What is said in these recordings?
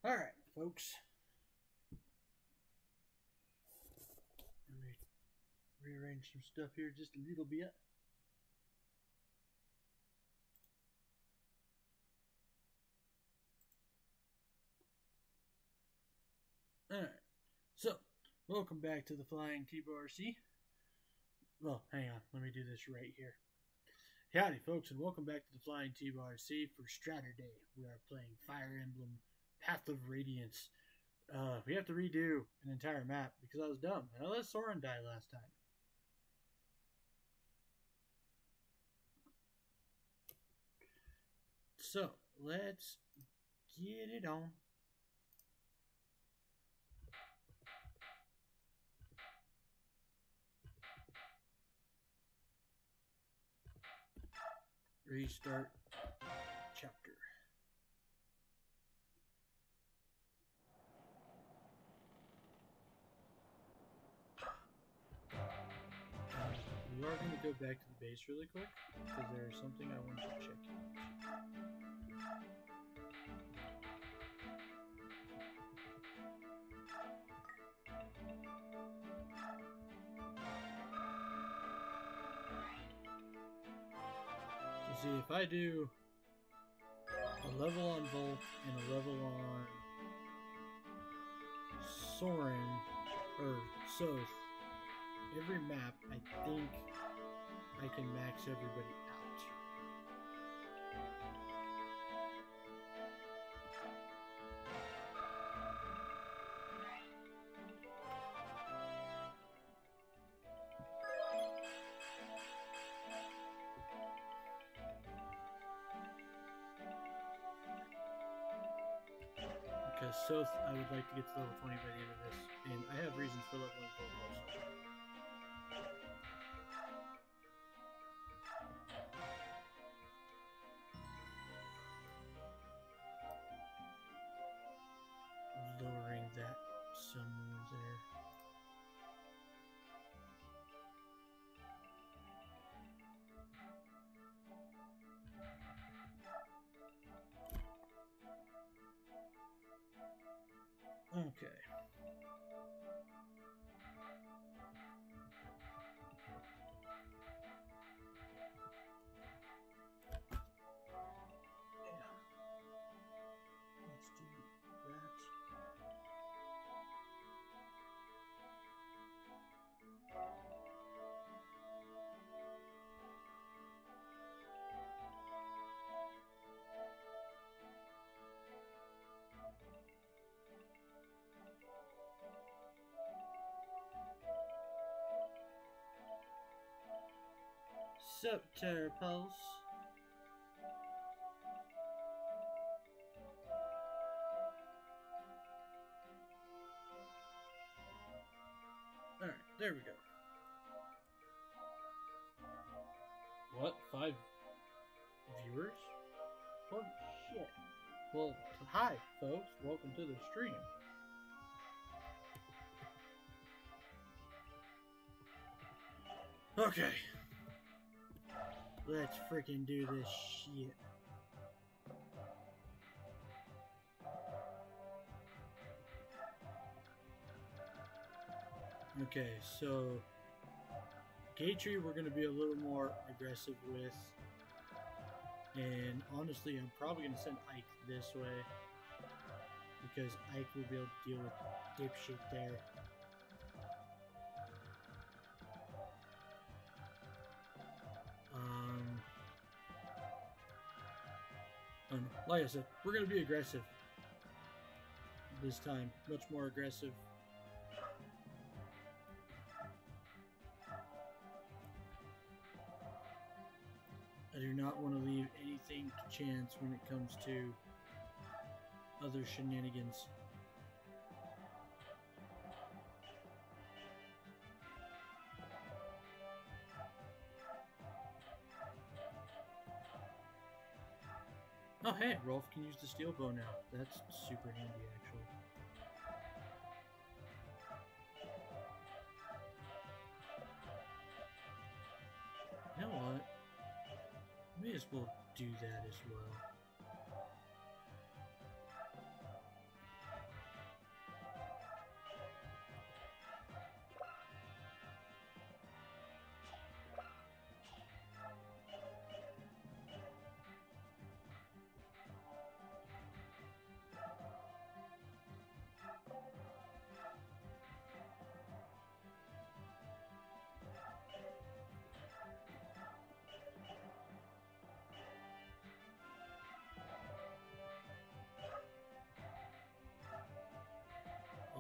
Alright, folks. Let me rearrange some stuff here just a little bit. Alright, so welcome back to the Flying T-Bar-C. Well, hang on, let me do this right here. Howdy, folks, and welcome back to the Flying T-Bar-C for Saturday. We are playing Fire Emblem Path of Radiance. We have to redo an entire map because I was dumb and I let Soren die last time. So, let's get it on. Restart chapter. We are going to go back to the base really quick because there's something I want to check out. So see, if I do a level on Volt and a level on Soren or Soth, every map I think I can max everybody out. Because Soth, I would like to get to level 20 by the end of this, and I have reasons for leveling Volt also. Lowering that somewhere there. Okay. Let's do that. Sup, Terrapulse? Alright, there we go. What? 5 viewers? Holy shit. Well, hi, folks. Welcome to the stream. Okay. Let's freaking do this shit. Okay, so Gatry we're going to be a little more aggressive with. And honestly, I'm probably going to send Ike this way. Because Ike will be able to deal with dipshit there. Like I said, we're going to be aggressive this time. Much more aggressive. I do not want to leave anything to chance when it comes to other shenanigans. Oh hey, Rolf can use the steel bow now. That's super handy actually. You know what? May as well do that as well.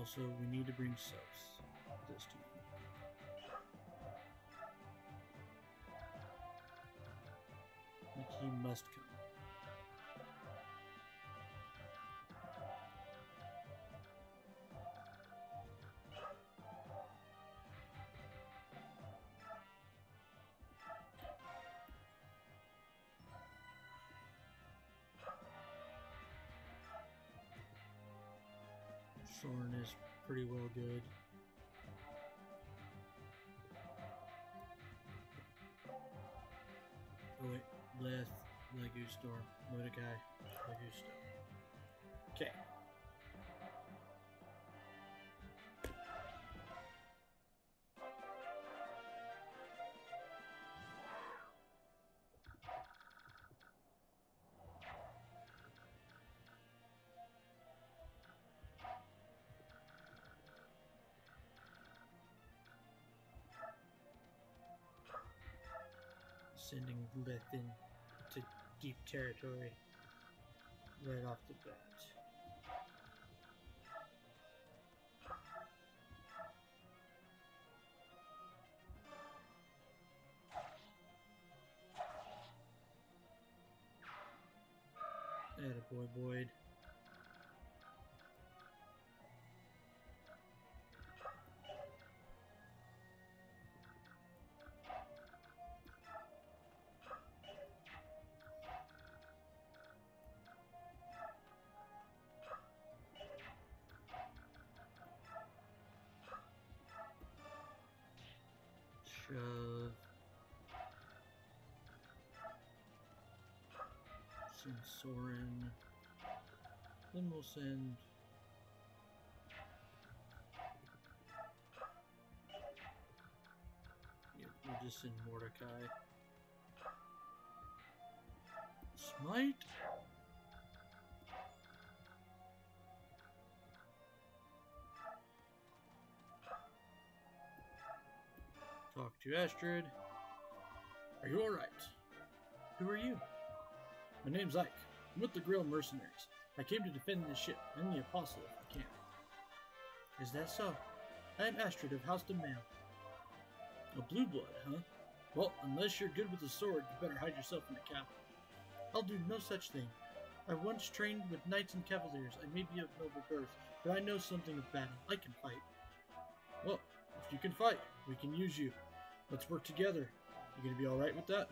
Also, we need to bring subs this team. Like he must come. Soren is pretty well good. Oh wait, Leth, Legusto, Mordecai, Legusto. Okay. Sending Leth in to deep territory right off the bat. Attaboy, Boyd. Shove. Send Soren. Then we'll send we'll just send Mordecai. Smite. Talk to Astrid. Are you alright? Who are you? My name's Ike. I'm with the Grill Mercenaries. I came to defend this ship and the Apostle if I can. Is that so? I am Astrid of House de Mail. A blue blood, huh? Well, unless you're good with a sword, you better hide yourself in the cabin. I'll do no such thing. I once trained with knights and cavaliers. I may be of noble birth, but I know something of battle. I can fight. Well, if you can fight, we can use you. Let's work together. You gonna be alright with that?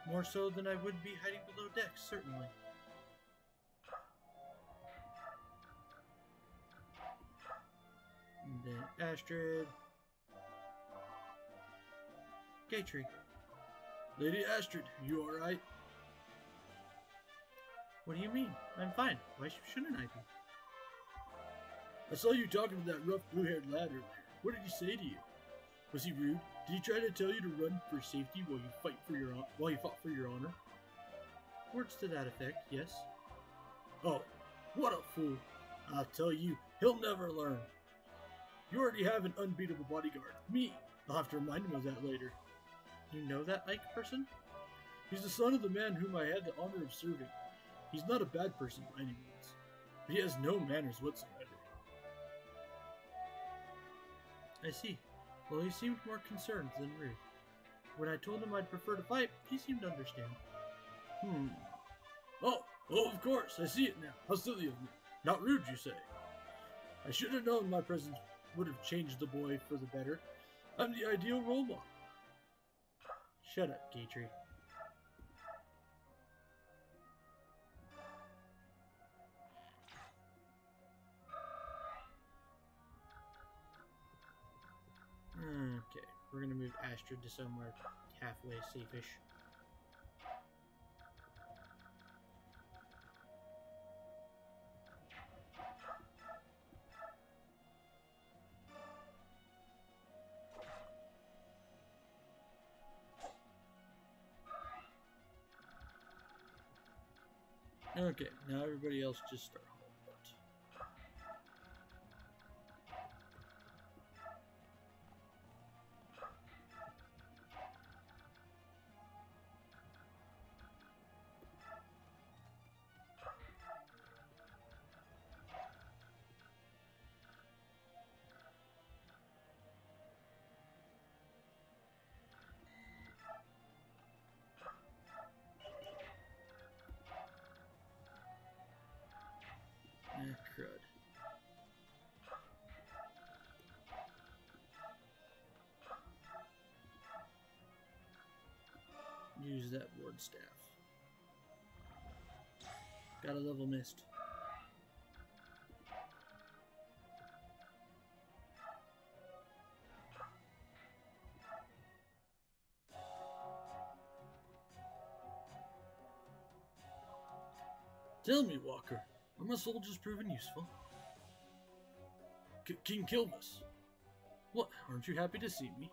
More so than I would be hiding below decks, certainly. And then Astrid. Gatry. Lady Astrid, you alright? What do you mean? I'm fine. Why shouldn't I be? I saw you talking to that rough blue-haired lad earlier. What did he say to you? Was he rude? Did he try to tell you to run for safety while you fought for your honor? Words to that effect, yes. Oh, what a fool! I'll tell you, he'll never learn. You already have an unbeatable bodyguard, me. I'll have to remind him of that later. You know that Ike person? He's the son of the man whom I had the honor of serving. He's not a bad person by any means, but he has no manners whatsoever. I see. Well, he seemed more concerned than rude. When I told him I'd prefer to fight, he seemed to understand. Oh, of course, I see it now. How silly of me. Not rude, you say? I should have known my presence would have changed the boy for the better. I'm the ideal role model. Shut up, Gatry. Okay, we're gonna move Astrid to somewhere halfway safe-ish. Okay, now everybody else just start holding. use that ward staff. Got a level missed. Tell me, Walker, are my soldiers proven useful? King Kilvis. What, aren't you happy to see me?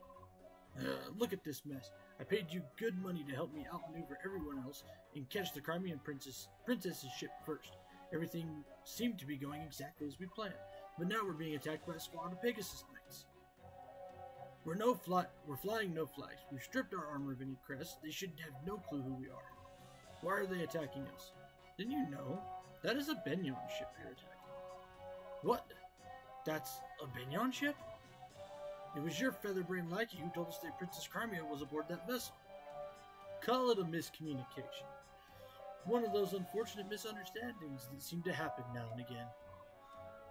Look at this mess. I paid you good money to help me outmaneuver everyone else and catch the Crimean princess's ship first. Everything seemed to be going exactly as we planned, but now we're being attacked by a squad of Pegasus Knights. We're flying no flags. We've stripped our armor of any crest. They should have no clue who we are. Why are they attacking us? Didn't you know? That is a Benyon ship you're attacking. What? That's a Benyon ship? It was your featherbrain lackey who told us that Princess Crimea was aboard that vessel. Call it a miscommunication. One of those unfortunate misunderstandings that seem to happen now and again.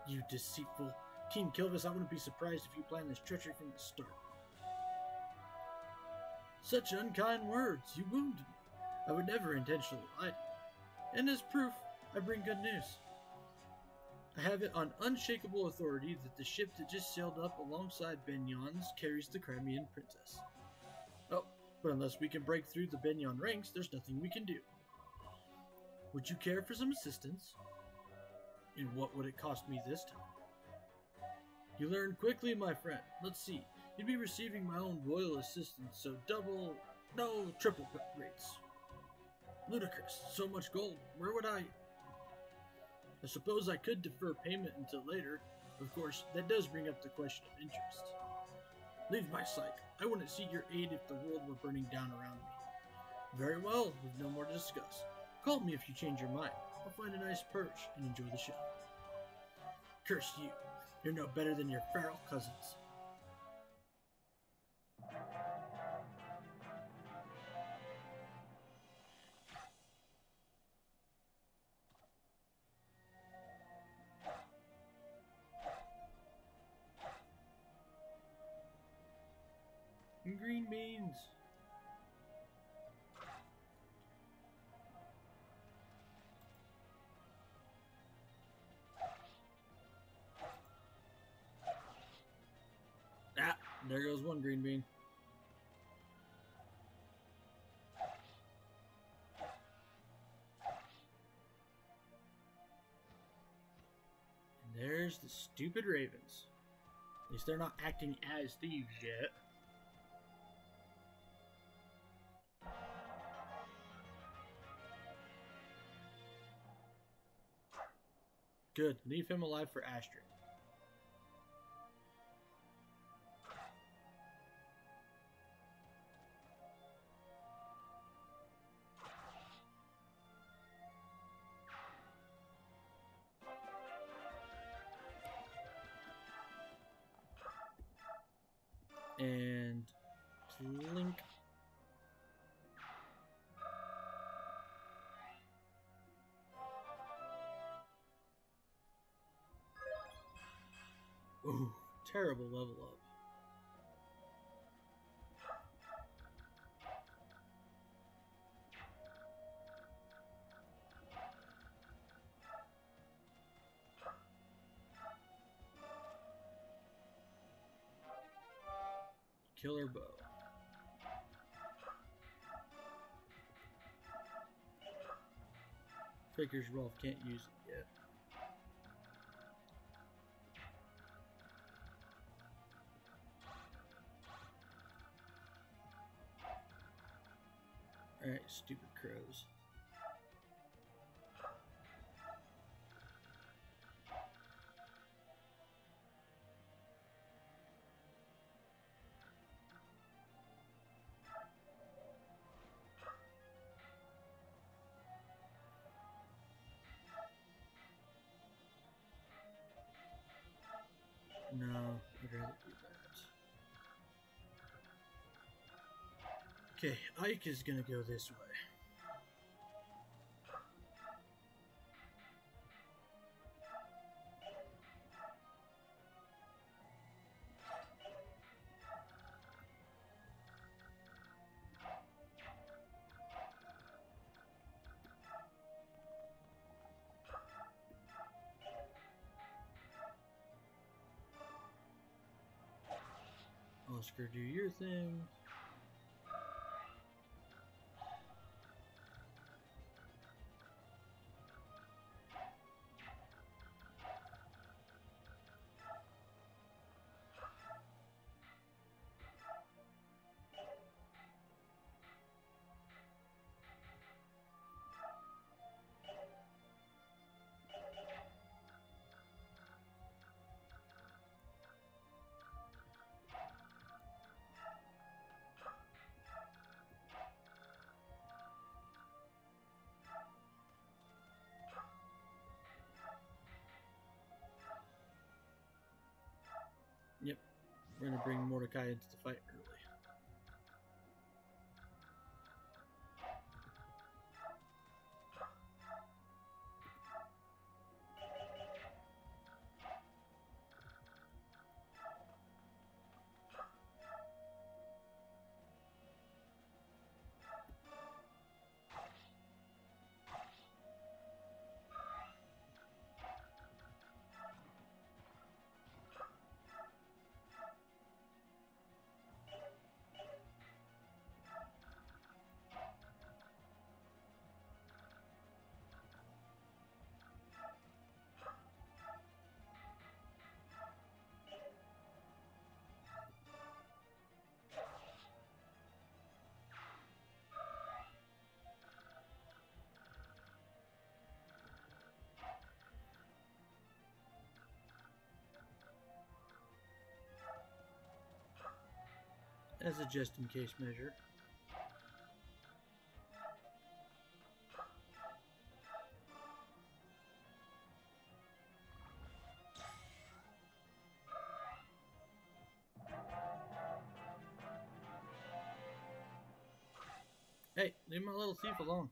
You deceitful King Kilvis, I wouldn't be surprised if you planned this treachery from the start. Such unkind words, you wounded me. I would never intentionally lie to you. And as proof, I bring good news. I have it on unshakable authority that the ship that just sailed up alongside Benyon's carries the Crimean princess. Oh, but unless we can break through the Benyon ranks, there's nothing we can do. Would you care for some assistance? And what would it cost me this time? You learn quickly, my friend. Let's see. You'd be receiving my own royal assistance, so triple rates. Ludicrous. So much gold. Where would I suppose I could defer payment until later. Of course, that does bring up the question of interest. Leave my sight. I wouldn't seek your aid if the world were burning down around me. Very well, we've no more to discuss. Call me if you change your mind. I'll find a nice perch and enjoy the show. Curse you. You're no better than your feral cousins. Green beans. Ah, there goes one green bean. And there's the stupid ravens. At least they're not acting as thieves yet. Good. Leave him alive for Astrid. And Plink. Ooh, terrible level up. Killer bow. Figures Rolf can't use it yet. Alright, stupid crows. No, I'd rather do that. Okay, Ike is gonna go this way. Oscar, do your thing. Yep, we're going to bring Mordecai into the fight early. As a just-in-case measure. Hey, leave my little thief alone.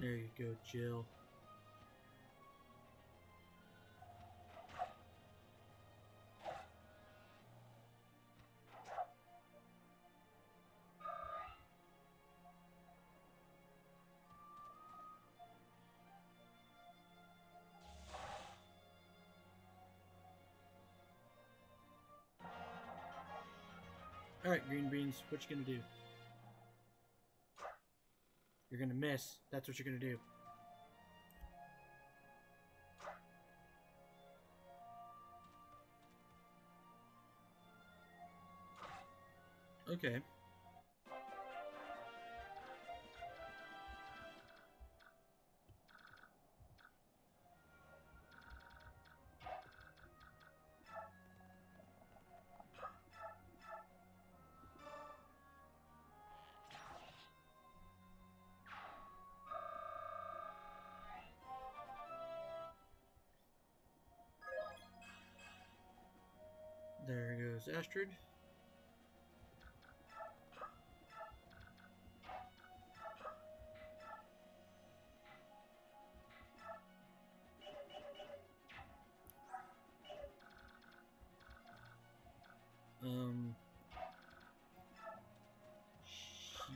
There you go, Jill. Alright, green beans, what you gonna do? You're gonna miss. That's what you're gonna do. Okay. There goes Astrid. Shit.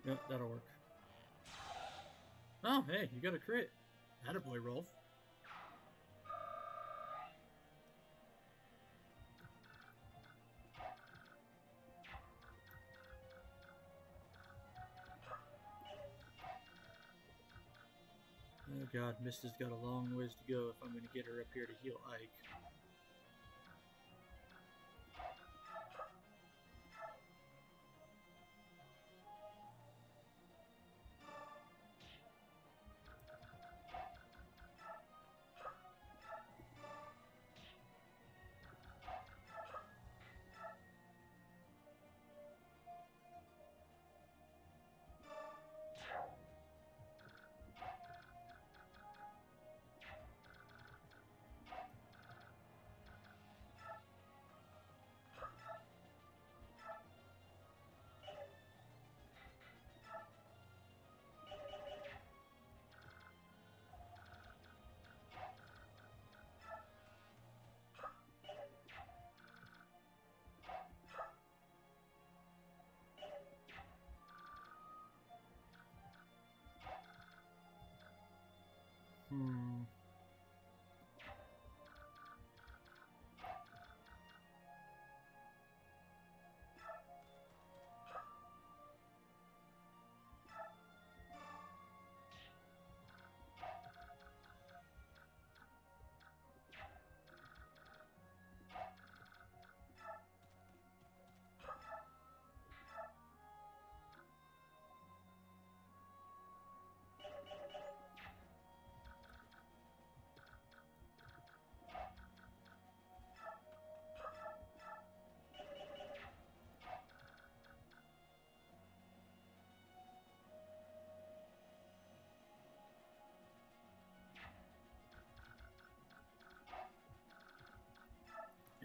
Yep, that'll work. Oh, hey, you got a crit. Attaboy, Rolf. Oh god, Mista's got a long ways to go if I'm going to get her up here to heal Ike.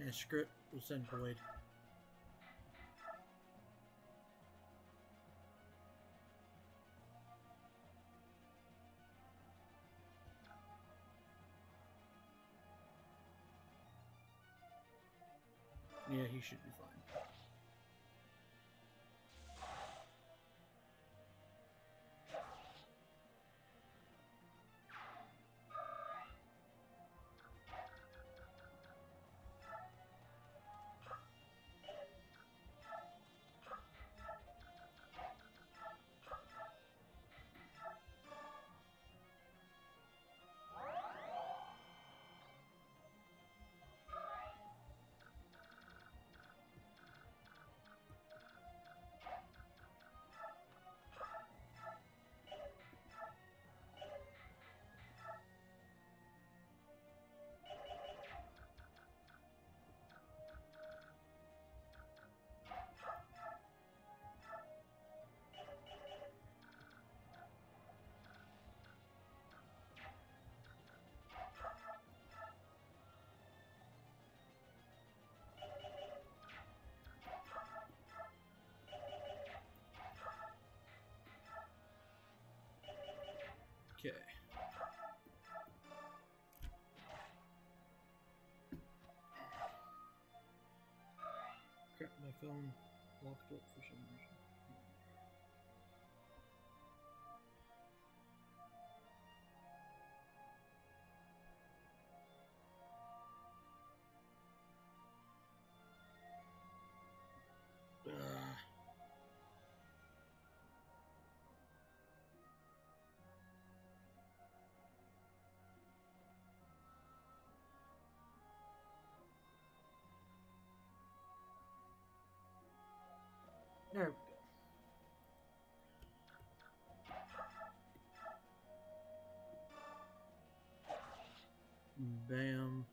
And script will send Boyd. Yeah, he should be fine. Okay. Crap, my phone locked up for some reason. There we go. Bam.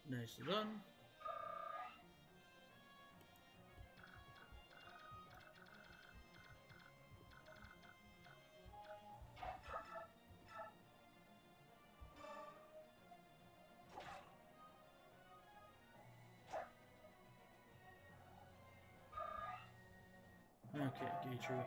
Nicely done. Okay, Gatry.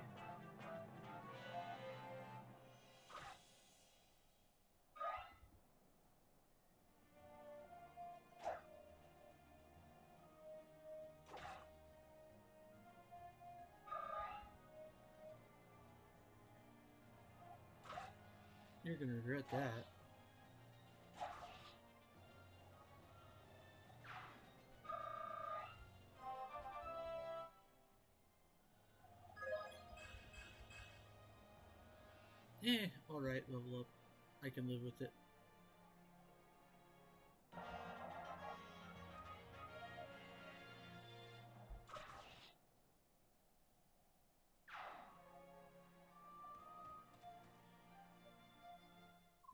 You're gonna regret that. Alright, level up. I can live with it.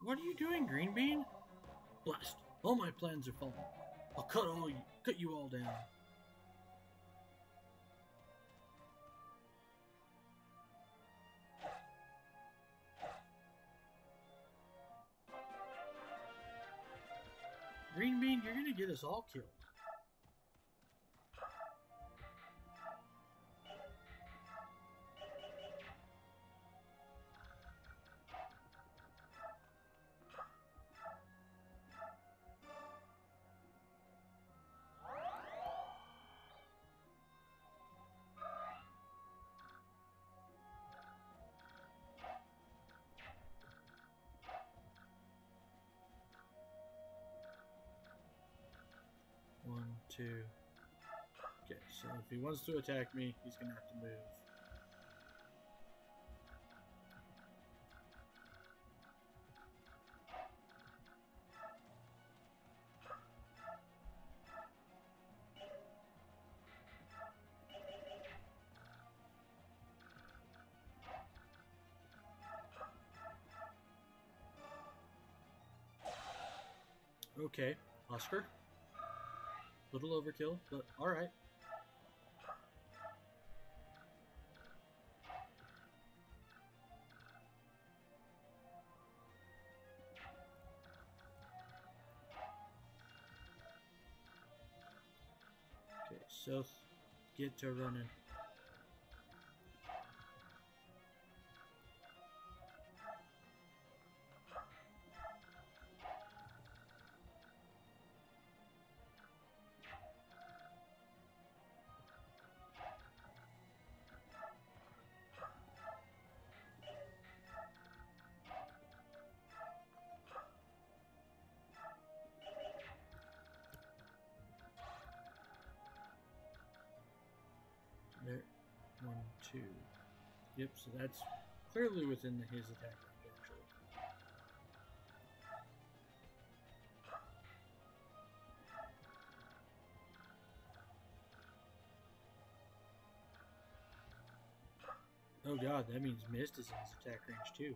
What are you doing, Green Bean? Blast! All my plans are falling. I'll cut you all down. Green Bean, you're gonna get us all killed. 2. Okay, so if he wants to attack me, he's gonna have to move. Okay, Oscar. Little overkill, but alright. Okay, so get to running. There, 1, 2. Yep, so that's clearly within his attack range, actually. Oh god, that means Mist is in his attack range too.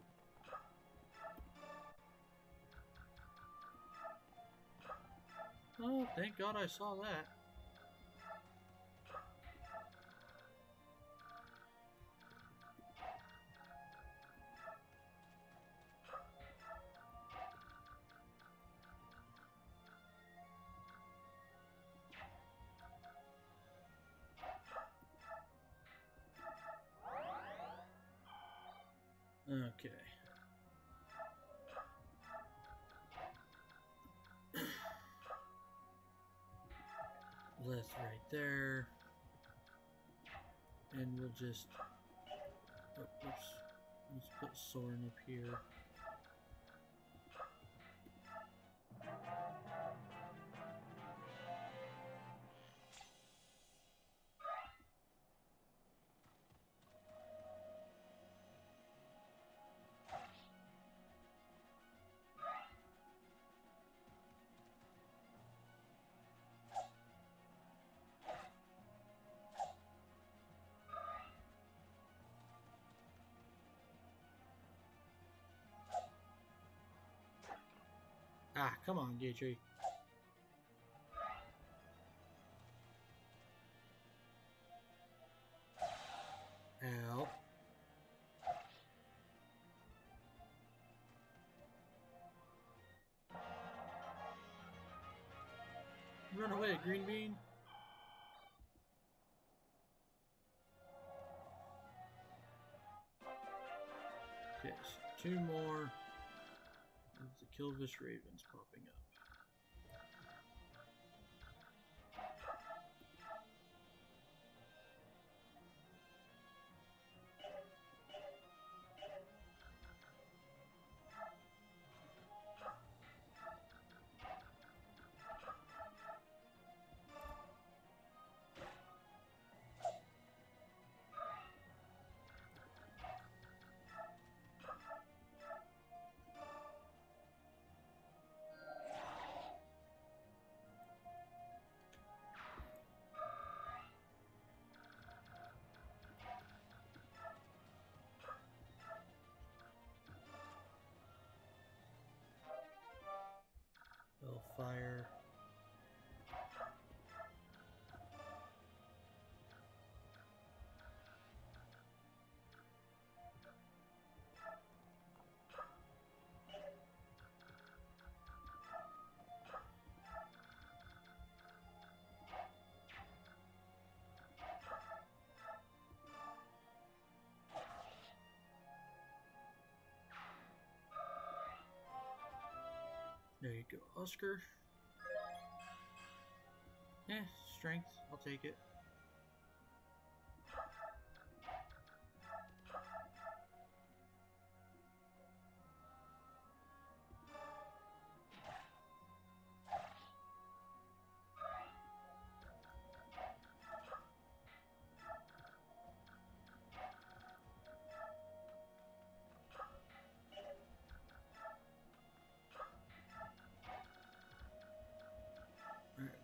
Oh, thank god I saw that. Okay. Left right there. And we'll just... Oh, oops. Let's put Soren up here. Ah, come on, Gatry. Ow. Run away, Green Bean. Okay, so 2 more. The Kilvish Ravens popping up. Fire. There you go, Oscar. Strength. I'll take it.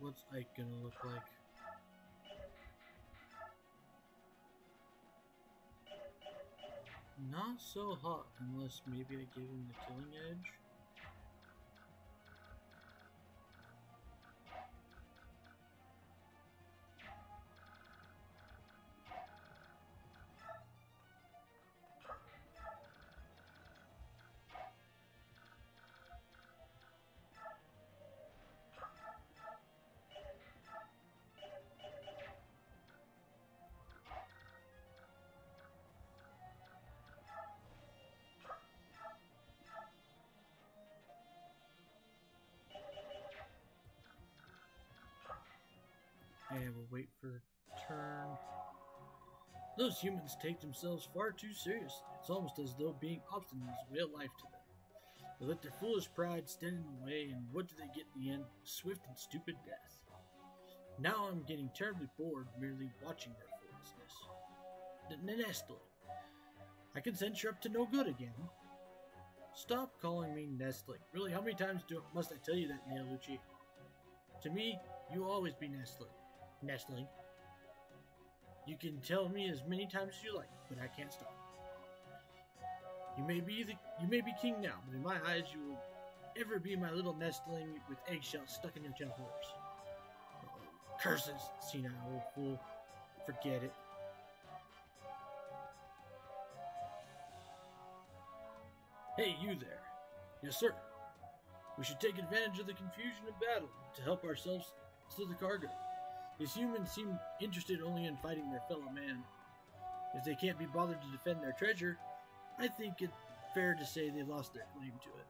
What's Ike gonna look like? Not so hot, unless maybe I give him the killing edge. And we'll wait for the turn. Those humans take themselves far too seriously. It's almost as though being obstinate is a way of life to them. They let their foolish pride stand in the way, and what do they get in the end? Swift and stupid death. Now I'm getting terribly bored merely watching their foolishness. Nestling. I can sense you're up to no good again. Stop calling me nestling. Really, how many times must I tell you that, Neolucci? To me, you'll always be nestling. Nestling. You can tell me as many times as you like, but I can't stop. You may be king now, but in my eyes you will ever be my little nestling with eggshells stuck in your genitals. Curses, senile old fool. Forget it. Hey, you there. Yes, sir. We should take advantage of the confusion of battle to help ourselves to the cargo. These humans seem interested only in fighting their fellow man. If they can't be bothered to defend their treasure, I think it's fair to say they lost their claim to it.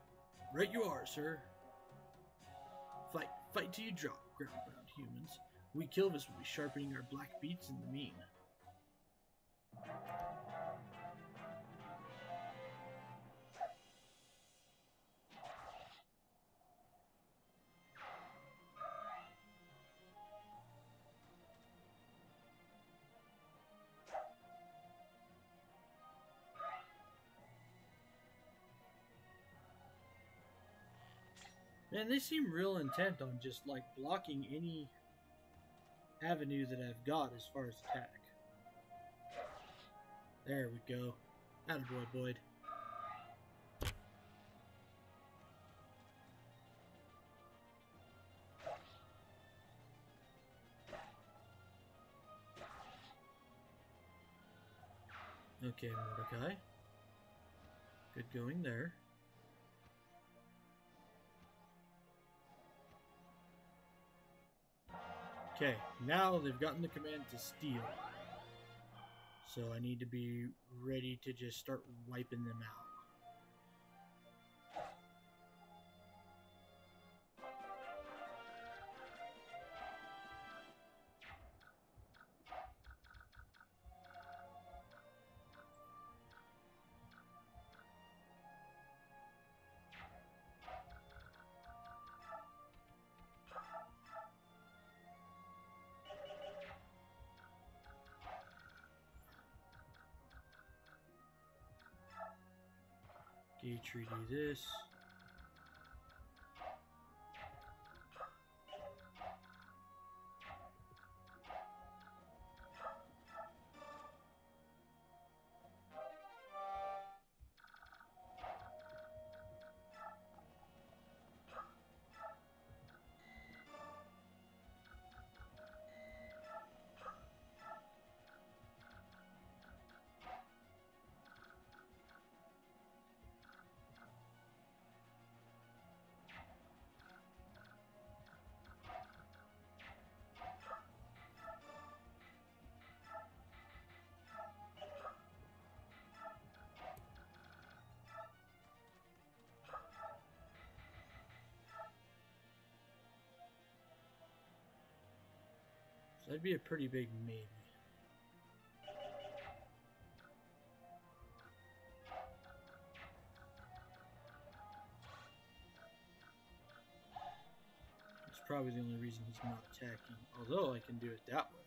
Right you are, sir. Fight. Fight till you drop, ground-bound humans. We Kilvis will be sharpening our black beats in the mean. Man, they seem real intent on just, like, blocking any avenue that I've got as far as attack. There we go. Attaboy, Boyd. Okay, Mordecai. Good going there. Okay, now they've gotten the command to steal. So I need to be ready to just start wiping them out. Treaty this. So that'd be a pretty big maybe. It's probably the only reason he's not attacking, although I can do it that way.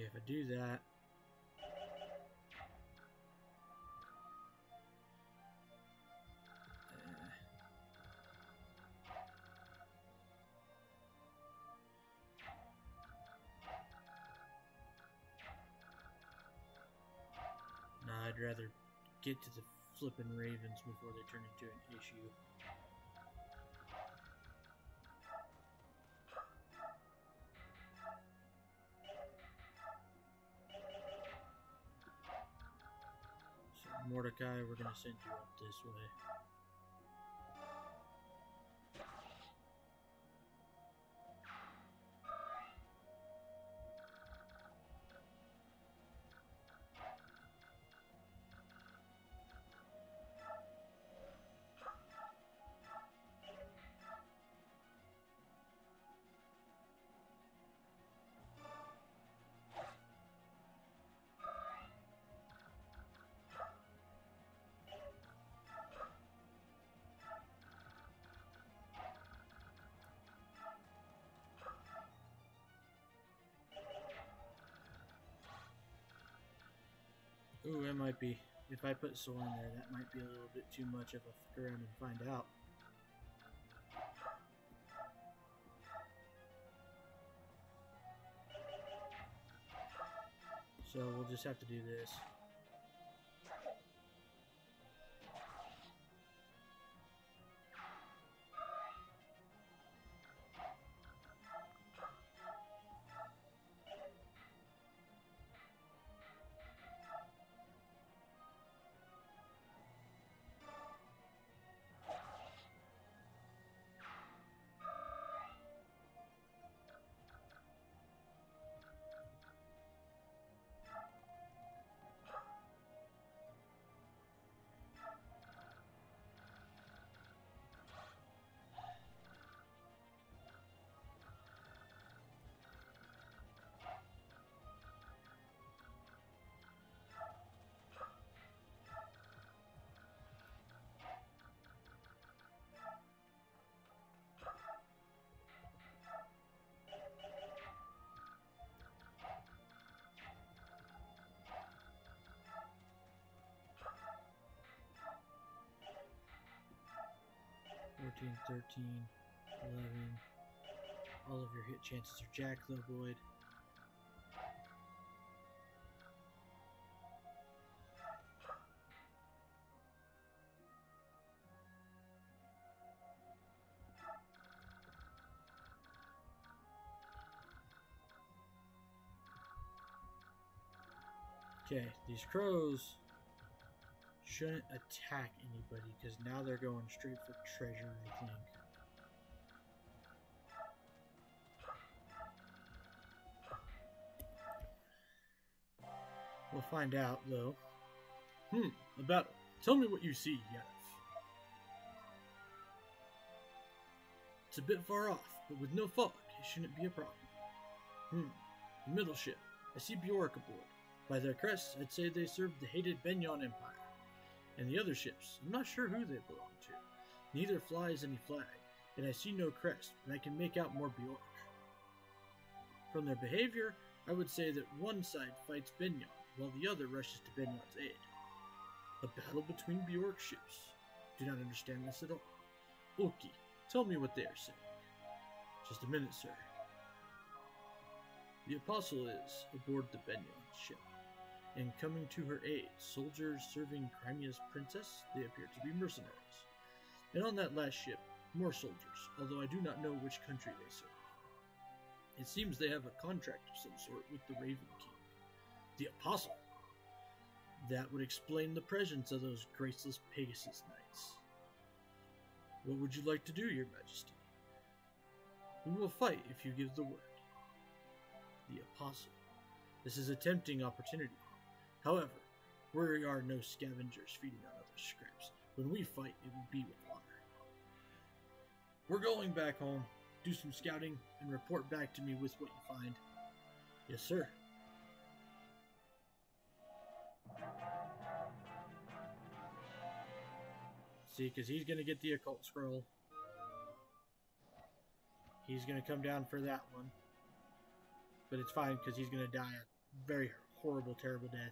Okay, if I do that... No, I'd rather get to the flippin' Ravens before they turn into an issue. So, Mordecai, we're gonna send you up this way. Ooh, that might be... If I put Soren there, that might be a little bit too much of a fuck around and find out. So we'll just have to do this. Fourteen, 13, 11. All of your hit chances are jacked, though, Boyd. Okay, these crows shouldn't attack anybody because now they're going straight for treasure, I think. We'll find out, though. A battle. Tell me what you see, Yannick. It's a bit far off, but with no fog, it shouldn't be a problem. The middle ship. I see Bjork aboard. By their crests, I'd say they served the hated Benyon Empire. And the other ships, I'm not sure who they belong to. Neither flies any flag, and I see no crest, but I can make out more Bjork. From their behavior, I would say that one side fights Benyon, while the other rushes to Benyon's aid. A battle between Bjork ships. Do not understand this at all. Ulki, tell me what they are saying. Just a minute, sir. The Apostle is aboard the Benyon ship, and coming to her aid, soldiers serving Crimea's princess, they appear to be mercenaries. And on that last ship, more soldiers, although I do not know which country they serve. It seems they have a contract of some sort with the Raven King. The Apostle. That would explain the presence of those graceless Pegasus Knights. What would you like to do, Your Majesty? We will fight if you give the word. The Apostle. This is a tempting opportunity. However, we are no scavengers feeding on other scraps. When we fight, it will be with honor. We're going back home, do some scouting, and report back to me with what you find. Yes, sir. See, because he's going to get the occult scroll. He's going to come down for that one. But it's fine, because he's going to die very horrible, terrible death.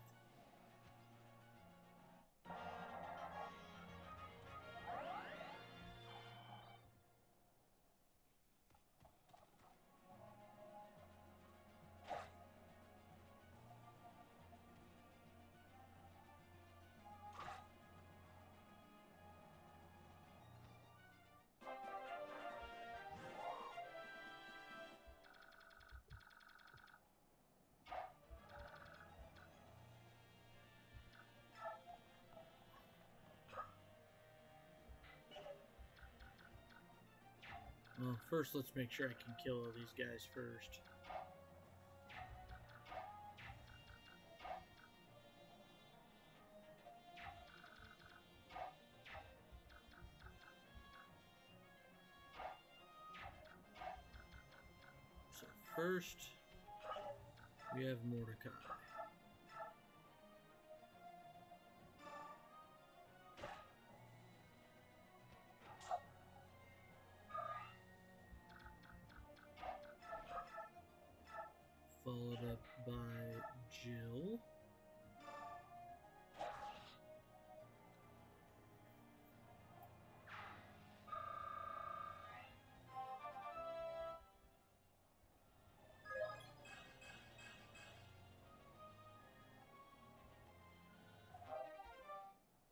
Well, first let's make sure I can kill all these guys first. So first, we have Mordecai. Followed up by Jill.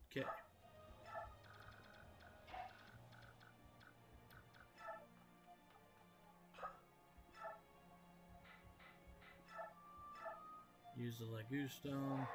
Okay. Use the Lagoo Stone.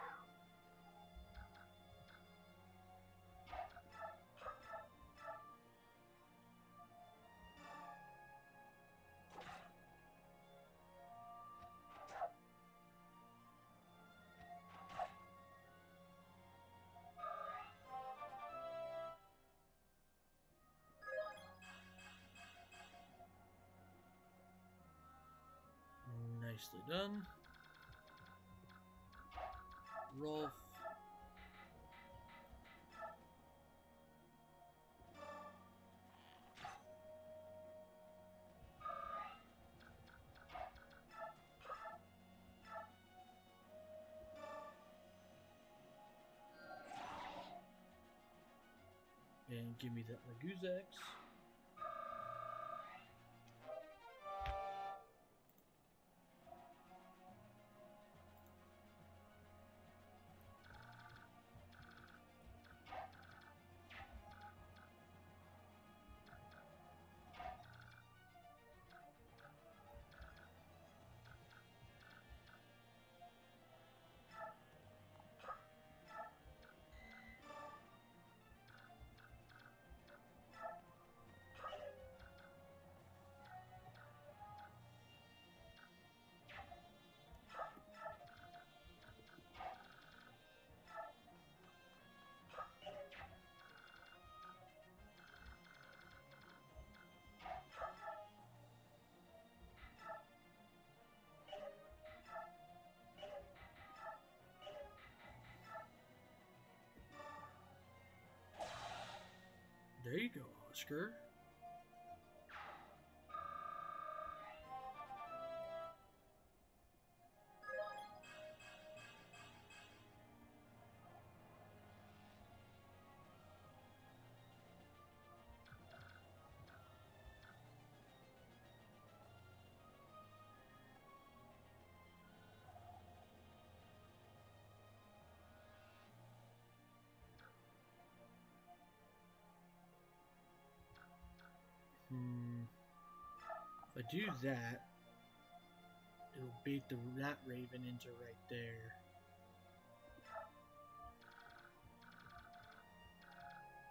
Nicely done. Rolf. And give me that Lagoozax. There you go, Oscar. If I do that, it'll bait that Raven into right there.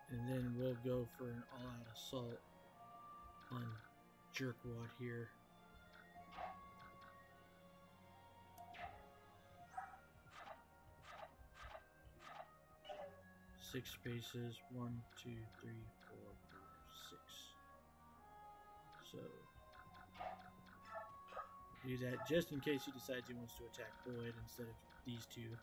And then we'll go for an all-out assault on Jerkwad here. Six spaces. 1, 2, 3, 4, 5, 6. So do that just in case he decides he wants to attack Boyd instead of these two.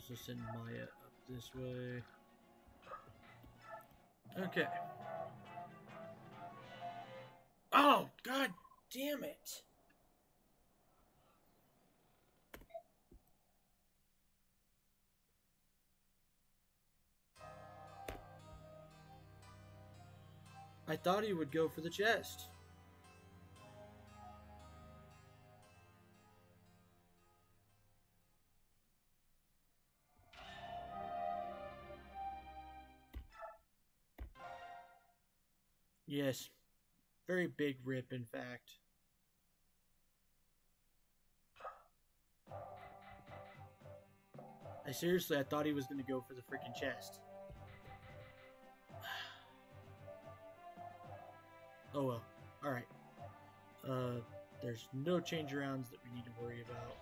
also send Maya up this way. Okay. Oh, god damn it! I thought he would go for the chest. Yes. Very big rip, in fact. I thought he was going to go for the freaking chest. Oh well. Alright. There's no change arounds that we need to worry about.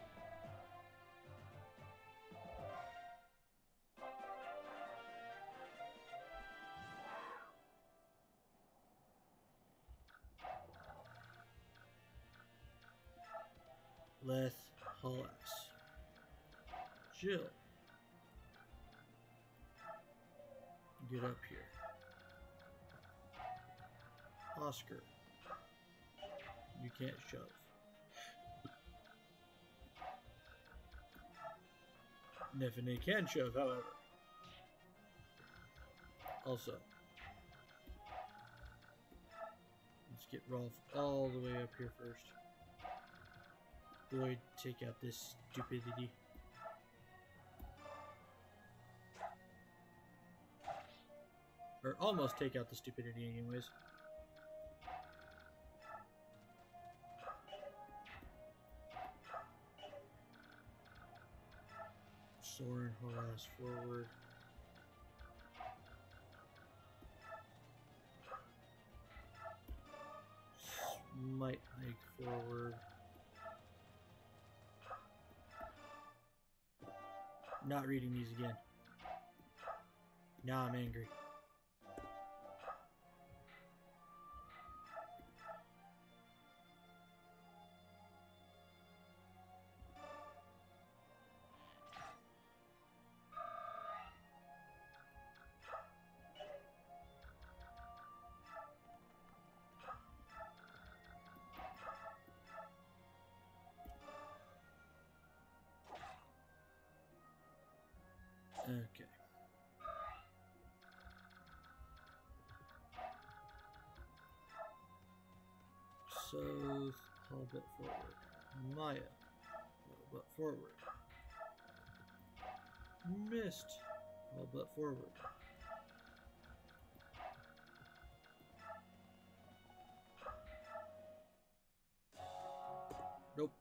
Leth Hollis. Jill. Get up here. Oscar. You can't shove. Neffene can shove, however. Also, let's get Rolf all the way up here first. Boyd, take out this stupidity. Or almost take out the stupidity anyways. Soren harass forward. Smite hike forward. Not reading these again. Now I'm angry. Okay. So, all but forward. Maya, all but forward. Missed, all but forward. Nope,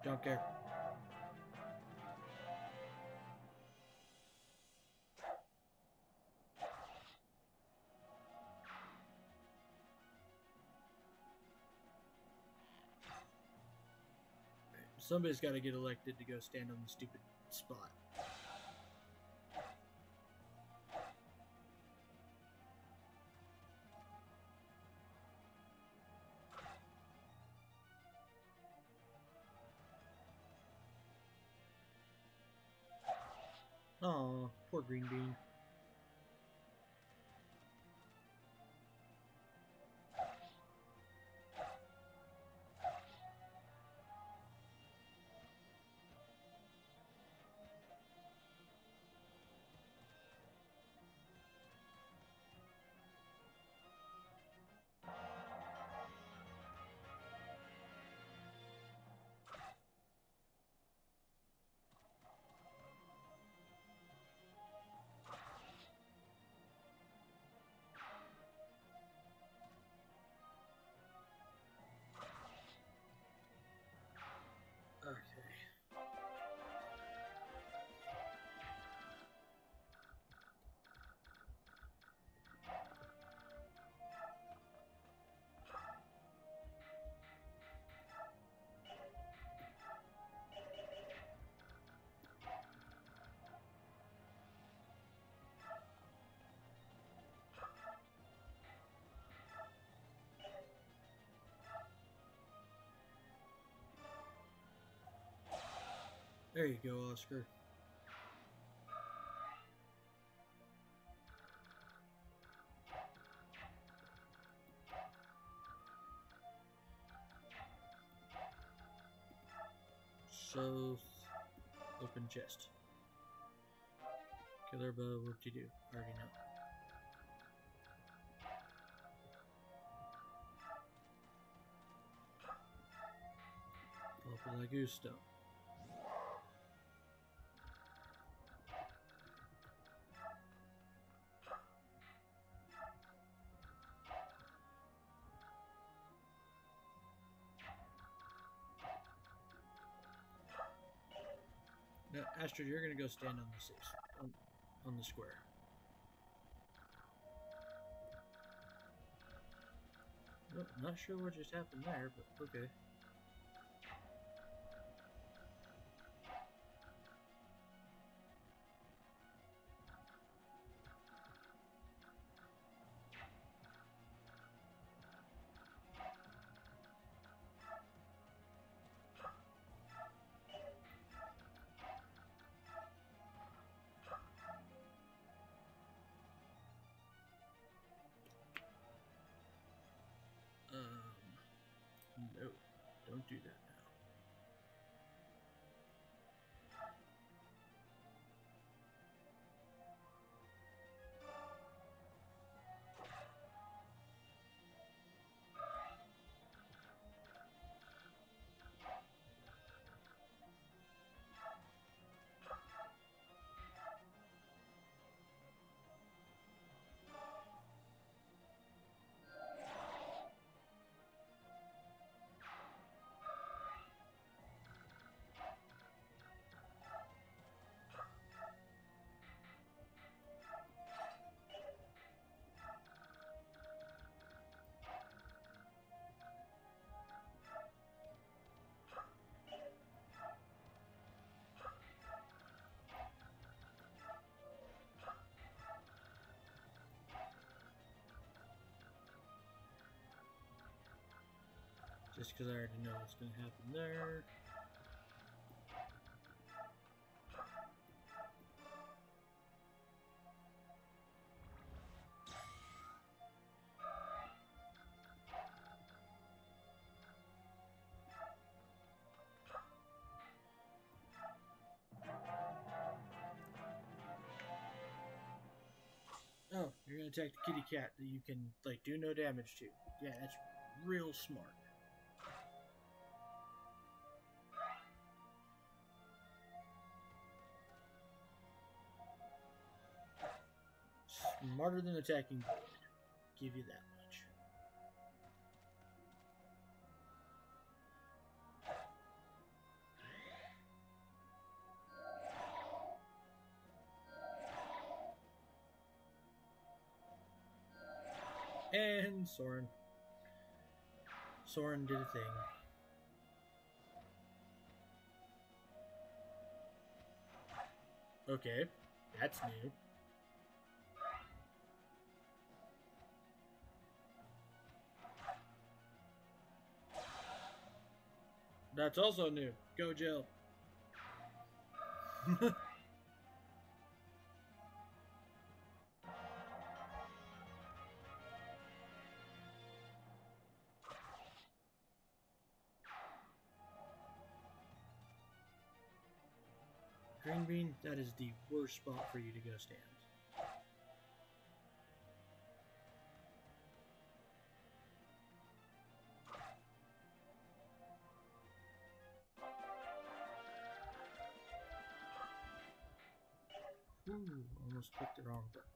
don't care. Somebody's got to get elected to go stand on the stupid spot. Oh, poor green bean. There you go, Oscar. also open chest. Killer bow, whoop-de-doo. Already know. Purple Lagusto. Now, Astrid, you're gonna go stand on the six, on the square. Well, not sure what just happened there, but okay. No, don't do that now. Just because I already know what's going to happen there. Oh, you're going to attack the kitty cat that you can, like, do no damage to. Yeah, that's real smart. Smarter than attacking Blade. Give you that much. And Soren. Soren did a thing. Okay, that's new. That's also new. Go Jill. Green bean, that is the worst spot for you to go stand. Ooh, almost clicked the wrong button.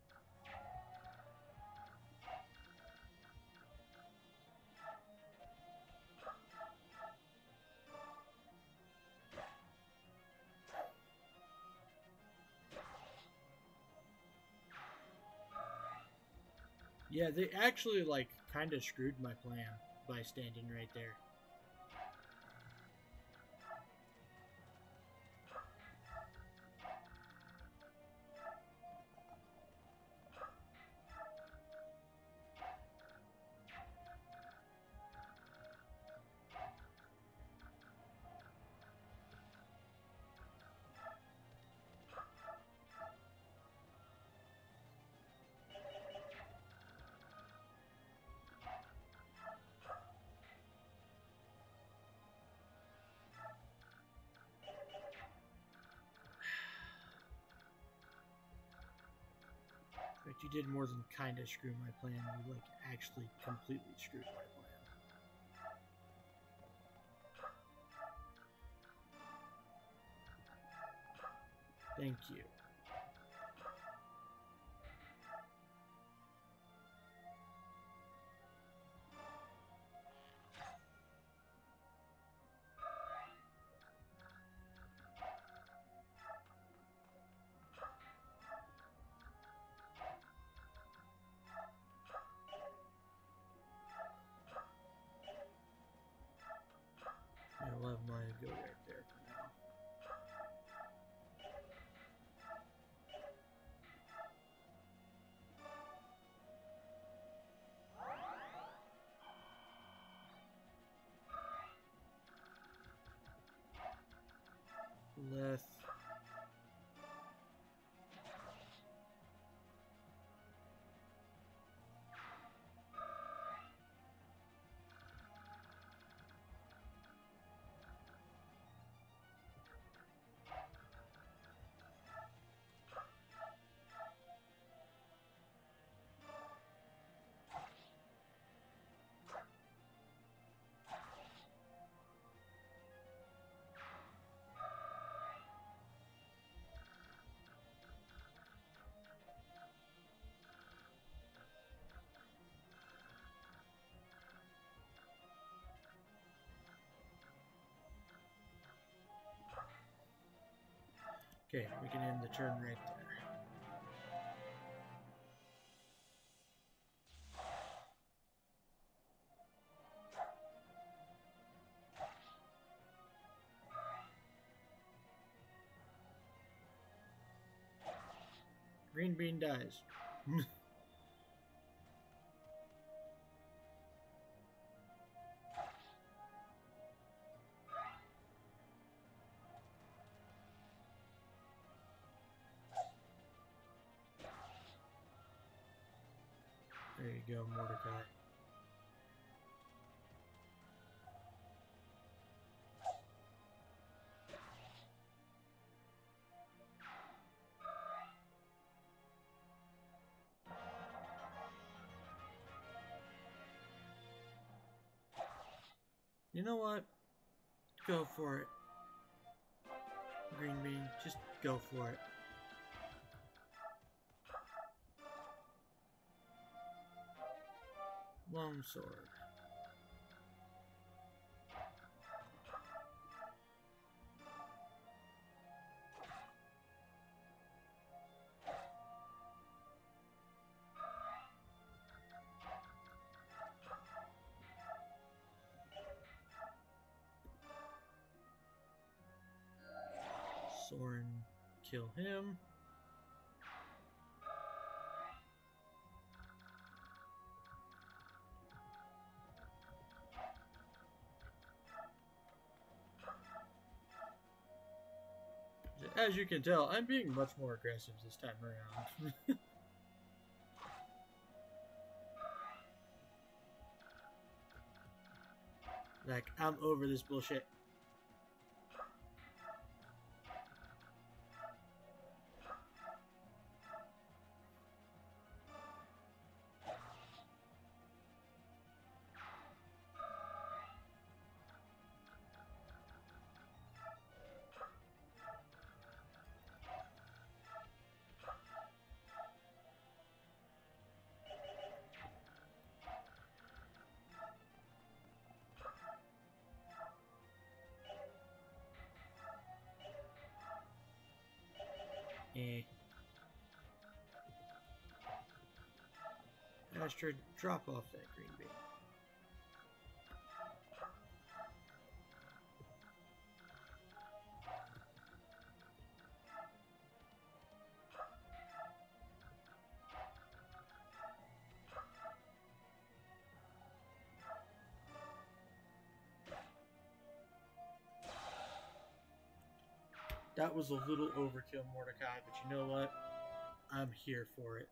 Yeah, they actually, like, kind of screwed my plan by standing right there. In fact, you did more than kind of screw my plan. You, like, actually completely screwed my plan. Thank you. I'll have mine go right there for now. Left. Okay, we can end the turn right there. Green bean dies. There you go, Mordecai. You know what? Go for it. Green bean, just go for it. Long sword. Soren, kill him. As you can tell, I'm being much more aggressive this time around. Like, I'm over this bullshit. Astrid, drop off that green bean. That was a little overkill, Mordecai, but you know what? I'm here for it.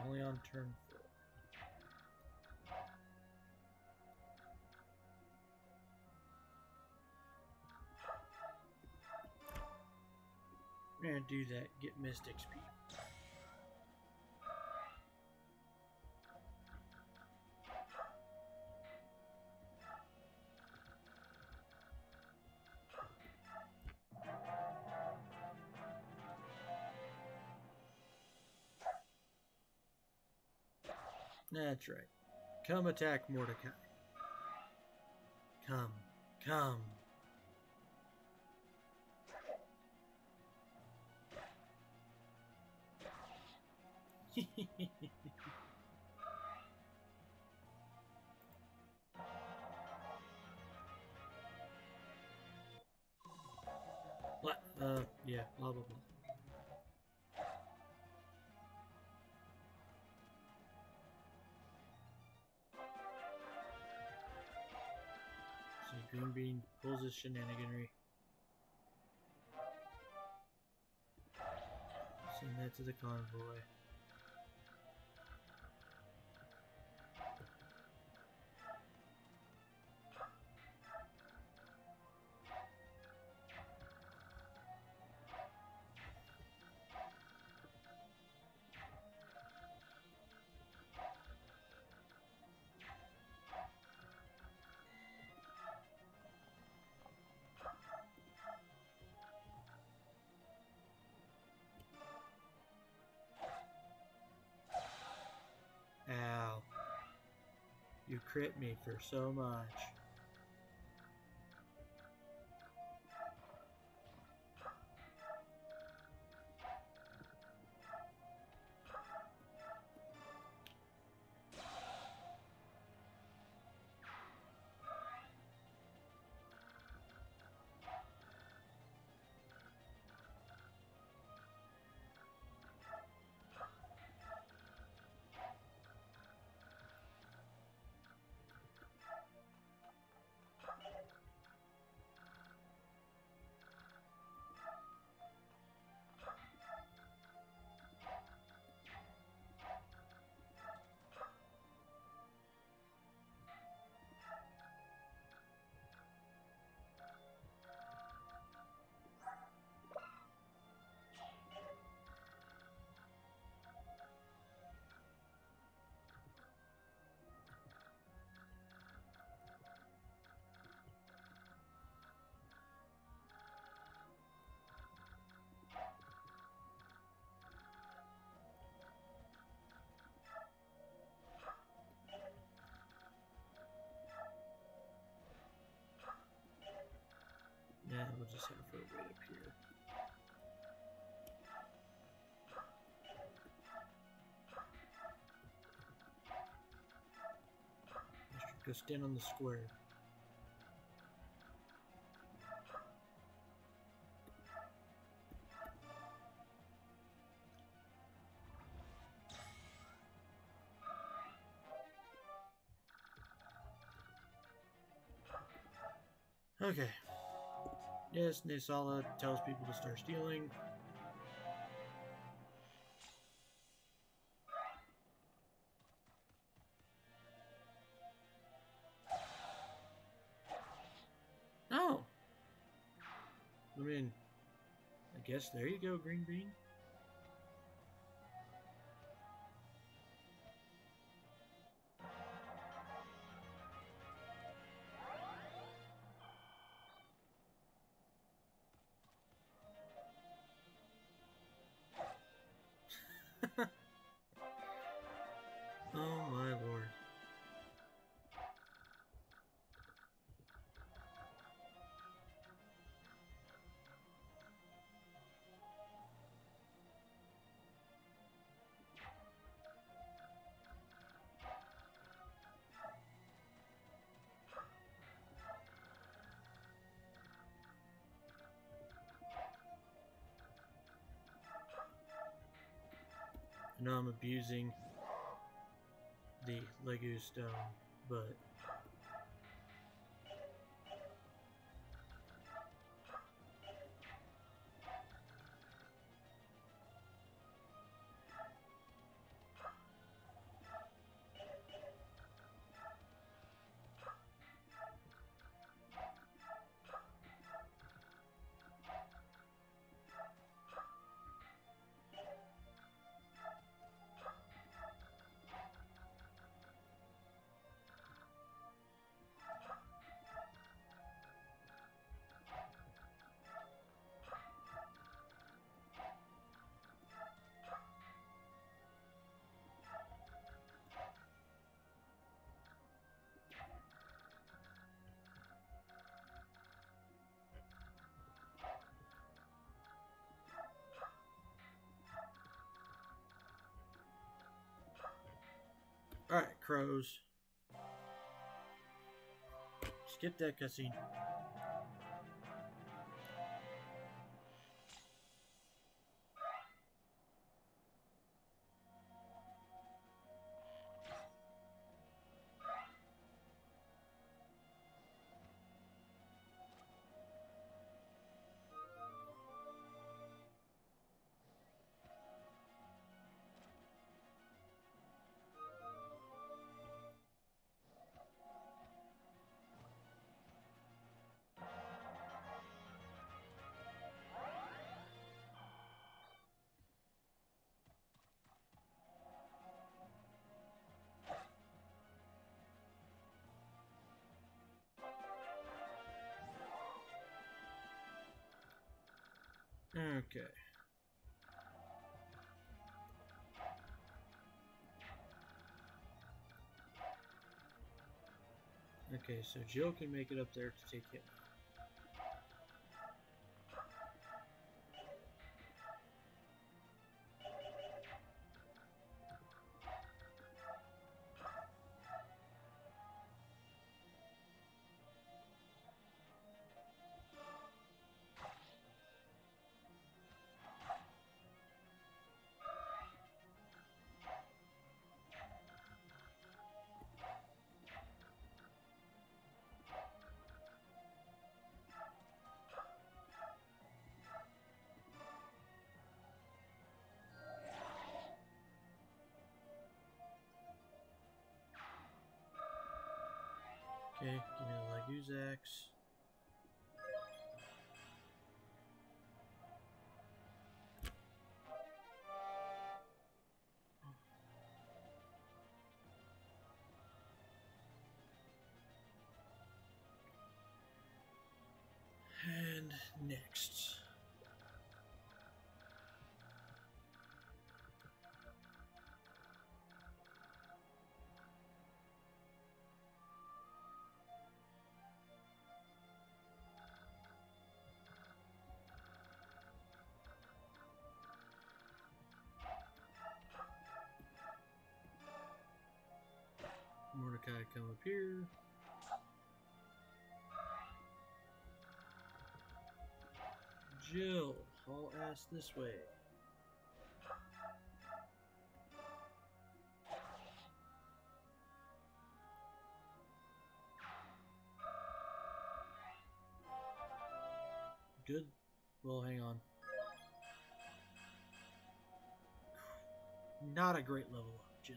only on turn 4. We're gonna do that, get missed XP. That's right. Come attack Mordecai. Come. Come. What? Yeah, blah, blah, blah. See, Green Bean pulls his shenaniganry. Send that to the convoy. Ow. You crit me for so much. Yeah, we'll just have her right up here. Go stand on the square. Okay. Yes, Nisala tells people to start stealing. Oh! I mean, I guess there you go, Green Bean. Oh my lord. I know I'm abusing the Legu stone, but Alright, crows. Skip that cutscene. Okay. Okay, so Jill can make it up there to take him. Okay, give me the Legu's axe. And next. Mordecai, come up here. Jill, haul ass this way. Good. Well, hang on. Not a great level up, Jill.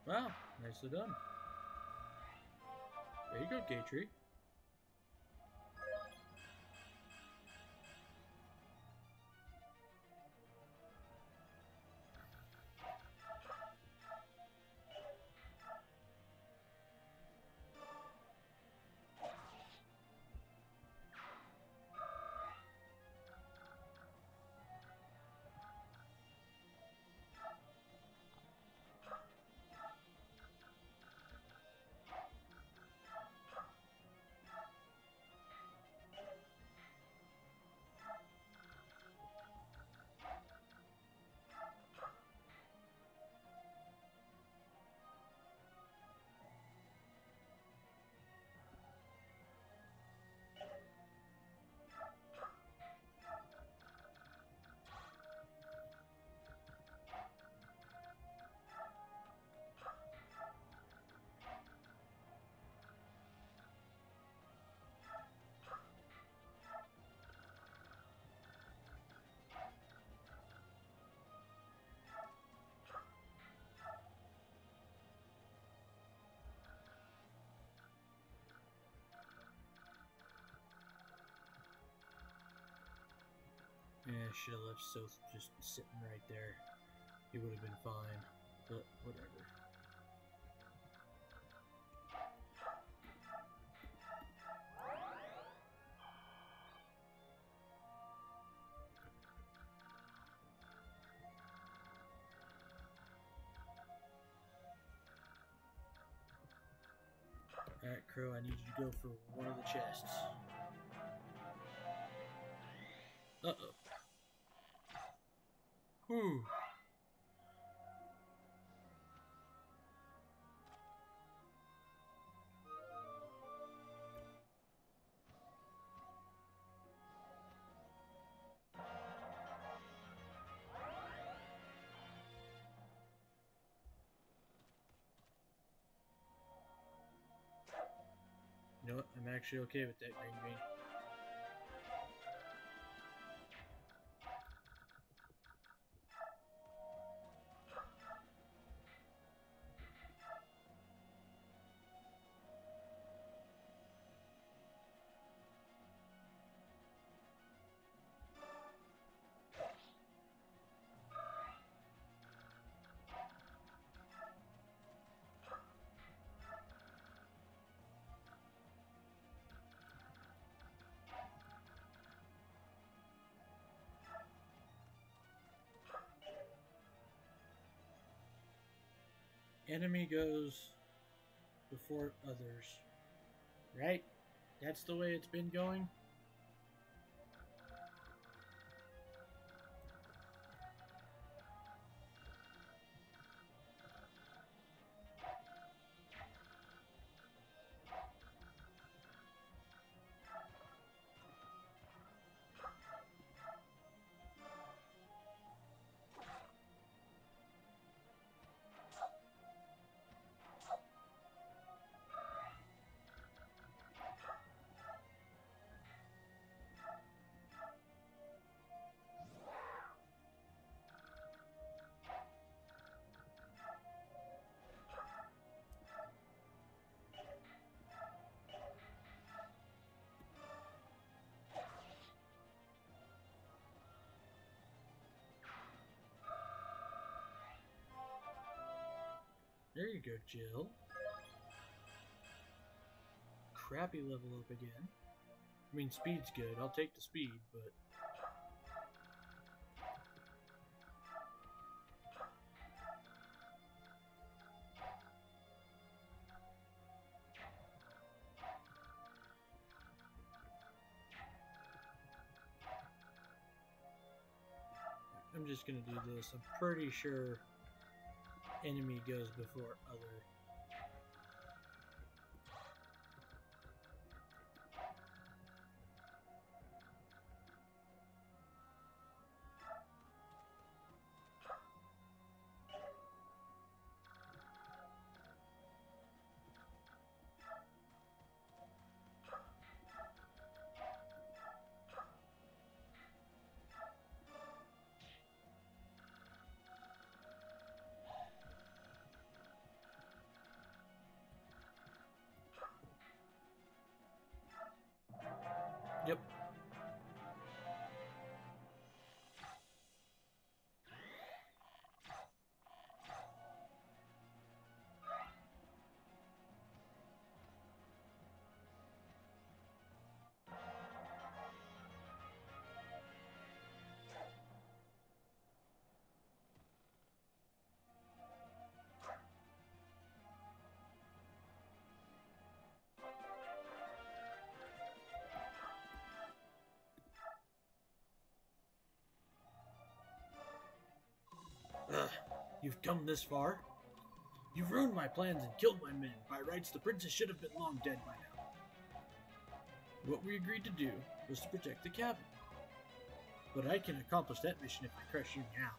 Wow, nicely done. There you go, Gatry. Yeah, I should have left Soph just sitting right there. He would have been fine, but whatever. Alright, Crow, I need you to go for one of the chests. Uh-oh. Whew. You know what? I'm actually okay with that, Green Bean. Enemy goes before others. Right? That's the way it's been going? There you go, Jill. Crappy level up again. I mean, speed's good. I'll take the speed, but... I'm just gonna do this. I'm pretty sure enemy goes before other. Yep. Ugh, you've come this far? You've ruined my plans and killed my men. By rights, the princess should have been long dead by now. What we agreed to do was to protect the cabin. But I can accomplish that mission if I crush you now.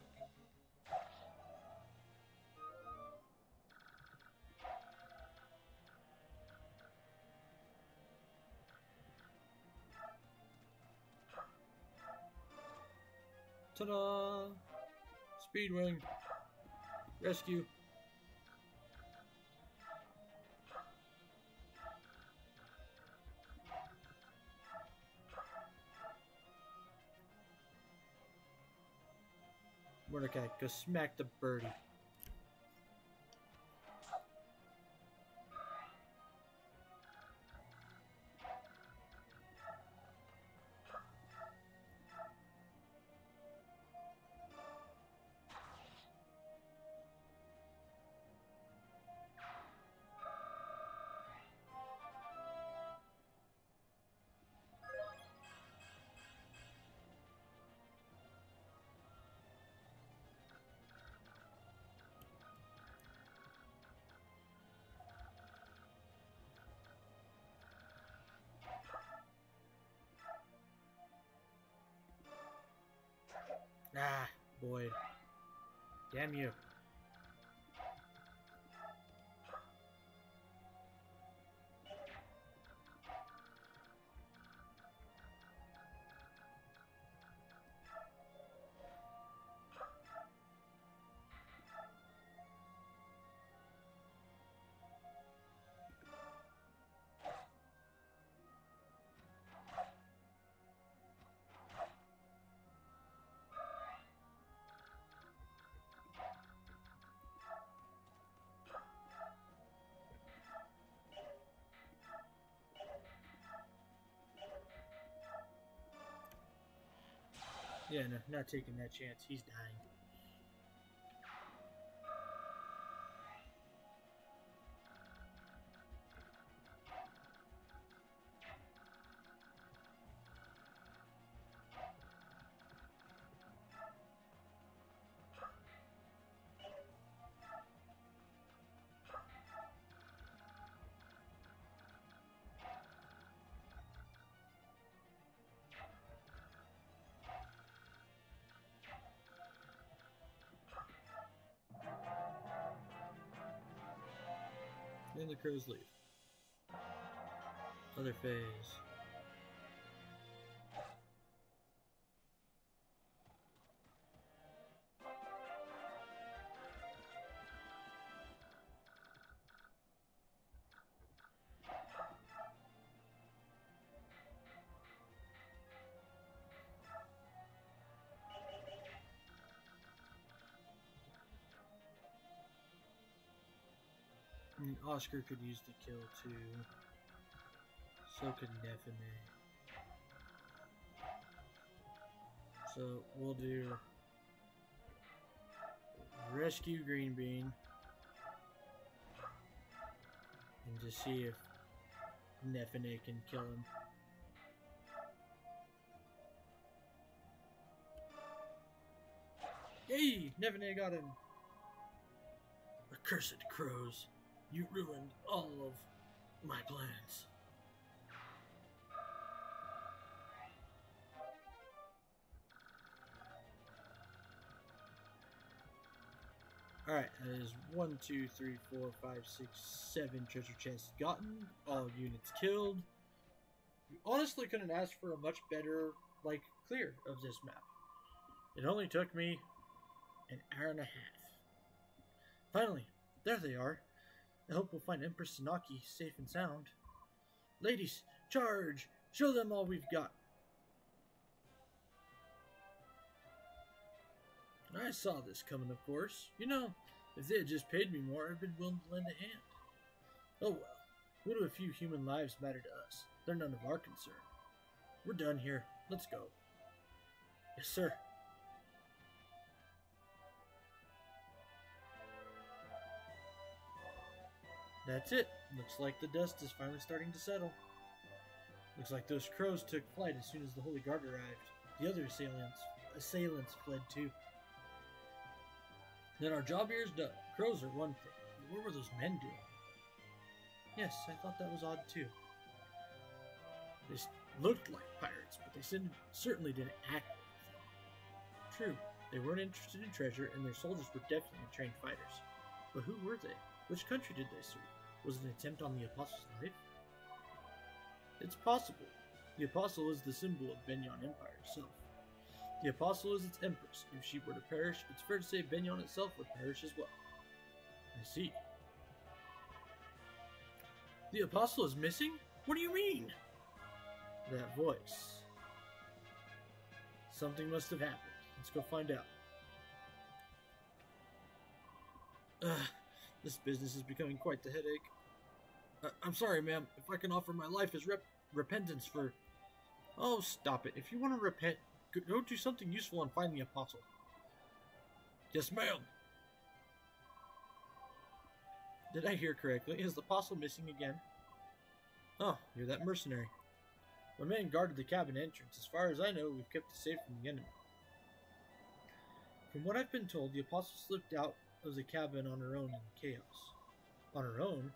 Ta-da! Speedwing. Rescue. Mordecai, go smack the birdie. Ah, Boyd. Damn you. Yeah, no, not taking that chance. He's dying. Then the crows leave. Other phase. And Oscar could use the kill too. So could Nefene. So we'll do rescue Green Bean and just see if Nefene can kill him. Yay! Nefene got him! Accursed crows, you ruined all of my plans. Alright, that is 1, 2, 3, 4, 5, 6, 7 treasure chests gotten. All units killed. You honestly couldn't ask for a much better, clear of this map. It only took me an hour and a half. Finally, there they are. I hope we'll find Empress Sanaki safe and sound. Ladies, charge! Show them all we've got. I saw this coming, of course. You know, if they had just paid me more, I'd been willing to lend a hand. Oh well, what do a few human lives matter to us? They're none of our concern. We're done here. Let's go. Yes, sir. That's it. Looks like the dust is finally starting to settle. Looks like those crows took flight as soon as the Holy Guard arrived. The other assailants fled too. Then our job here is done. Crows are one thing. But what were those men doing? Yes, I thought that was odd too. They looked like pirates, but they certainly didn't act like them. True, they weren't interested in treasure, and their soldiers were definitely trained fighters. But who were they? Which country did they serve? Was it an attempt on the Apostle's life? It's possible. The Apostle is the symbol of Benyon Empire itself. The Apostle is its empress. If she were to perish, it's fair to say Benyon itself would perish as well. I see. The Apostle is missing? What do you mean? That voice. Something must have happened. Let's go find out. This business is becoming quite the headache. I'm sorry, ma'am. If I can offer my life as repentance for... Oh, stop it. If you want to repent, go do something useful and find the Apostle. Yes, ma'am. Did I hear correctly? Is the Apostle missing again? Oh, you're that mercenary. My man guarded the cabin entrance. As far as I know, we've kept it safe from the enemy. From what I've been told, the Apostle slipped out of the cabin on her own in the chaos. On her own?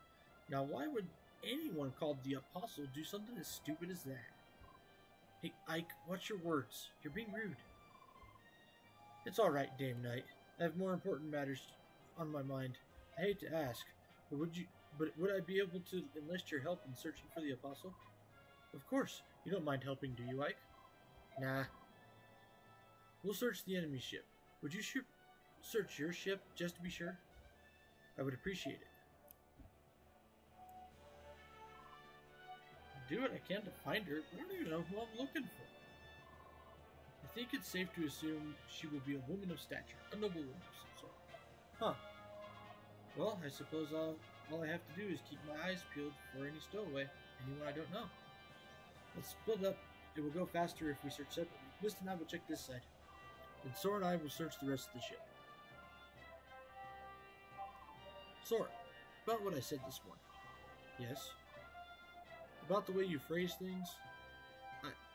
Now why would anyone called the Apostle do something as stupid as that? Hey, Ike, watch your words. You're being rude. It's all right, Dame Knight. I have more important matters on my mind. I hate to ask, but would I be able to enlist your help in searching for the Apostle? Of course. You don't mind helping, do you, Ike? Nah. We'll search the enemy ship. Would you search your ship just to be sure? I would appreciate it. Do what I can to find her, but I don't even know who I'm looking for. I think it's safe to assume she will be a woman of stature, a noble woman of some sort. Huh. Well, I suppose all I have to do is keep my eyes peeled for any stowaway, anyone I don't know. Let's split up. It will go faster if we search separately. Mist and I will check this side. Then Sora and I will search the rest of the ship. Sora, about what I said this morning. Yes? About the way you phrase things?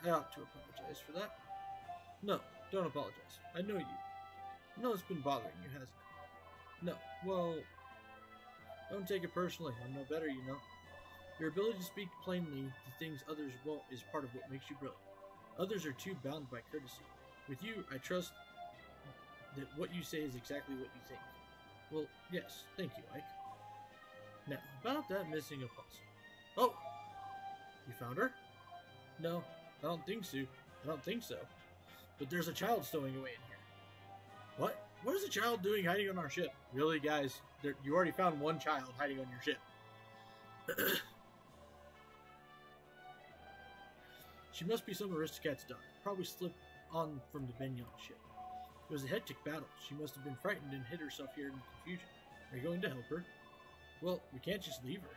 I ought to apologize for that. No, don't apologize. I know you. I know it's been bothering you, hasn't it? No, well, don't take it personally. I'm no better, you know. Your ability to speak plainly to things others won't is part of what makes you brilliant. Others are too bound by courtesy. With you, I trust that what you say is exactly what you think. Well, yes, thank you, Ike. Now, about that missing apostle. Oh! You found her? No, I don't think so. But there's a child stowing away in here. What? What is a child doing hiding on our ship? Really, guys? You already found one child hiding on your ship. She must be some aristocrat's daughter. Probably slipped on from the Benyon ship. It was a hectic battle. She must have been frightened and hid herself here in confusion. Are you going to help her? Well, we can't just leave her.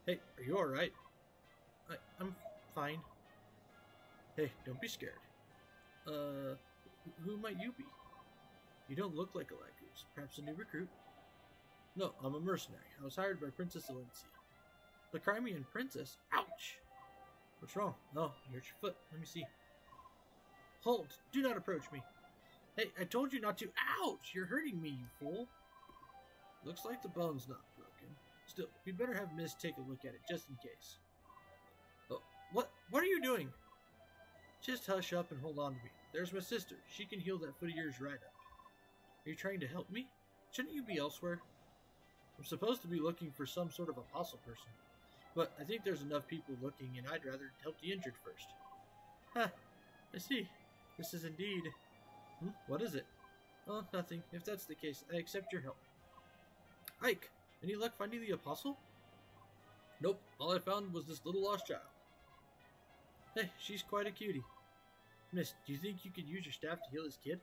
Hey, are you alright? I'm fine. Hey, don't be scared. Who might you be? You don't look like a Lagoose. Perhaps a new recruit? No, I'm a mercenary. I was hired by Princess Valencia. The Crimean princess? Ouch! What's wrong? Oh, you hurt your foot. Let me see. Hold! Do not approach me. Hey, I told you not to. Ouch! You're hurting me, you fool. Looks like the bone's not broken. Still, we better have Mist take a look at it, just in case. Oh, what are you doing? Just hush up and hold on to me. There's my sister. She can heal that foot of yours right up. Are you trying to help me? Shouldn't you be elsewhere? I'm supposed to be looking for some sort of apostle person. But I think there's enough people looking, and I'd rather help the injured first. Huh. I see. This is indeed... What is it? Oh, nothing. If that's the case, I accept your help. Ike, any luck finding the apostle? Nope. All I found was this little lost child. Hey, she's quite a cutie. Miss, do you think you could use your staff to heal this kid?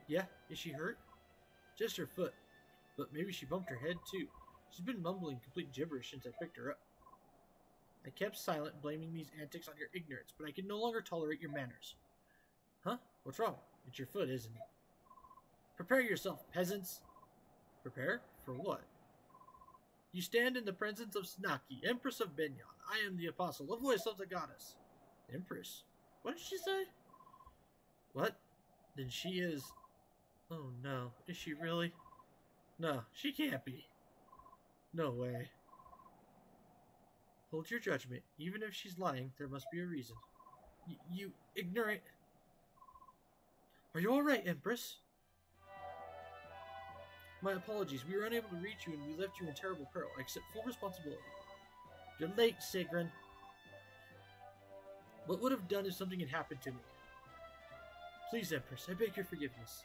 Yeah? Is she hurt? Just her foot. But maybe she bumped her head, too. She's been mumbling complete gibberish since I picked her up. I kept silent, blaming these antics on your ignorance, but I can no longer tolerate your manners. Huh? What's wrong? It's your foot, isn't it? Prepare yourself, peasants! Prepare? For what? You stand in the presence of Snaki, Empress of Benyon. I am the Apostle, the voice of the goddess. Empress? What did she say? What? Then she is... Oh no, is she really? No, she can't be. No way. Hold your judgment. Even if she's lying, there must be a reason. You ignorant... Are you alright, Empress? My apologies. We were unable to reach you and we left you in terrible peril. I accept full responsibility. You're late, Sigrun. What would have done if something had happened to me? Please, Empress, I beg your forgiveness.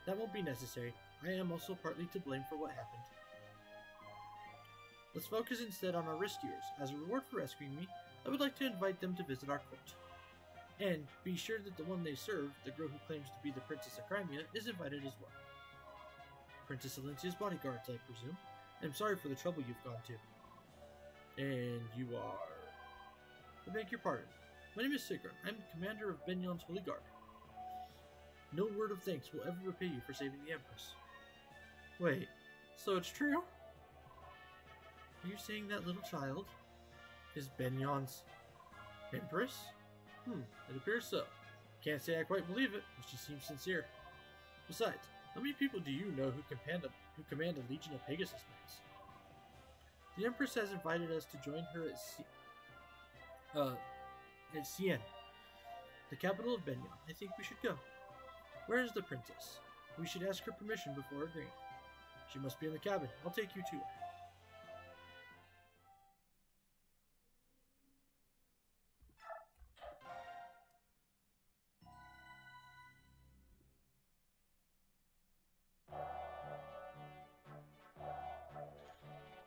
That won't be necessary. I am also partly to blame for what happened. Let's focus instead on our rescuers. As a reward for rescuing me, I would like to invite them to visit our court. And be sure that the one they serve, the girl who claims to be the Princess of Crimea, is invited as well. Princess Valencia's bodyguards, I presume. I'm sorry for the trouble you've gone to. And you are... I beg your pardon. My name is Sigrun. I'm the commander of Benyon's Holy Guard. No word of thanks will ever repay you for saving the Empress. Wait, so it's true? Are you saying that little child is Benyon's Empress? It appears so. Can't say I quite believe it, but she seems sincere. Besides, how many people do you know who command a legion of Pegasus Knights? The Empress has invited us to join her at Sienne. The capital of Benyon. I think we should go. Where is the princess? We should ask her permission before agreeing. She must be in the cabin. I'll take you to her.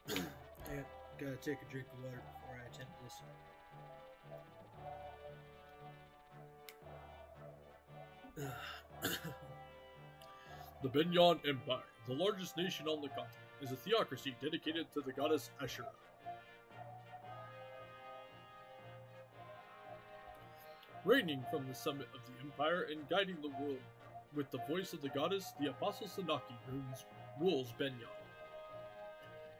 I gotta take a drink of water before I attempt this. The Benyon Empire, the largest nation on the continent, is a theocracy dedicated to the goddess Asherah. Reigning from the summit of the empire and guiding the world with the voice of the goddess, the Apostle Sanaki rules Benyon.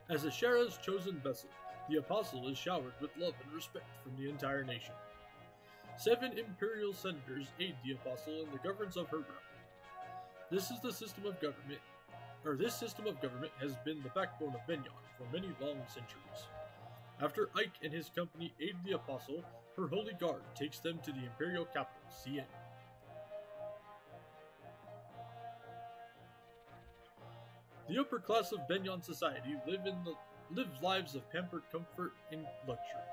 As Asherah's chosen vessel, the Apostle is showered with love and respect from the entire nation. 7 imperial senators aid the Apostle in the governance of her realm. This system of government has been the backbone of Benyon for many long centuries. After Ike and his company aid the Apostle, her holy guard takes them to the imperial capital, Cien. The upper class of Benyon society live lives of pampered comfort and luxury.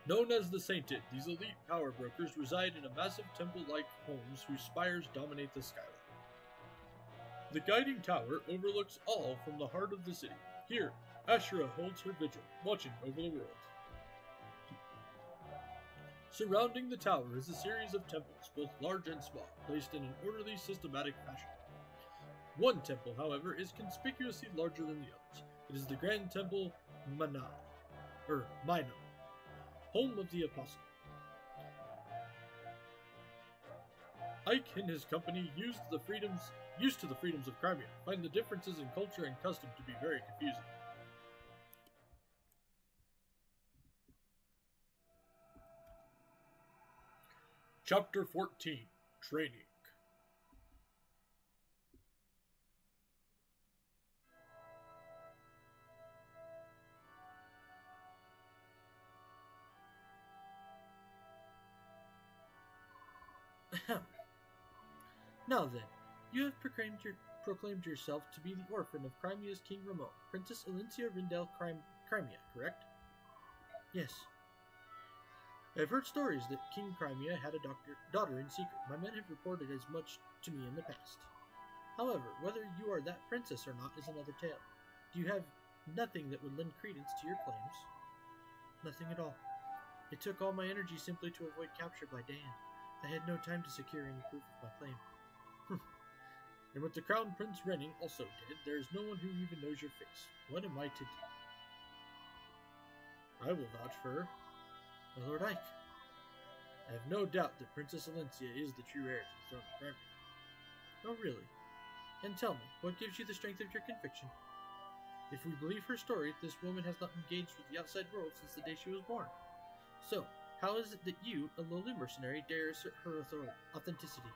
Known as the Sainted, these elite power brokers reside in a massive temple-like homes whose spires dominate the skyline. The guiding tower overlooks all from the heart of the city. Here, Asherah holds her vigil, watching over the world. Surrounding the tower is a series of temples, both large and small, placed in an orderly, systematic fashion. One temple, however, is conspicuously larger than the others. It is the Grand Temple Mino, home of the Apostle. Ike and his company, used to the freedoms of Crimea, find the differences in culture and custom to be very confusing. Chapter 14. Training. Now then, you have proclaimed yourself to be the orphan of Crimea's King Ramon, Princess Elincia Rindel Crimea, correct? Yes. I have heard stories that King Crimea had a daughter in secret. My men have reported as much to me in the past. However, whether you are that princess or not is another tale. Do you have nothing that would lend credence to your claims? Nothing at all. It took all my energy simply to avoid capture by Dan. I had no time to secure any proof of my claim. And with the Crown Prince Renning also dead, there is no one who even knows your face. What am I to do? I will vouch for her. My Lord Ike. I have no doubt that Princess Elincia is the true heir to the throne of Crimea. Oh, really? And tell me, what gives you the strength of your conviction? If we believe her story, this woman has not engaged with the outside world since the day she was born. So, how is it that you, a lowly mercenary, dare assert her authenticity?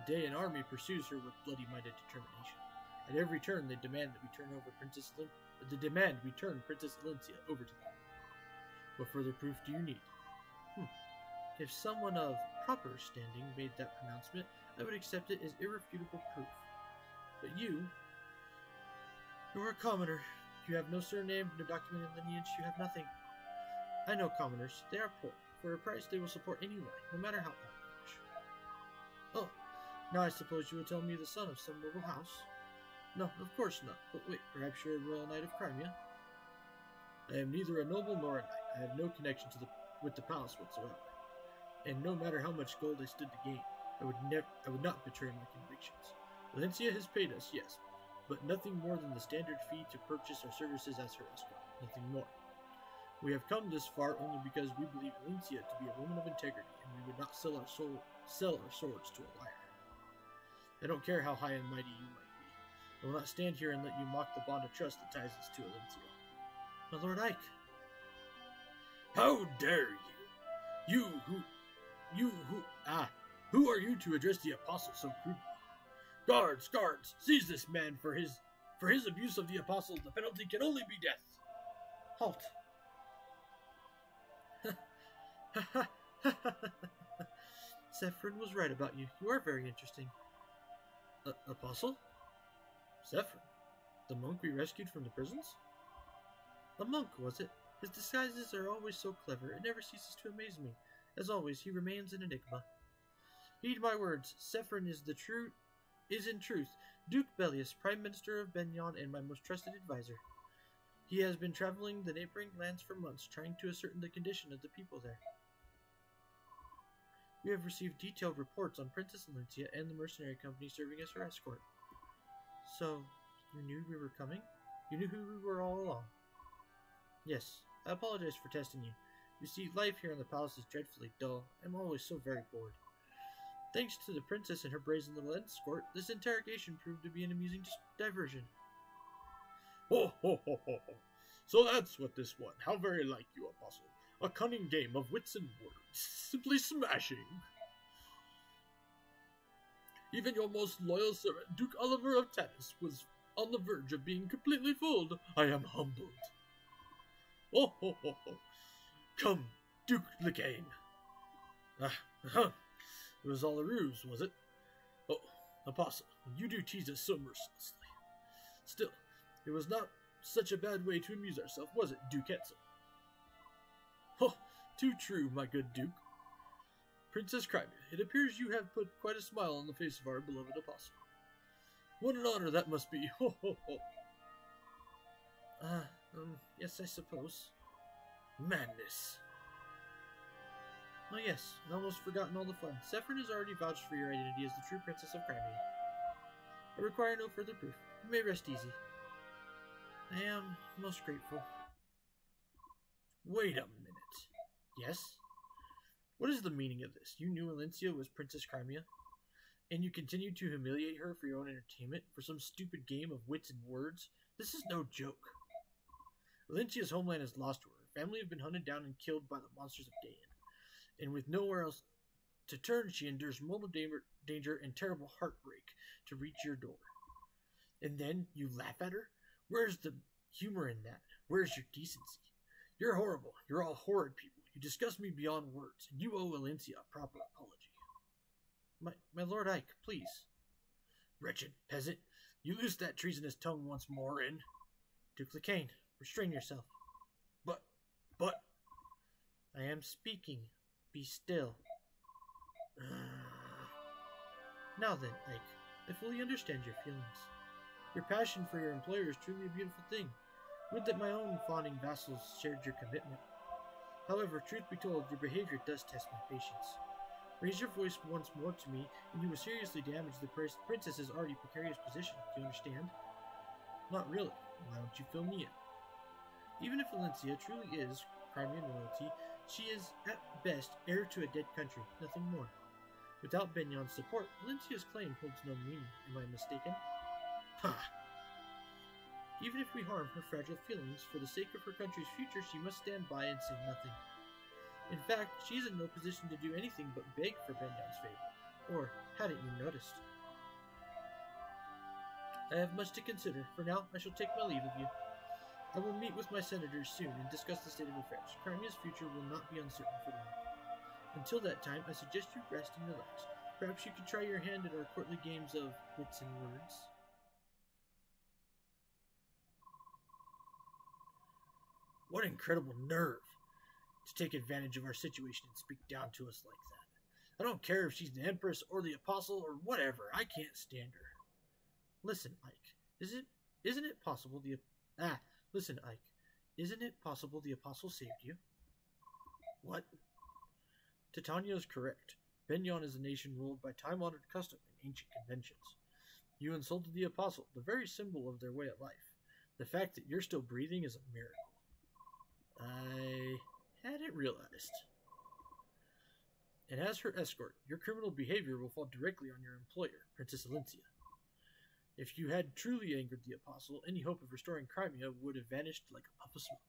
The Dayan army pursues her with bloody-minded determination. At every turn, they demand that we turn Princess Elincia over to them. What further proof do you need? If someone of proper standing made that pronouncement, I would accept it as irrefutable proof. But you're a commoner. You have no surname, no documented lineage, you have nothing. I know commoners. They are poor. For a price, they will support any lie, no matter how outlandish. Oh, now I suppose you will tell me the son of some noble house? No, of course not. But wait, perhaps you're a royal knight of Crimea? I am neither a noble nor a knight. I have no connection with the palace whatsoever. And no matter how much gold I stood to gain, I would not betray my convictions. Valencia has paid us, yes, but nothing more than the standard fee to purchase our services as her escort. Nothing more. We have come this far only because we believe Valencia to be a woman of integrity, and we would not sell our swords to a liar. I don't care how high and mighty you might be. I will not stand here and let you mock the bond of trust that ties us to Valencia. My Lord Ike. How dare you? Who are you to address the Apostle so crudely? Guards, seize this man for his abuse of the Apostle. The penalty can only be death. Halt. Zephyrin was right about you. You are very interesting. Apostle? Zephyrin? The monk we rescued from the prisons? A monk, was it? His disguises are always so clever, it never ceases to amaze me. As always, he remains an enigma. Heed my words, Zephyrin is in truth Duke Bellius, Prime Minister of Benyon and my most trusted advisor. He has been traveling the neighboring lands for months, trying to ascertain the condition of the people there. We have received detailed reports on Princess Alencia and the mercenary company serving as her escort. So, you knew we were coming? You knew who we were all along? Yes, I apologize for testing you. You see, life here in the palace is dreadfully dull. I'm always so very bored. Thanks to the princess and her brazen little escort, this interrogation proved to be an amusing diversion. Ho, ho, ho, ho, ho. So that's what this was. How very like you, Apostle. A cunning game of wits and words. Simply smashing. Even your most loyal servant, Duke Oliver of Tanis, was on the verge of being completely fooled. I am humbled. Oh, ho, ho, ho. Come, Duke Lecane. It was all a ruse, was it? Oh, Apostle, you do tease us so mercilessly. Still, it was not such a bad way to amuse ourselves, was it, Duke Etzel? Oh, too true, my good Duke. Princess Crimea, it appears you have put quite a smile on the face of our beloved Apostle. What an honor that must be, ho, ho, ho. Yes, I suppose. Madness. Oh yes, I'd almost forgotten all the fun. Zephyrin has already vouched for your identity as the true Princess of Crimea. I require no further proof. You may rest easy. I am most grateful. Wait a minute. Yes? What is the meaning of this? You knew Alencia was Princess Crimea, and you continued to humiliate her for your own entertainment, for some stupid game of wits and words? This is no joke. Alencia's homeland is lost to her. Her family have been hunted down and killed by the monsters of Dayan. And with nowhere else to turn, she endures mortal danger and terrible heartbreak to reach your door. And then you laugh at her? Where's the humor in that? Where's your decency? You're horrible. You're all horrid people. You disgust me beyond words, and you owe Alencia a proper apology. My Lord Ike, please. Wretched peasant, you loose that treasonous tongue once more, and... Duke Lecane, restrain yourself. But... I am speaking. Be still. Now then, Ike, I fully understand your feelings. Your passion for your employer is truly a beautiful thing. Would that my own fawning vassals shared your commitment. However, truth be told, your behavior does test my patience. Raise your voice once more to me, and you will seriously damage the princess's already precarious position. Do you understand? Not really. Why don't you fill me in? Even if Alencia truly is Crimean royalty, she is, at best, heir to a dead country, nothing more. Without Benyon's support, Alencia's claim holds no meaning. Am I mistaken? Ha! Even if we harm her fragile feelings, for the sake of her country's future, she must stand by and say nothing. In fact, she is in no position to do anything but beg for Benyon's favor. Or, hadn't you noticed? I have much to consider. For now, I shall take my leave of you. I will meet with my senators soon and discuss the state of affairs. Crimea's future will not be uncertain for long. Until that time, I suggest you rest and relax. Perhaps you could try your hand at our courtly games of wits and words. What incredible nerve to take advantage of our situation and speak down to us like that. I don't care if she's the Empress or the Apostle or whatever. I can't stand her. Listen, Ike. Isn't it possible Listen, Ike. Isn't it possible the Apostle saved you? What? Titania is correct. Benyon is a nation ruled by time-honored custom and ancient conventions. You insulted the Apostle, the very symbol of their way of life. The fact that you're still breathing is a miracle. I hadn't realized. And as her escort, your criminal behavior will fall directly on your employer, Princess Alencia. If you had truly angered the Apostle, any hope of restoring Crimea would have vanished like a puff of smoke.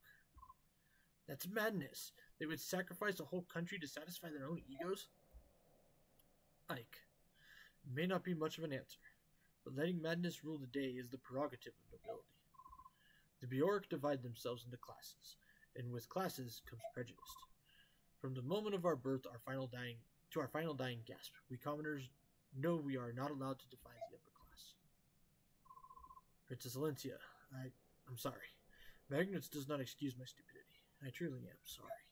That's madness. They would sacrifice a whole country to satisfy their own egos? Ike, it may not be much of an answer, but letting madness rule the day is the prerogative of nobility. The Bjork divide themselves into classes, and with classes comes prejudice. From the moment of our birth to our final dying gasp, we commoners know we are not allowed to defy the upper class. Princess Alencia, I'm sorry. My ignorance does not excuse my stupidity. I truly am sorry.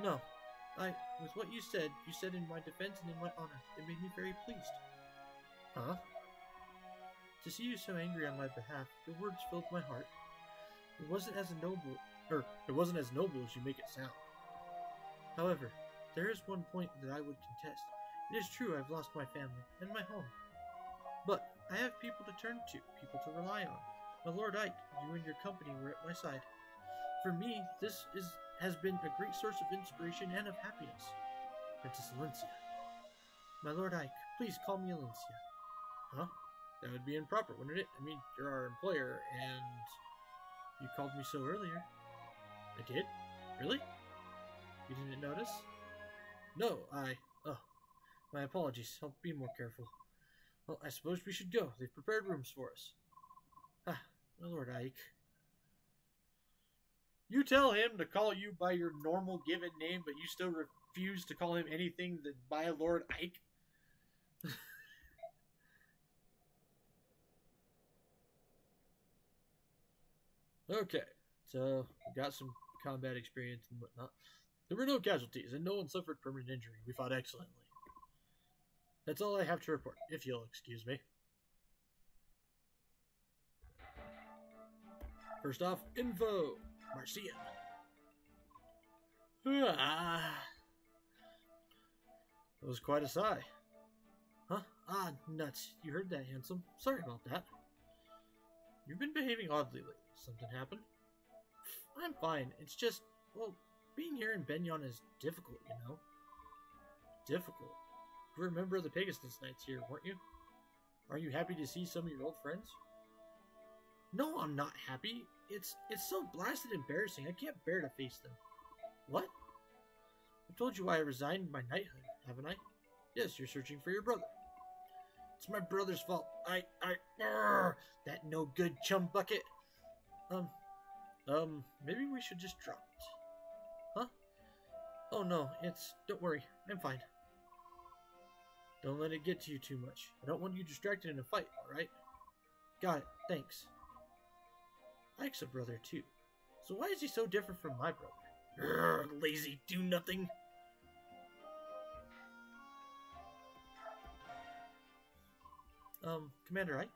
No, with what you said in my defense and in my honor, it made me very pleased. Huh? To see you so angry on my behalf, your words filled my heart. It wasn't as noble as you make it sound. However, there is one point that I would contest. It is true I've lost my family and my home. But I have people to turn to, people to rely on. My Lord Ike, you and your company were at my side. For me, this has been a great source of inspiration and of happiness. Princess Alencia. My Lord Ike, please call me Alencia. Huh? That would be improper, wouldn't it? I mean, you're our employer, and you called me so earlier. I did? Really? You didn't notice? No, my apologies. I'll be more careful. Well, I suppose we should go. They've prepared rooms for us. Ah, my Lord Ike. You tell him to call you by your normal given name, but you still refuse to call him anything than by Lord Ike? Okay, so we got some combat experience and whatnot. There were no casualties, and no one suffered permanent injury. We fought excellently. That's all I have to report, if you'll excuse me. First off, info. Marcia. That was quite a sigh. Huh? Ah, nuts. You heard that, handsome. Sorry about that. You've been behaving oddly lately. Something happened? I'm fine. It's just, well, being here in Benyon is difficult, you know? Difficult? You were a member of the Pegasus Knights here, weren't you? Are you happy to see some of your old friends? No, I'm not happy. It's so blasted embarrassing. I can't bear to face them. What? I told you why I resigned my knighthood, haven't I? Yes, you're searching for your brother. It's my brother's fault. That no good chum bucket. Maybe we should just drop it. Huh? Oh no, don't worry, I'm fine. Don't let it get to you too much. I don't want you distracted in a fight, alright? Got it, thanks. Ike's a brother too. So why is he so different from my brother? Lazy do-nothing. Commander Ike?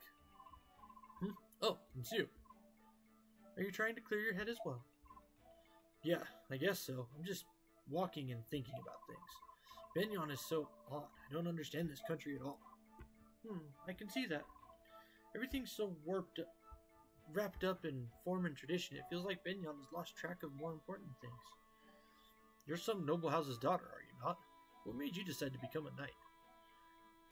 Oh, it's you. Are you trying to clear your head as well? Yeah, I guess so. I'm just walking and thinking about things. Benyon is so odd. I don't understand this country at all. I can see that. Everything's so wrapped up in form and tradition. It feels like Benyon has lost track of more important things. You're some noble house's daughter, are you not? What made you decide to become a knight?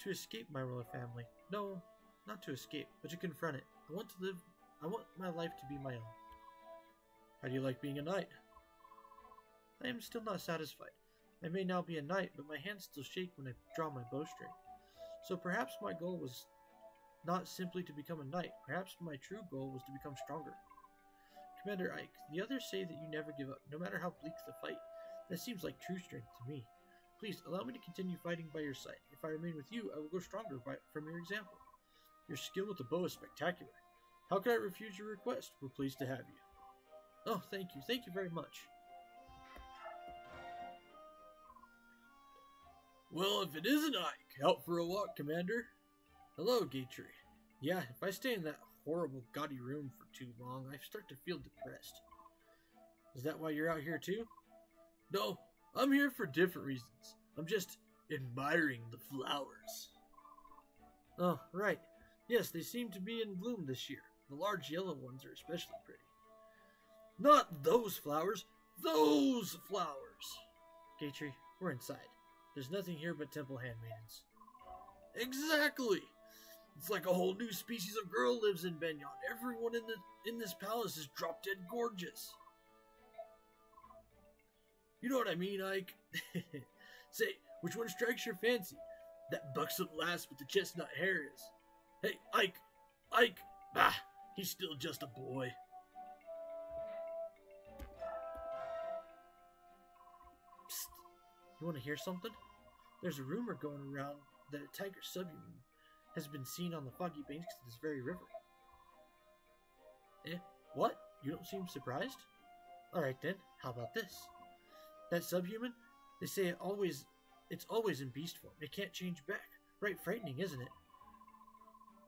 To escape my royal family. No, not to escape, but to confront it. I want my life to be my own. How do you like being a knight? I am still not satisfied. I may now be a knight, but my hands still shake when I draw my bowstring. So perhaps my goal was not simply to become a knight. Perhaps my true goal was to become stronger. Commander Ike, the others say that you never give up, no matter how bleak the fight. That seems like true strength to me. Please, allow me to continue fighting by your side. If I remain with you, I will go stronger from your example. Your skill with the bow is spectacular. How could I refuse your request? We're pleased to have you. Oh, thank you. Thank you very much. Well, if it isn't Ike, out for a walk, Commander. Hello, Gatry. Yeah, if I stay in that horrible, gaudy room for too long, I start to feel depressed. Is that why you're out here too? No, I'm here for different reasons. I'm just admiring the flowers. Oh, right. Yes, they seem to be in bloom this year. The large yellow ones are especially pretty. Not those flowers! Those flowers! Gatry, we're inside. There's nothing here but temple handmaidens. Exactly! It's like a whole new species of girl lives in Benyon. Everyone in this palace is drop-dead gorgeous. You know what I mean, Ike? Say, which one strikes your fancy? That buxom lass with the chestnut hair is. Hey, Ike! Ike! Bah! He's still just a boy. You want to hear something? There's a rumor going around that a tiger subhuman has been seen on the foggy banks of this very river. Eh? What? You don't seem surprised? Alright then, how about this? That subhuman? They say it's always in beast form. It can't change back. Right frightening, isn't it?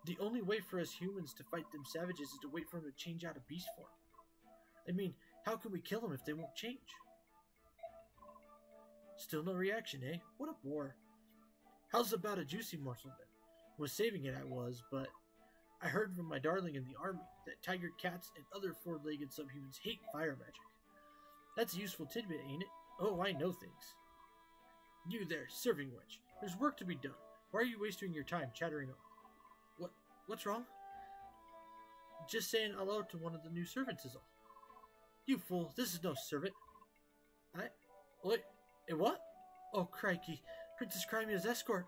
The only way for us humans to fight them savages is to wait for them to change out of beast form. I mean, how can we kill them if they won't change? Still no reaction, eh? What a bore. How's about a juicy morsel then? Was saving it I was, but I heard from my darling in the army that tiger cats and other four-legged subhumans hate fire magic. That's a useful tidbit, ain't it? Oh, I know things. You there, serving wench. There's work to be done. Why are you wasting your time chattering on? What's wrong? Just saying hello to one of the new servants is all. You fool, this is no servant. Wait, what? Oh, crikey. Princess Crimea's escort.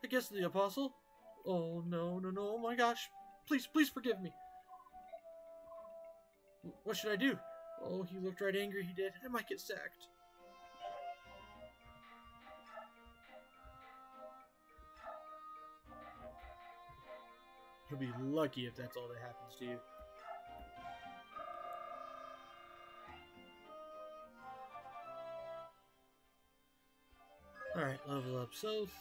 I guess the apostle? Oh, no, oh my gosh. Please forgive me. What should I do? Oh, he looked right angry, he did. I might get sacked. You'll be lucky if that's all that happens to you. Alright, level up south.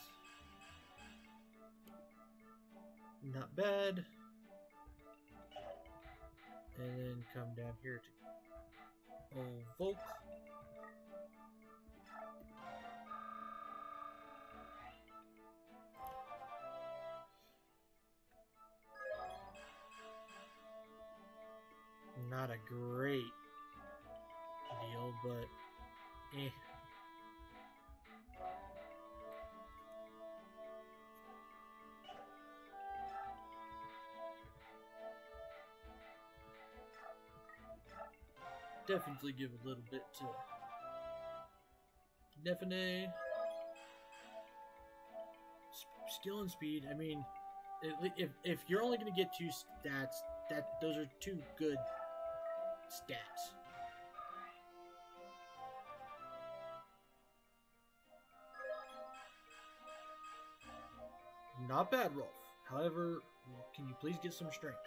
Not bad. And then come down here to Old Volk. Not a great deal, but eh. Definitely give a little bit to Define. Skill and speed. I mean, if you're only going to get 2 stats, those are 2 good stats. Not bad, Rolf. However, can you please get some strength?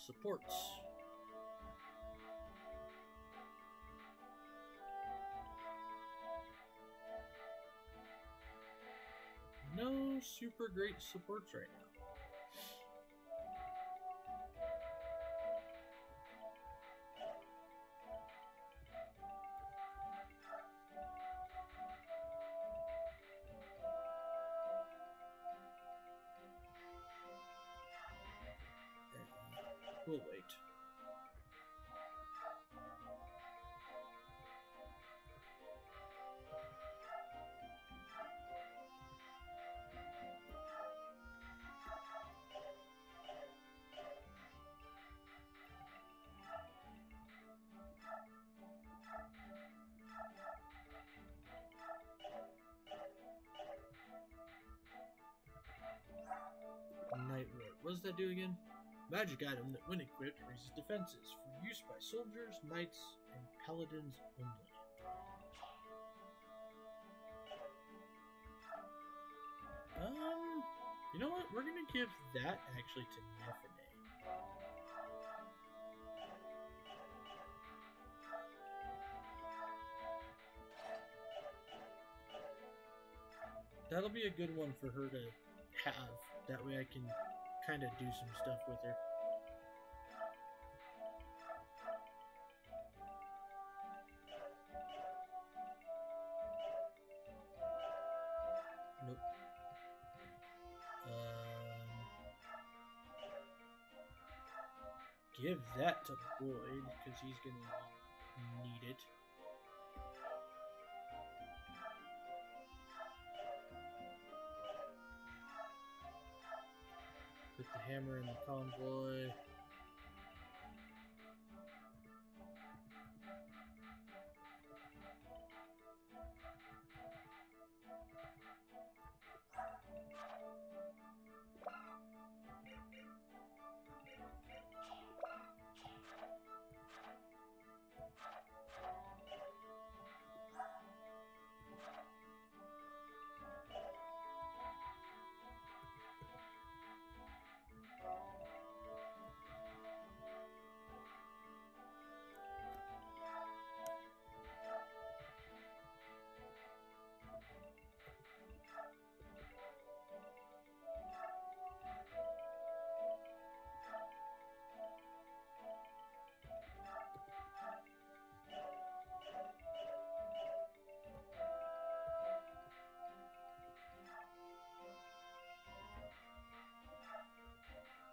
Supports. No super great supports right now. We'll wait. Night Ward. What does that do again? Magic item that, when equipped, raises defenses for use by soldiers, knights, and paladins only. You know what? We're gonna give that actually to Define. That'll be a good one for her to have. That way I can kind of do some stuff with her. Nope. give that to Boyd, because he's going to need it. Put the hammer in the convoy.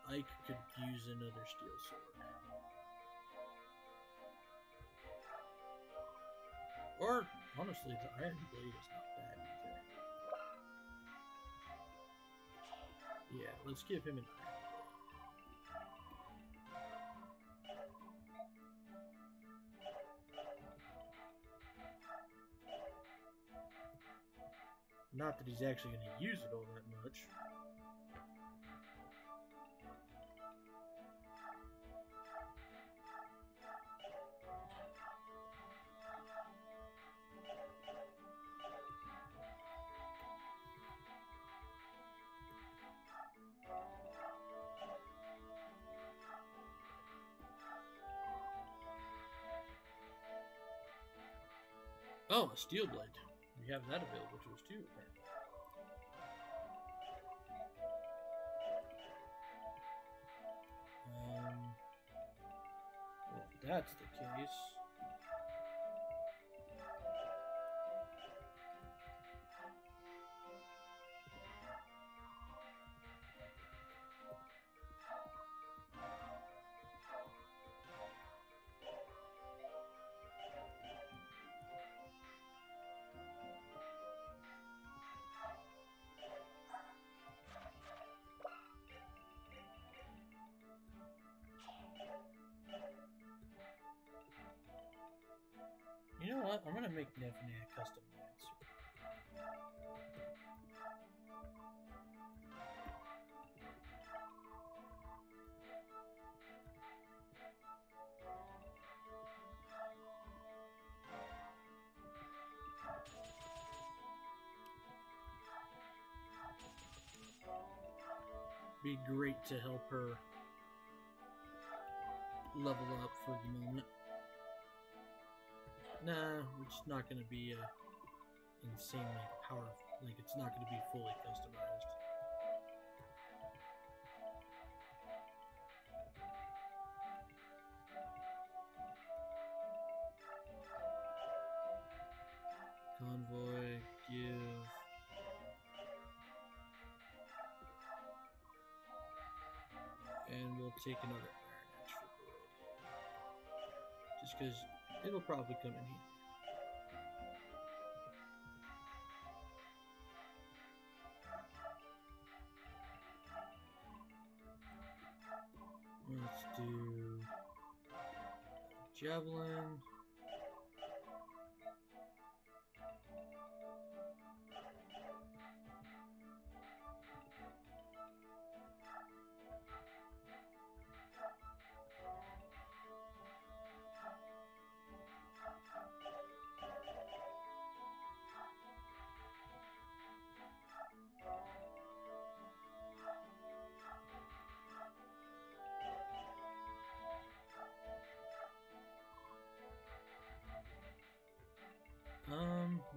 Ike could use another steel sword. Or, honestly, the iron blade is not bad either. Yeah, let's give him an iron blade. Not that he's actually going to use it all that much. Oh, a steel blade. We have that available to us too, apparently. Well, if that's the case. You know what? I'm gonna make Nevene a custom lance. Be great to help her level up for the moment. Nah, it's not going to be insanely powerful. Like, it's not going to be fully customized. Convoy, give. And we'll take another Iron Edge for Boyd. Just because it'll probably come in here. Let's do Javelin.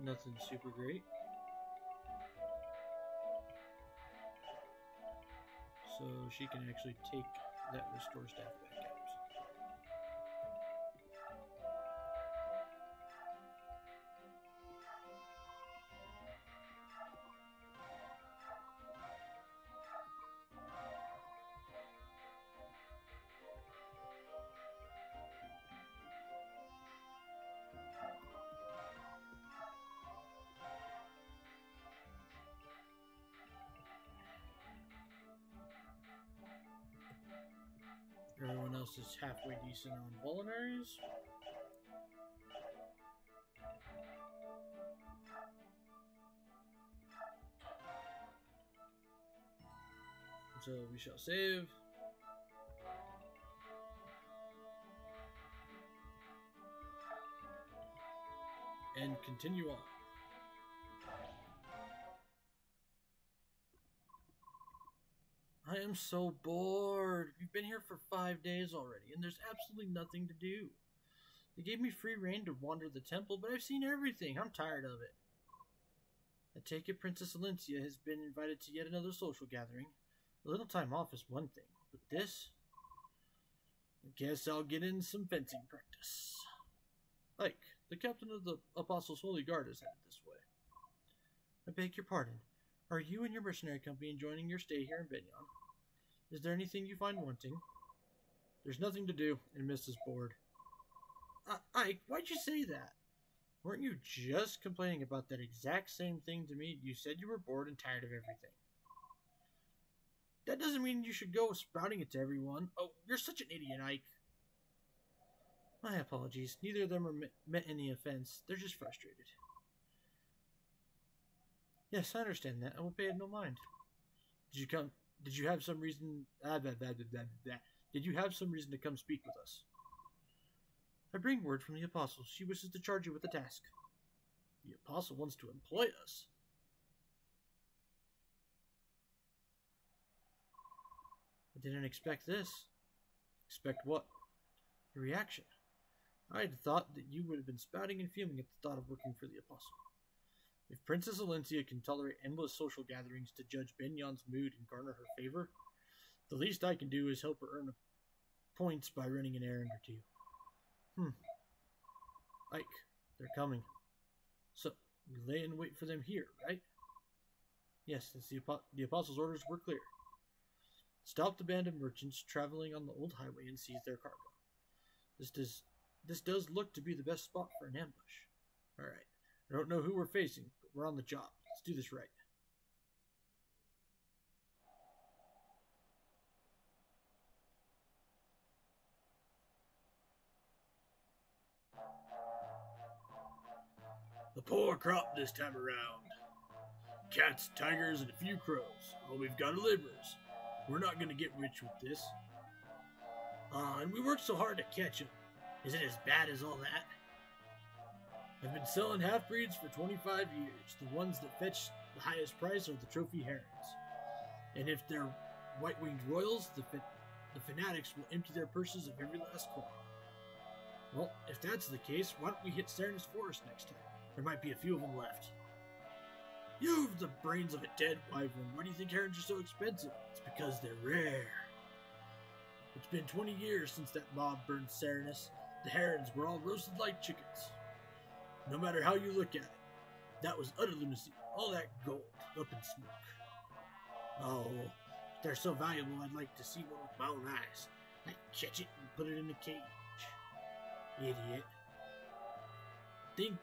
Nothing super great. So she can actually take that restore staff back out. This is halfway decent on vulneraries. So we shall save. And continue on. I am so bored. We've been here for 5 days already, and there's absolutely nothing to do. They gave me free reign to wander the temple, but I've seen everything. I'm tired of it. I take it Princess Alencia has been invited to yet another social gathering. A little time off is one thing, but this... I guess I'll get in some fencing practice. Ike, the captain of the Apostles' Holy Guard, is headed this way. I beg your pardon. Are you and your mercenary company enjoying your stay here in Benyon? Is there anything you find wanting? There's nothing to do, and Mrs. bored. Ike, why'd you say that? Weren't you just complaining about that exact same thing to me? You said you were bored and tired of everything. That doesn't mean you should go spouting it to everyone. Oh, you're such an idiot, Ike. My apologies. Neither of them are meant any offense. They're just frustrated. Yes, I understand that. I will pay it no mind. Did you have some reason... Did you have some reason to come speak with us? I bring word from the Apostle. She wishes to charge you with a task. The Apostle wants to employ us. I didn't expect this. Expect what? Your reaction. I had thought that you would have been spouting and fuming at the thought of working for the Apostle. If Princess Alencia can tolerate endless social gatherings to judge Benyon's mood and garner her favor, the least I can do is help her earn points by running an errand or two. Ike, they're coming. So, we lay in wait for them here, right? Yes, the Apostle's orders were clear. Stop the band of merchants traveling on the old highway and seize their cargo. This does look to be the best spot for an ambush. Alright, I don't know who we're facing, but we're on the job. Let's do this right. A poor crop this time around. Cats, tigers, and a few crows. All we've got are laborers. We're not going to get rich with this. And we worked so hard to catch them. Is it as bad as all that? I've been selling half-breeds for 25 years. The ones that fetch the highest price are the trophy herons. And if they're white-winged royals, the fanatics will empty their purses of every last coin. Well, if that's the case, why don't we hit Serenus Forest next time? There might be a few of them left. You've the brains of a dead wyvern. Why do you think herons are so expensive? It's because they're rare. It's been 20 years since that mob burned Serenus. The herons were all roasted like chickens. No matter how you look at it, that was utter lunacy. All that gold up in smoke. Oh, if they're so valuable, I'd like to see one with my own eyes. I'd catch it and put it in a cage. Idiot. Think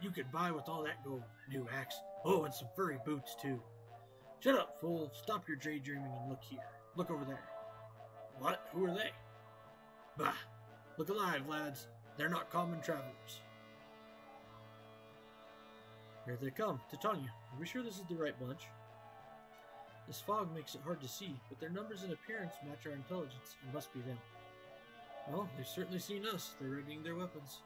you could buy with all that gold? A new axe. Oh, and some furry boots, too. Shut up, fool. Stop your daydreaming and look here. Look over there. What? Who are they? Bah! Look alive, lads. They're not common travelers. Here they come. Titania, are we sure this is the right bunch? This fog makes it hard to see, but their numbers and appearance match our intelligence. It must be them. Well, they've certainly seen us. They're readying their weapons.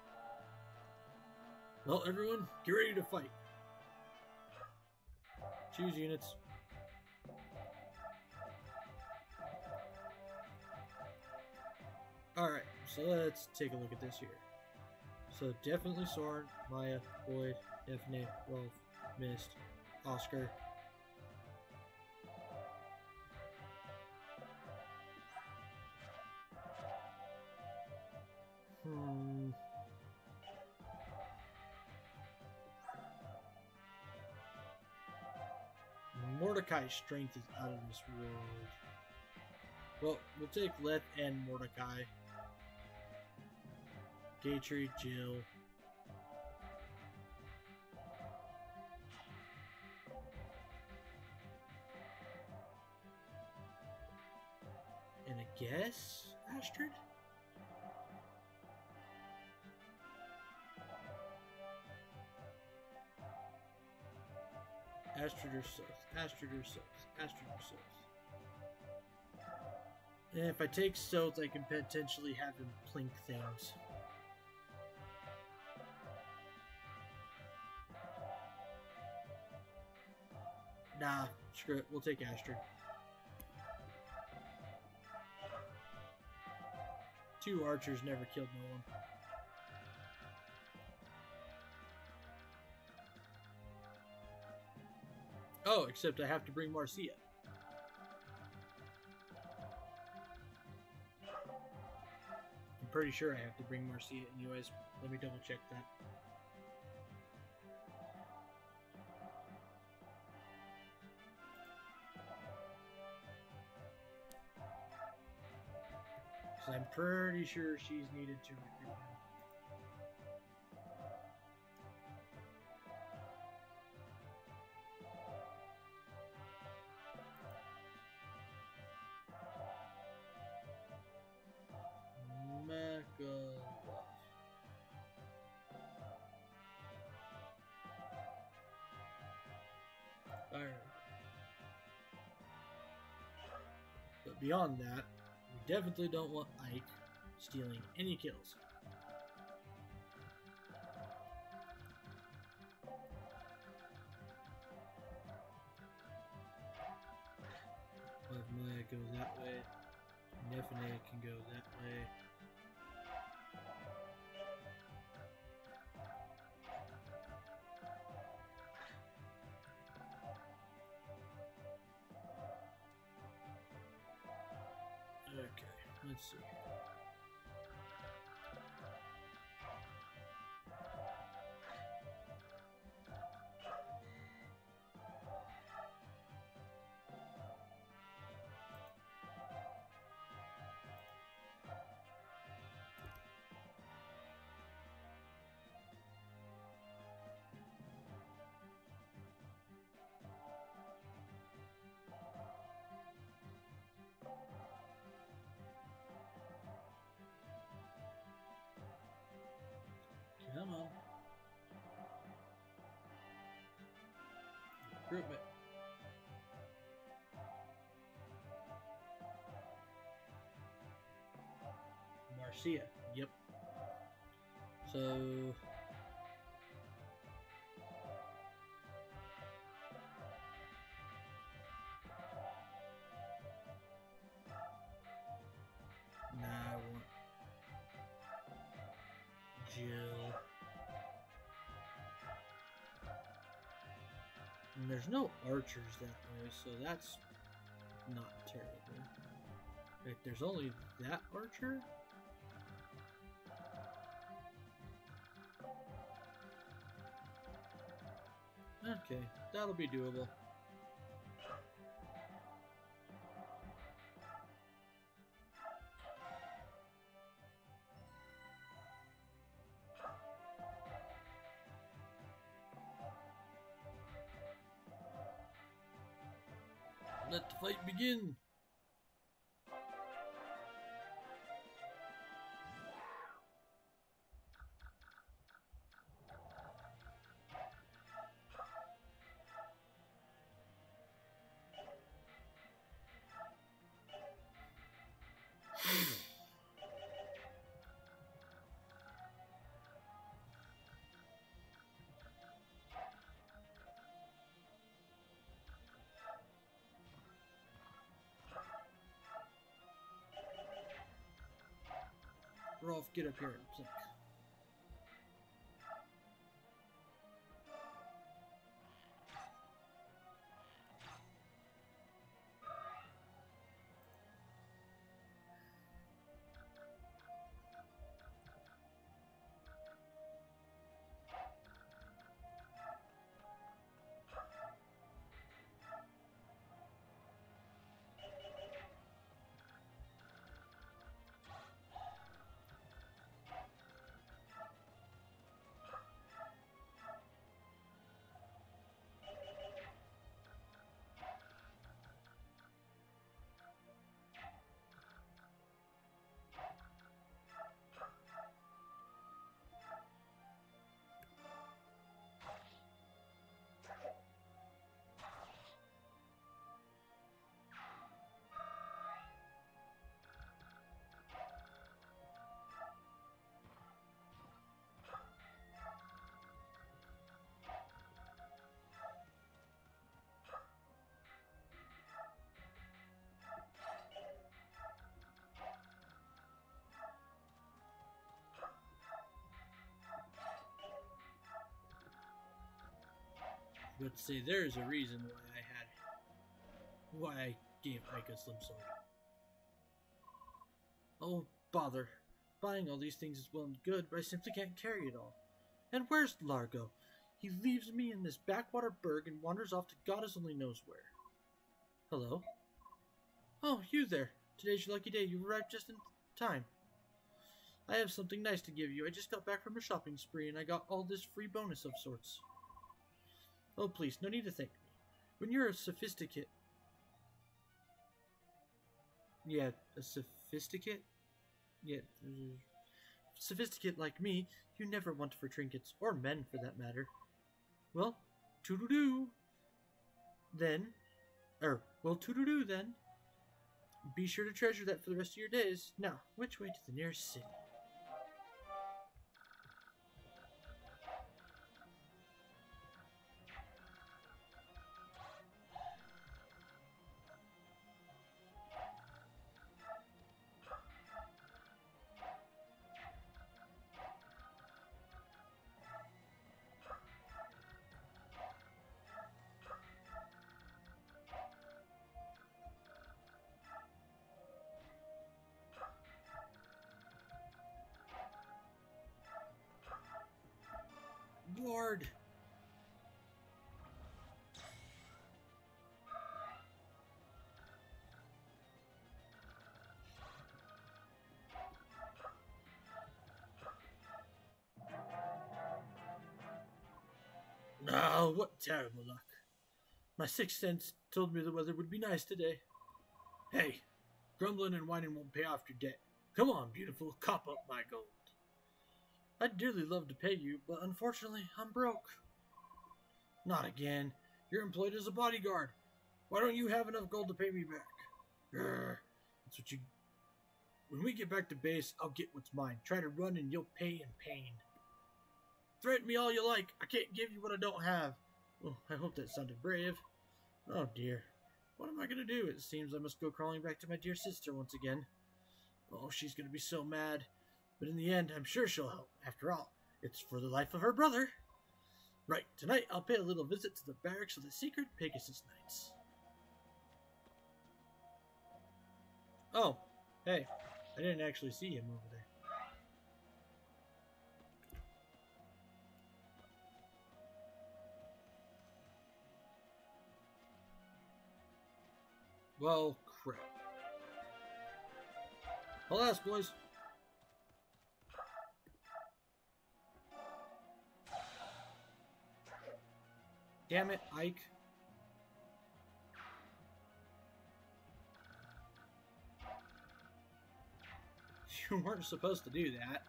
Well, everyone, get ready to fight. Choose units. Alright, so let's take a look at this here. So definitely Soren, Maya, Boyd, Daphne, Rolf, Mist, Oscar. Mordecai's strength is out of this world. Well, we'll take Leth and Mordecai. Gatry, Jill. And I guess Astrid? Astrid or Soth. Astrid or Soth. Astrid or Soth. And if I take Soth, I can potentially have him plink things. Nah, screw it. We'll take Astrid. 2 archers never killed no one. Oh, except I have to bring Marcia. I'm pretty sure I have to bring Marcia anyways. Let me double check that. Because I'm pretty sure she's needed to recruit him. But beyond that, we definitely don't want Ike stealing any kills. If Maya goes that way, Nefene can go that way. Okay, let's see. Come on. Recruitment. Marcia. Yep. So... Nah, I want... Jill. And there's no archers that way, so that's not terrible. Wait, there's only that archer? Okay, that'll be doable. Let the fight begin! Rolf, get up here and plink. But say there's a reason why I gave Ike a slim sword. Oh, bother. Buying all these things is well and good, but I simply can't carry it all. And where's Largo? He leaves me in this backwater burg and wanders off to goddess only knows where. Hello? Oh, you there. Today's your lucky day. You arrived just in time. I have something nice to give you. I just got back from a shopping spree and I got all this free bonus of sorts. Oh, please, no need to thank me. When you're a sophisticate... Yeah, a sophisticate? Yeah, sophisticate like me, you never want for trinkets, or men for that matter. Well, toodle-doo. Then, toodle-doo then. Be sure to treasure that for the rest of your days. Now, which way to the nearest city? Lord! Oh, what terrible luck. My sixth sense told me the weather would be nice today. Hey, grumbling and whining won't pay off your debt. Come on, beautiful, cop up my gold. I'd dearly love to pay you, but unfortunately, I'm broke. Not again. You're employed as a bodyguard. Why don't you have enough gold to pay me back? Grr. That's what you... When we get back to base, I'll get what's mine. Try to run and you'll pay in pain. Threaten me all you like. I can't give you what I don't have. Well, I hope that sounded brave. Oh dear. What am I going to do? It seems I must go crawling back to my dear sister once again. Oh, she's going to be so mad. But in the end, I'm sure she'll help. After all, it's for the life of her brother. Right, tonight I'll pay a little visit to the barracks of the secret Pegasus Knights. Oh, hey, I didn't actually see him over there. Well, crap. Alas, boys. Damn it, Ike. You weren't supposed to do that.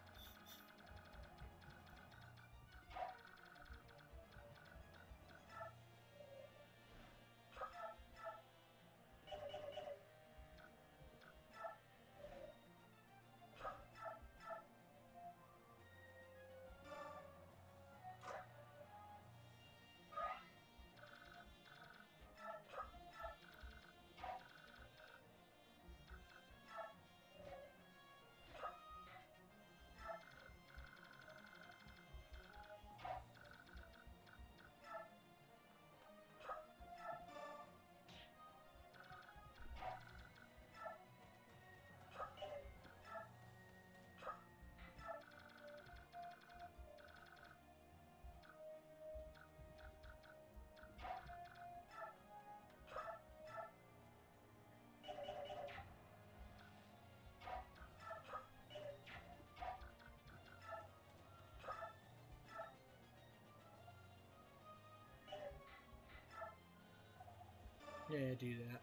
Yeah, do that.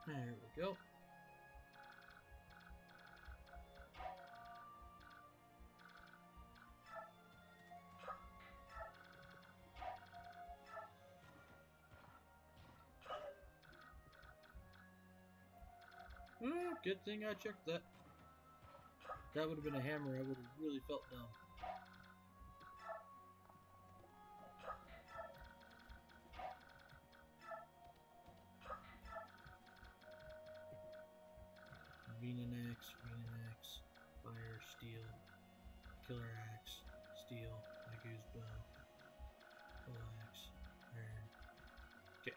There we go. Good thing I checked that. That would have been a hammer. I would have really felt dumb. steel, killer axe, steel, Magu's bow, full axe, iron. Okay.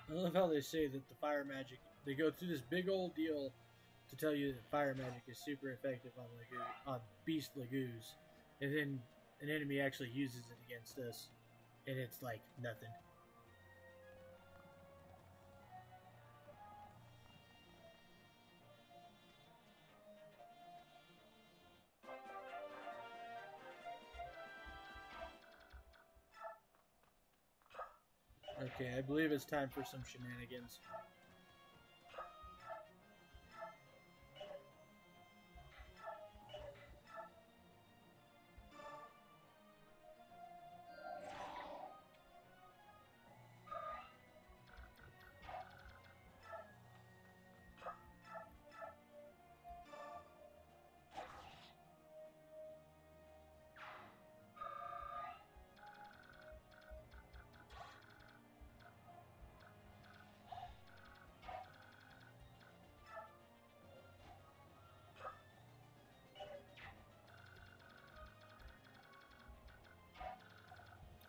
I love how they say that the fire magic, they go through this big old deal to tell you that fire magic is super effective on beast Lagoos, and then an enemy actually uses it against us, and it's like nothing. Okay, I believe it's time for some shenanigans.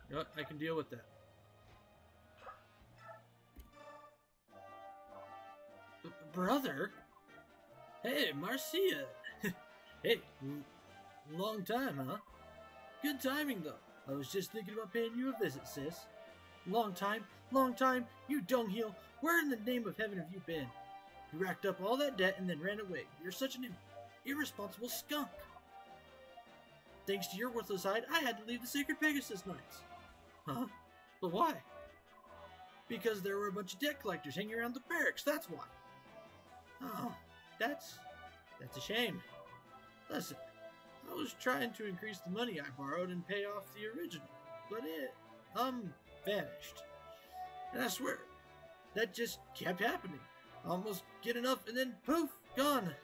You know what? I can deal with that. Brother? Hey, Marcia! Hey, long time, huh? Good timing, though. I was just thinking about paying you a visit, sis. Long time, you dungheel. Where in the name of heaven have you been? You racked up all that debt and then ran away. You're such an irresponsible skunk. Thanks to your worthless hide, I had to leave the Sacred Pegasus Knights. Huh? But why? Because there were a bunch of debt collectors hanging around the barracks, that's why. Oh, that's a shame. Listen, I was trying to increase the money I borrowed and pay off the original, but it, vanished. And I swear, that just kept happening. Almost get enough and then poof, gone.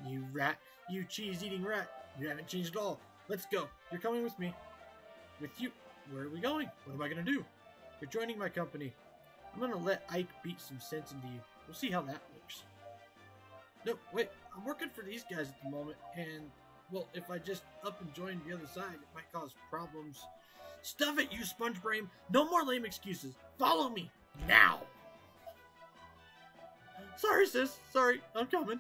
You rat, you cheese-eating rat. You haven't changed at all. Let's go. You're coming with me. With you. Where are we going? What am I going to do? You're joining my company. I'm going to let Ike beat some sense into you. We'll see how that works. No, wait. I'm working for these guys at the moment, and, well, if I just up and join the other side, it might cause problems. Stuff it, you sponge brain. No more lame excuses. Follow me. Now. Sorry, sis. Sorry. I'm coming.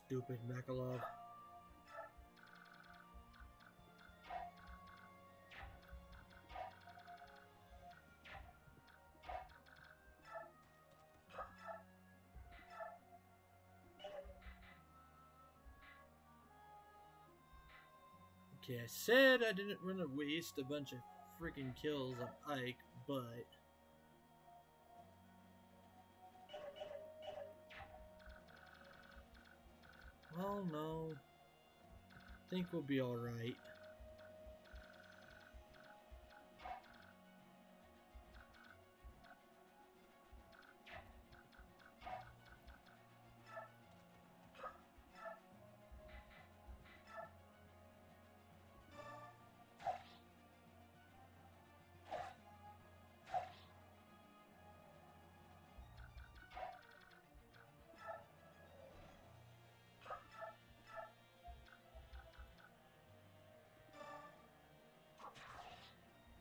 Stupid Makalov. Okay, I said I didn't want to waste a bunch of freaking kills on Ike, but... oh no. I think we'll be alright.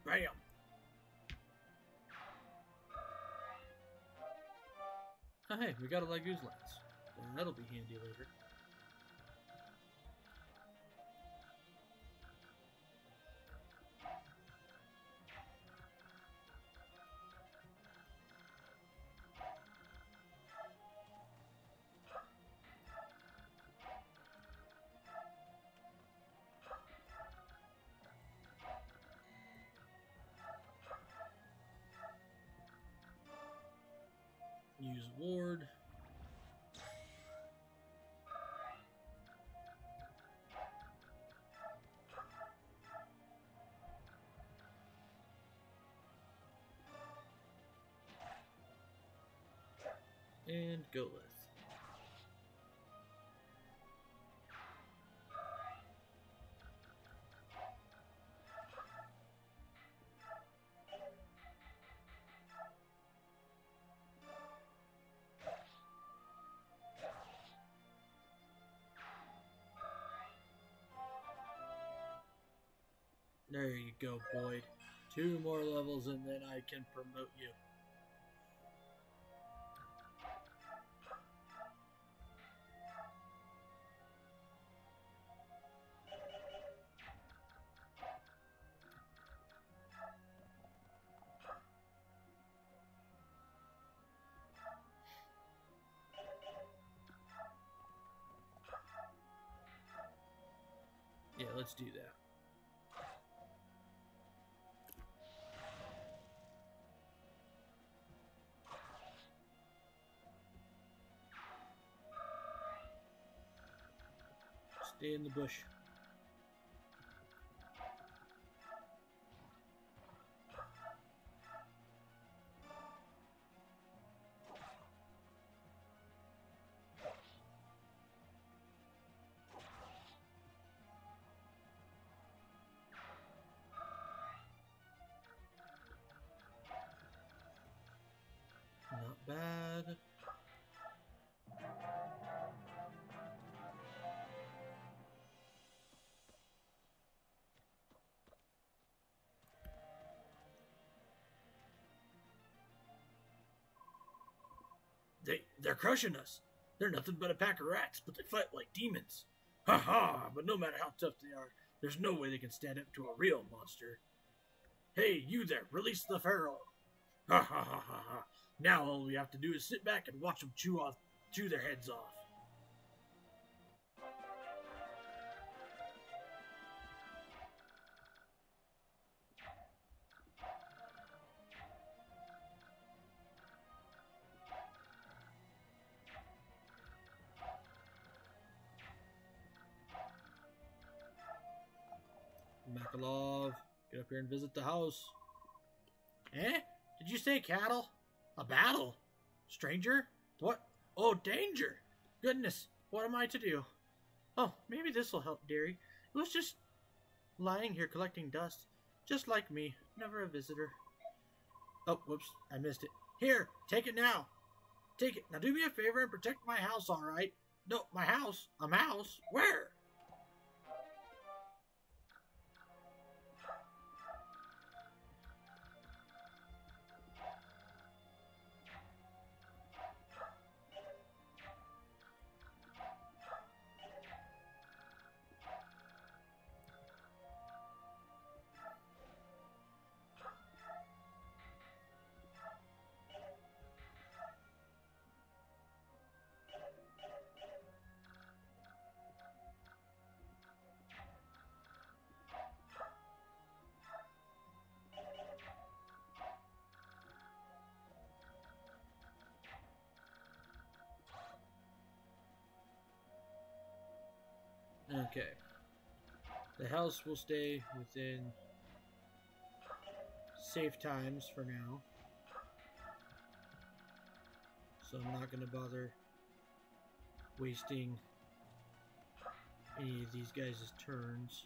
Bam! Oh, hey, we got a Lagoos lance. That'll be handy later. use ward. And go with. There you go, Boyd. 2 more levels and then I can promote you. Yeah, let's do that. Stay in the bush. Not bad. They're crushing us. They're nothing but a pack of rats, but they fight like demons. Ha ha! But no matter how tough they are, there's no way they can stand up to a real monster. Hey, you there, release the pharaoh. Ha ha ha ha ha. Now all we have to do is sit back and watch them chew their heads off. Makalov, get up here and visit the house. Eh? Did you say cattle? A battle? Stranger? What? Oh, danger! Goodness, what am I to do? Oh, maybe this will help, dearie. It was just lying here collecting dust. Just like me. Never a visitor. Oh, whoops, I missed it. Here, take it now. Take it. Now do me a favor and protect my house, alright? No, my house? A mouse? Where? Okay. The house will stay within safe times for now. So I'm not going to bother wasting any of these guys' turns.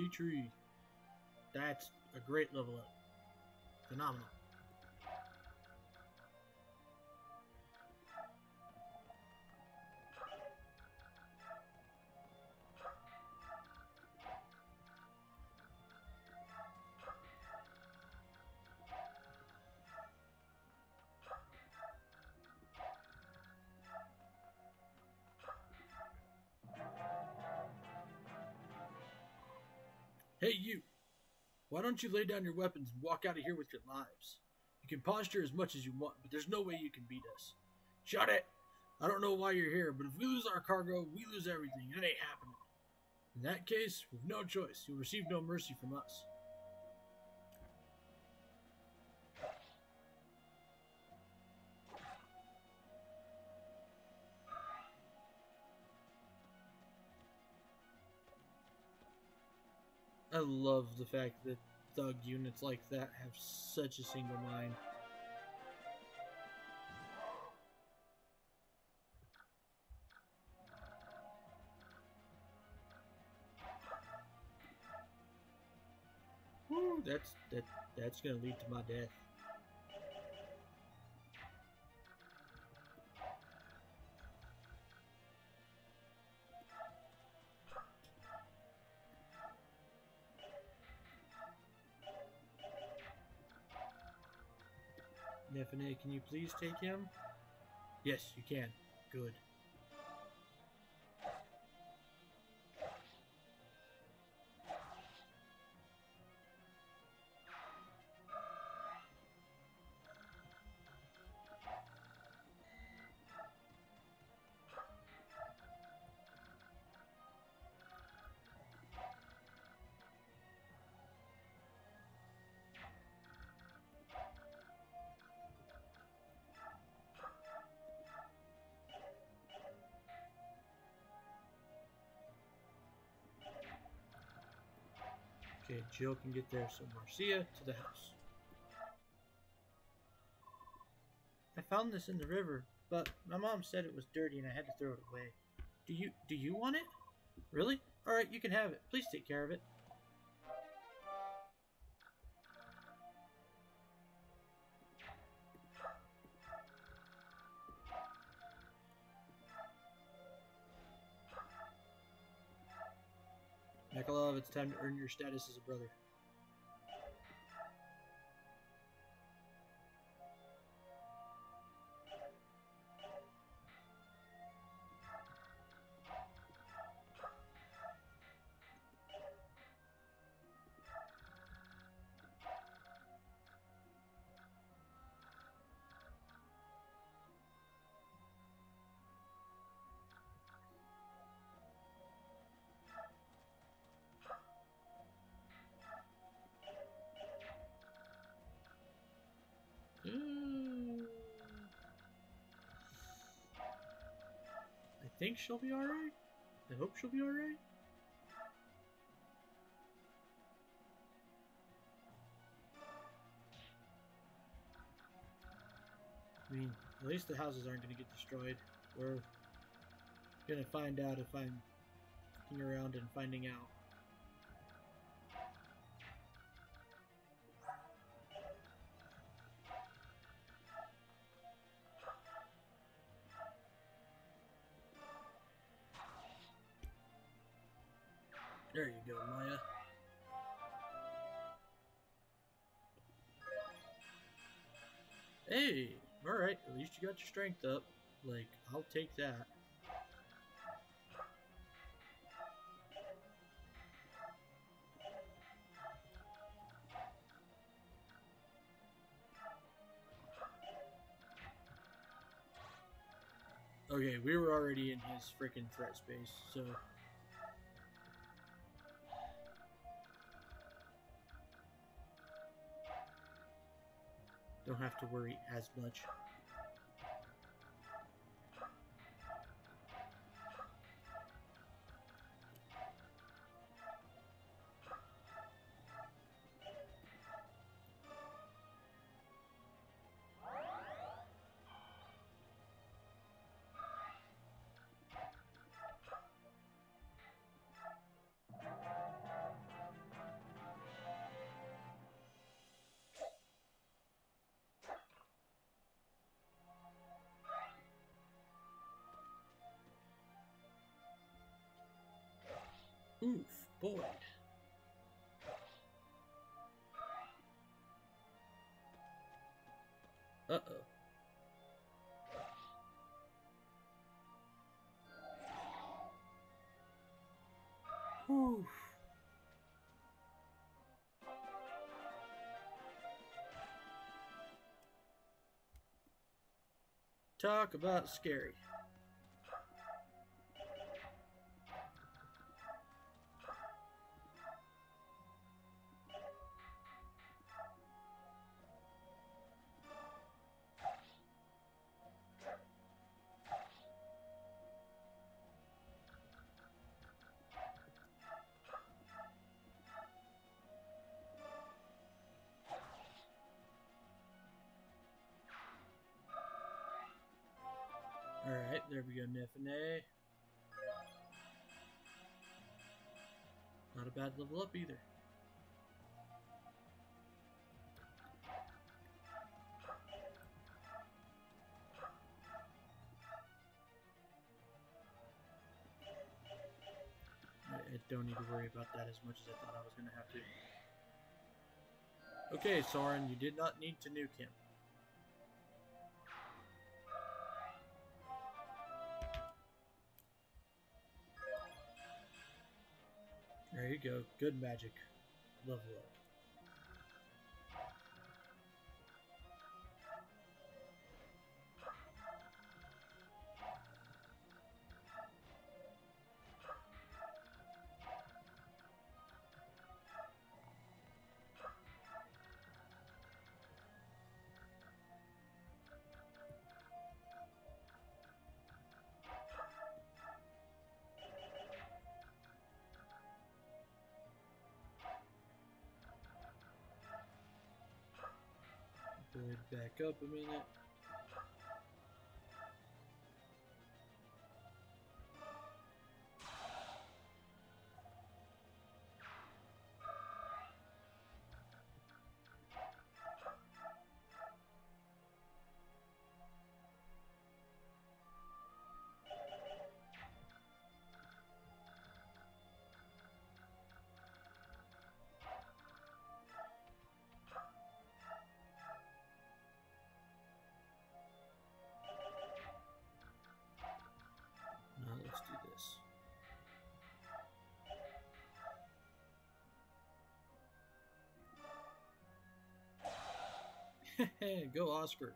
Unlucky tree. That's a great level up. Phenomenal. Hey, you! Why don't you lay down your weapons and walk out of here with your lives? You can posture as much as you want, but there's no way you can beat us. Shut it! I don't know why you're here, but if we lose our cargo, we lose everything. It ain't happening. In that case, we've no choice. You'll receive no mercy from us. I love the fact that thug units like that have such a single mind. Woo, that's gonna lead to my death. Nefene, can you please take him? Yes, you can. Good. Okay, Jill can get there, so Marcia to the house. I found this in the river, but my mom said it was dirty and I had to throw it away. Do you want it? Really? Alright, you can have it. Please take care of it. Nikolov, it's time to earn your status as a brother. I think she'll be alright. I hope she'll be alright. I mean, at least the houses aren't going to get destroyed. We're going to find out if I'm looking around and finding out. There you go, Maya. Hey, alright, at least you got your strength up. Like, I'll take that. Okay, we were already in his freaking threat space, so... don't have to worry as much. Oof, boy. Uh-oh. Oof. Talk about scary. Alright, there we go, Nefene. Not a bad level up either. I don't need to worry about that as much as I thought I was going to have to. Okay, Soren, you did not need to nuke him. There you go. Good magic. Level up. Back up a minute. Now let's do this. Go Oscar.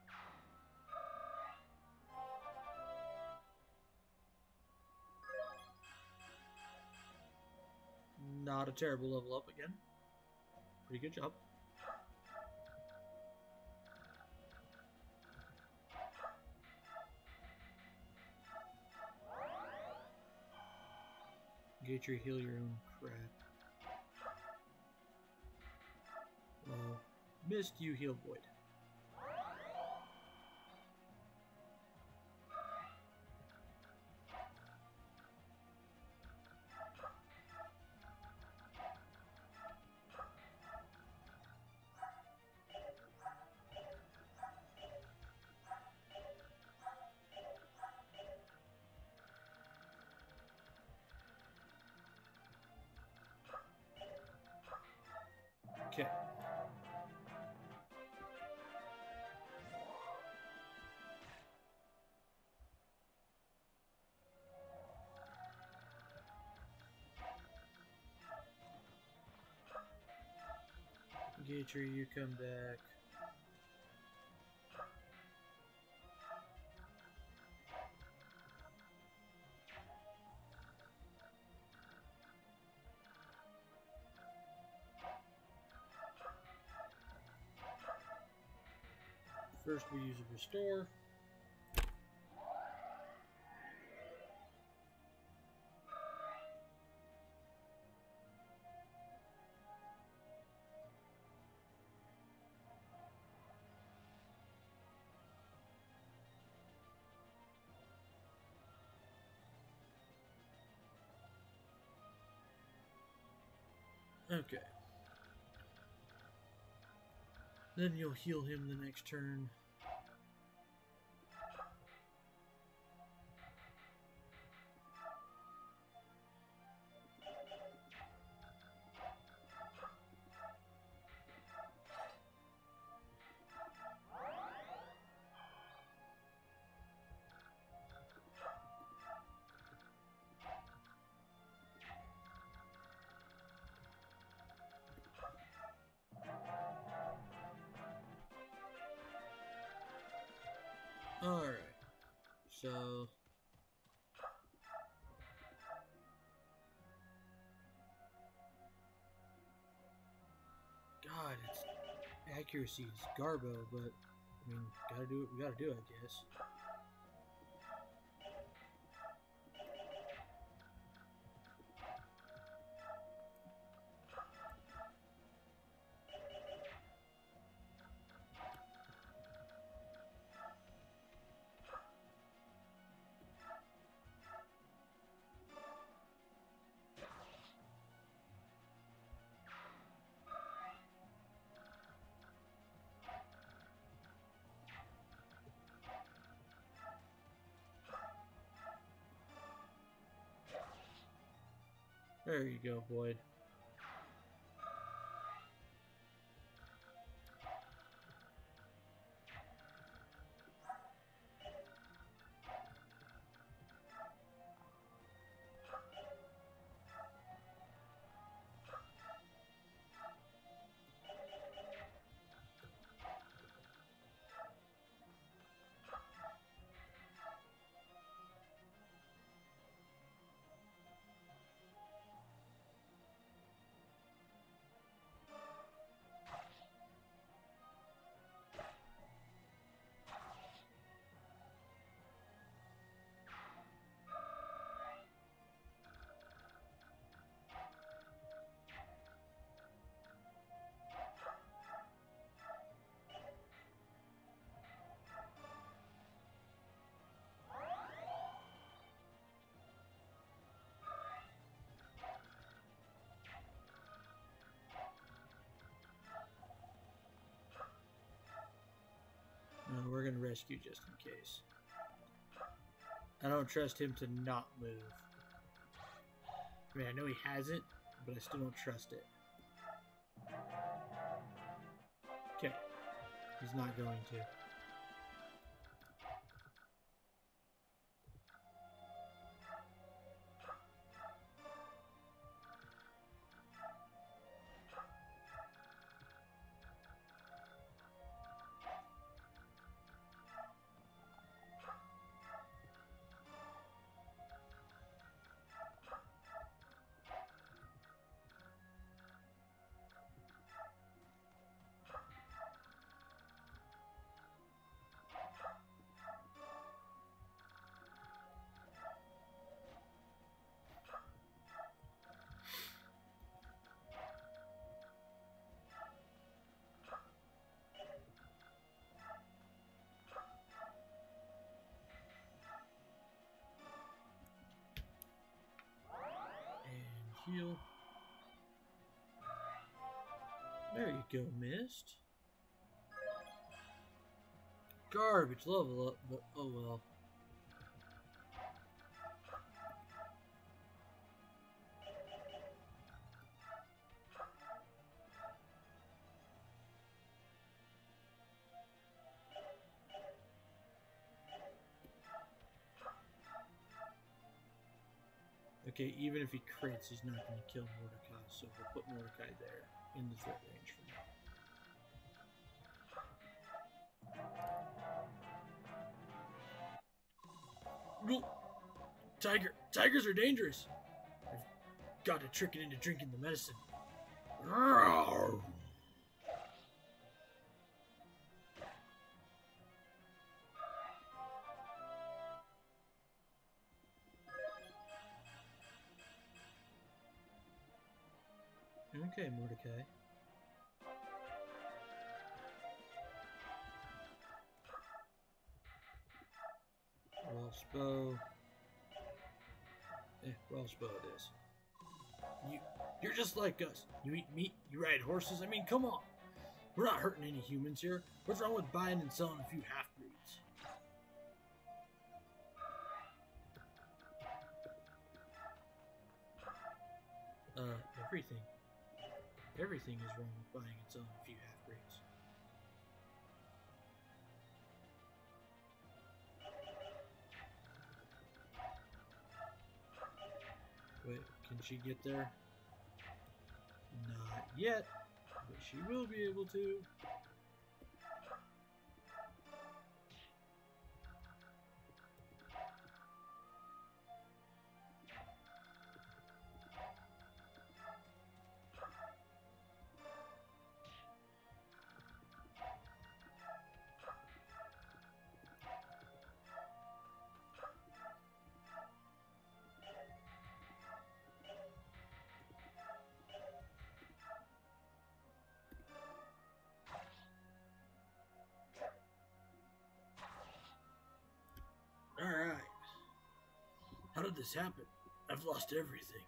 Not a terrible level up again. Pretty good job. Get your heal your own crap. Well, missed you heal void. Okay. Gatry, you come back. First we use a restore. Okay. Then you'll heal him the next turn. Alright. So... God, its accuracy is garbo, but I mean, gotta do what we gotta do, I guess. There you go, Boyd. No, we're gonna rescue just in case. I don't trust him to not move. I mean, I know he hasn't, but I still don't trust it. Okay. He's not going to. Heal. There you go, missed. Garbage level up, but oh well. Okay, even if he crits, he's not going to kill Mordecai, so we'll put Mordecai there in the threat range for now. Tiger! Tigers are dangerous! I've got to trick it into drinking the medicine. Okay, Mordecai. Rolf's bow. Rolf's bow it is. You're just like us. You eat meat, you ride horses. I mean, come on. We're not hurting any humans here. What's wrong with buying and selling a few half-breeds? Everything. Everything is wrong with buying and selling a few half-breeds. Wait, can she get there? Not yet, but she will be able to. did this happen? I've lost everything.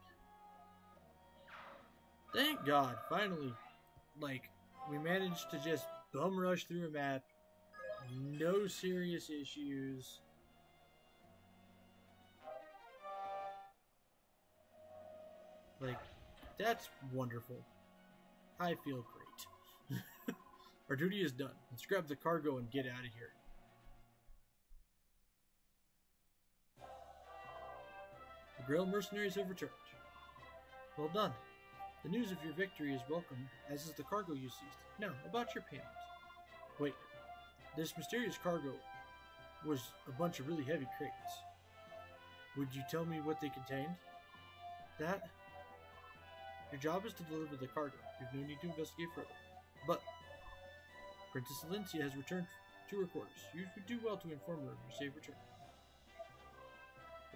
Thank God, finally. Like, we managed to just bum rush through a map. No serious issues. Like, that's wonderful. I feel great. Our duty is done. Let's grab the cargo and get out of here. The Grail mercenaries have returned. Well done. The news of your victory is welcome, as is the cargo you seized. Now, about your payment. Wait, this mysterious cargo was a bunch of really heavy crates. Would you tell me what they contained? That? Your job is to deliver the cargo. You've no need to investigate further. But Princess Alencia has returned to her quarters. You would do well to inform her of your safe return.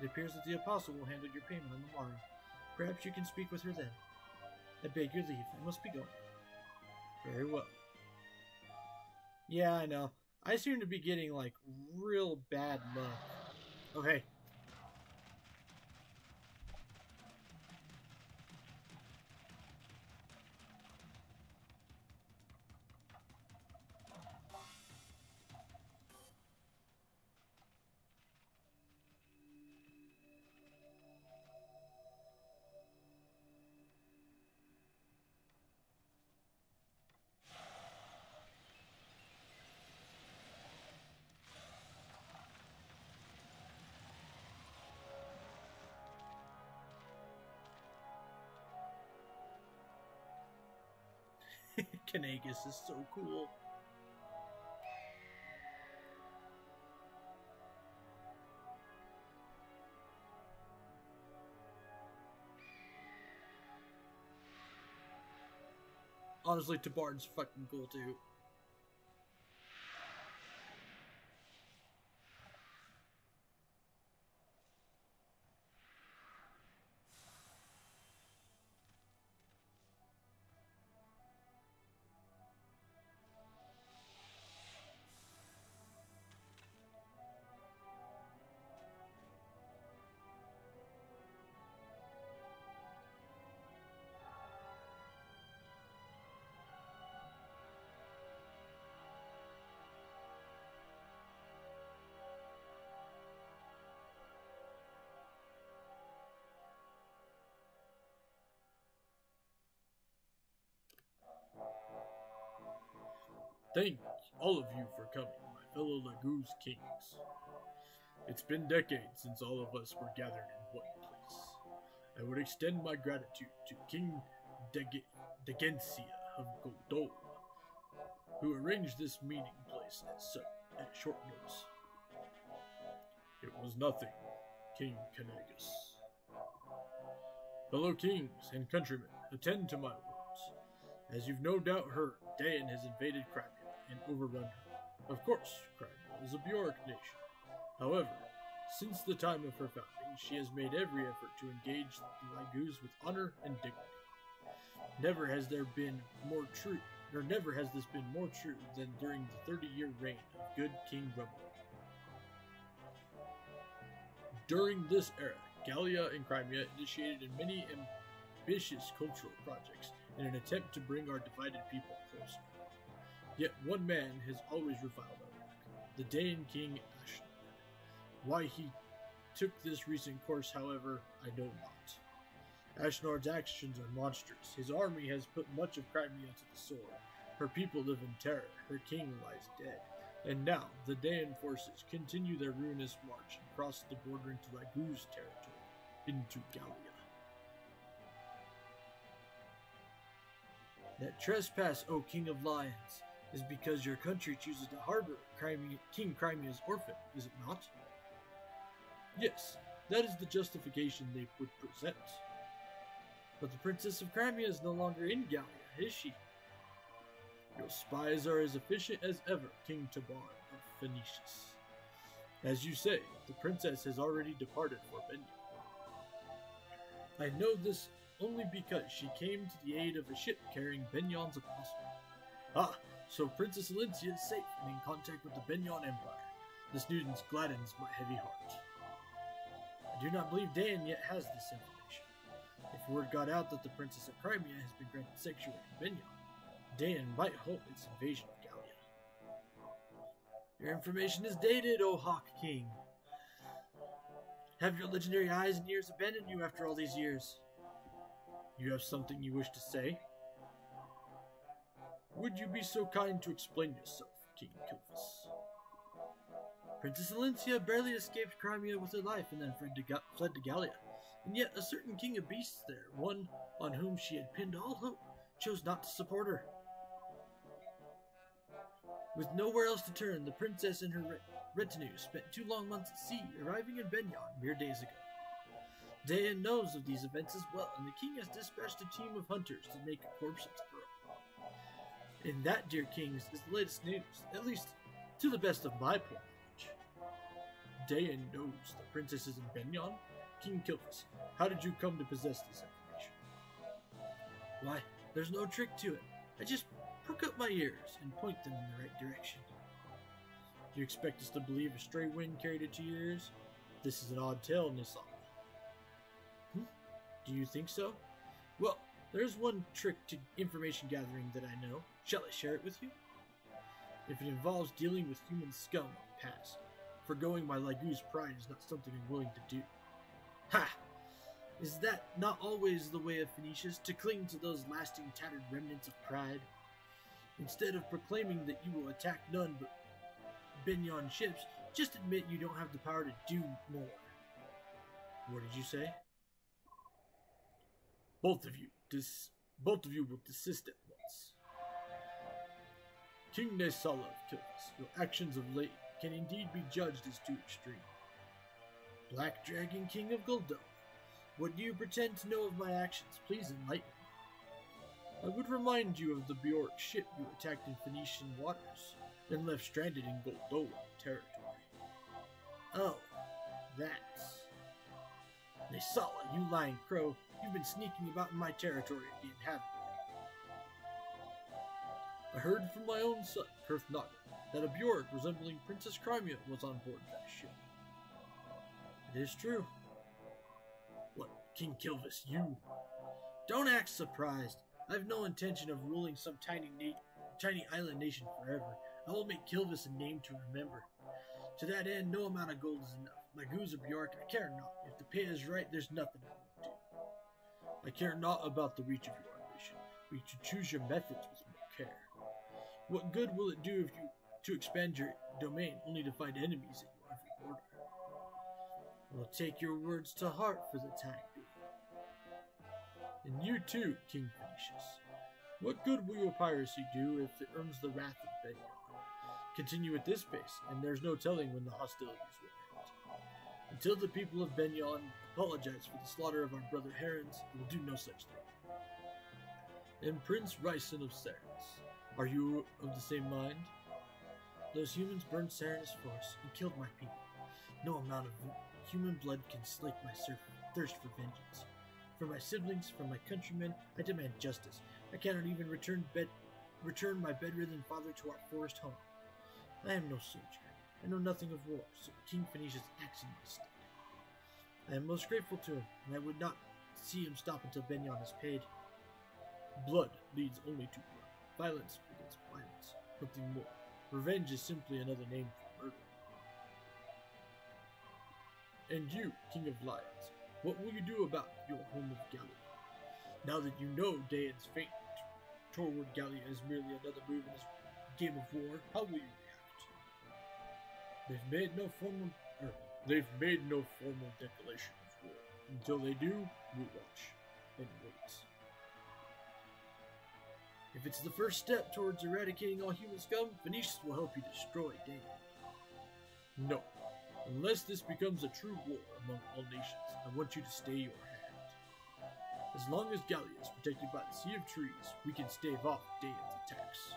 It appears that the Apostle will handle your payment on the morrow. Perhaps you can speak with her then. I beg your leave. I must be going. Very well. Yeah, I know. I seem to be getting, like, real bad luck. Oh, hey. Kanagas is so cool. Honestly, Tabarn's fucking cool too. Thank all of you for coming, my fellow Laguz kings. It's been decades since all of us were gathered in one place. I would extend my gratitude to King Degencia of Goldol, who arranged this meeting place at short notice. It was nothing, King Kanagas. Fellow kings and countrymen, attend to my words. As you've no doubt heard, Dayan has invaded Crimea and overrun her. Of course, Crimea is a Bjork nation. However, since the time of her founding, she has made every effort to engage the Laguz with honor and dignity. Never has this been more true than during the 30-year reign of good King Rumble. During this era, Gallia and Crimea initiated many ambitious cultural projects in an attempt to bring our divided people closer. Yet one man has always reviled our work, the Dayan King Ashnard. Why he took this recent course, however, I know not. Ashnard's actions are monstrous. His army has put much of Crimea to the sword. Her people live in terror. Her king lies dead. And now, the Dayan forces continue their ruinous march and cross the border into Laguz territory, into Gallia. That trespass, O King of Lions, is because your country chooses to harbor King Crimea's orphan, is it not? Yes, that is the justification they would present. But the Princess of Crimea is no longer in Gallia, is she? Your spies are as efficient as ever, King Tabarn of Phoenicius. As you say, the princess has already departed for Benyon. I know this only because she came to the aid of a ship carrying Benyon's apostle. Ah, so Princess Alencia is safe and in contact with the Benyon Empire. This news gladdens my heavy heart. I do not believe Dayan yet has this information. If word got out that the Princess of Crimea has been granted sanctuary in Benyon, Dayan might halt its invasion of Gallia. Your information is dated, O Hawk King. Have your legendary eyes and ears abandoned you after all these years? You have something you wish to say? Would you be so kind to explain yourself, King Kilphus? Princess Alencia barely escaped Crimea with her life and then fled to Gallia, and yet a certain king of beasts there, one on whom she had pinned all hope, chose not to support her. With nowhere else to turn, the princess and her retinue spent 2 long months at sea, arriving in Benyon mere days ago. Dayan knows of these events as well, and the king has dispatched a team of hunters to make a corpse of the girl. And that, dear kings, is the latest news, at least to the best of my point. Dayan knows the princess is in Benyon. King Kilphus, how did you come to possess this information? Why, there's no trick to it. I just perk up my ears and point them in the right direction. Do you expect us to believe a stray wind carried it to your ears? This is an odd tale, Nisala. Do you think so? Well, there's one trick to information gathering that I know. Shall I share it with you? If it involves dealing with human scum, I'll pass. Forgoing my Lagoo's pride is not something I'm willing to do. Ha! Is that not always the way of Phoenicians, to cling to those lasting tattered remnants of pride? Instead of proclaiming that you will attack none but Benyon ships, just admit you don't have the power to do more. What did you say? Both of you will desist at once. King Nesala of Kilphus, your actions of late can indeed be judged as too extreme. Black Dragon King of Guldo, what do you pretend to know of my actions? Please enlighten me. I would remind you of the Bjork ship you attacked in Phoenician waters, then left stranded in Goldoa territory. Oh, that's... Nesala, you lying crow, you've been sneaking about in my territory again, haven't you? I heard from my own son, Kurthnaga, that a Bjork resembling Princess Crimea was on board that ship. It is true. What, King Kilphus, you? Don't act surprised. I have no intention of ruling some tiny island nation forever. I will make Kilphus a name to remember. To that end, no amount of gold is enough. Lagoo's or Bjork, I care not. If the pay is right, there's nothing I won't do. I care not about the reach of your ambition, but you should choose your methods with more care. What good will it do if you to expand your domain only to find enemies at your every border? We'll take your words to heart for the time being. And you too, King Phoenicius. What good will your piracy do if it earns the wrath of Benyon? Continue at this pace, and there's no telling when the hostilities will end. Until the people of Benyon apologize for the slaughter of our brother Herons, we will do no such thing. And Prince Ryson of Sarens, are you of the same mind? Those humans burned Sarens' force and killed my people. No amount of human blood can slake my thirst for vengeance. For my siblings, for my countrymen, I demand justice. I cannot even return my bedridden father to our forest home. I am no soldier. I know nothing of war, so King Phoenicius acts in my stead. I am most grateful to him, and I would not see him stop until Benyon is paid. Blood leads only to blood. Violence begets violence. Nothing more. Revenge is simply another name for murder. And you, King of Lions, what will you do about your home of Gallia? Now that you know Dayan's fate toward Gallia is merely another move in his game of war, how will you react? They've made no formal declaration of war. Until they do, we'll watch and wait. If it's the first step towards eradicating all human scum, Phoenicius will help you destroy Dayan. No. Unless this becomes a true war among all nations, I want you to stay your hand. As long as Gallia is protected by the Sea of Trees, we can stave off Dayan's attacks.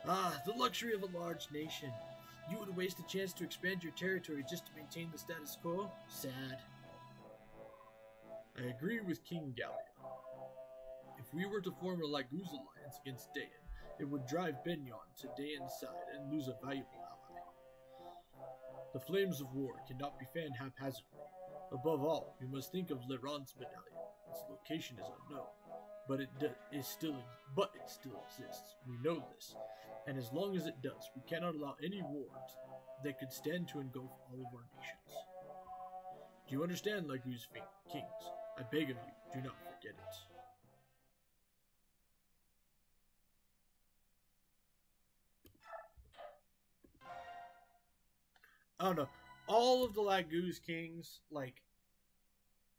Ah, the luxury of a large nation. You would waste a chance to expand your territory just to maintain the status quo? Sad. I agree with King Gallia. If we were to form a Lagoo's alliance against Dayan, it would drive Benyon to Dayan's side and lose a valuable ally. The flames of war cannot be fanned haphazardly. Above all, we must think of Leron's medallion. Its location is unknown, but it still exists. We know this, and as long as it does, we cannot allow any war that could stand to engulf all of our nations. Do you understand, Lagu's kings? I beg of you, do not forget it. I don't know. All of the Lagu's kings, like,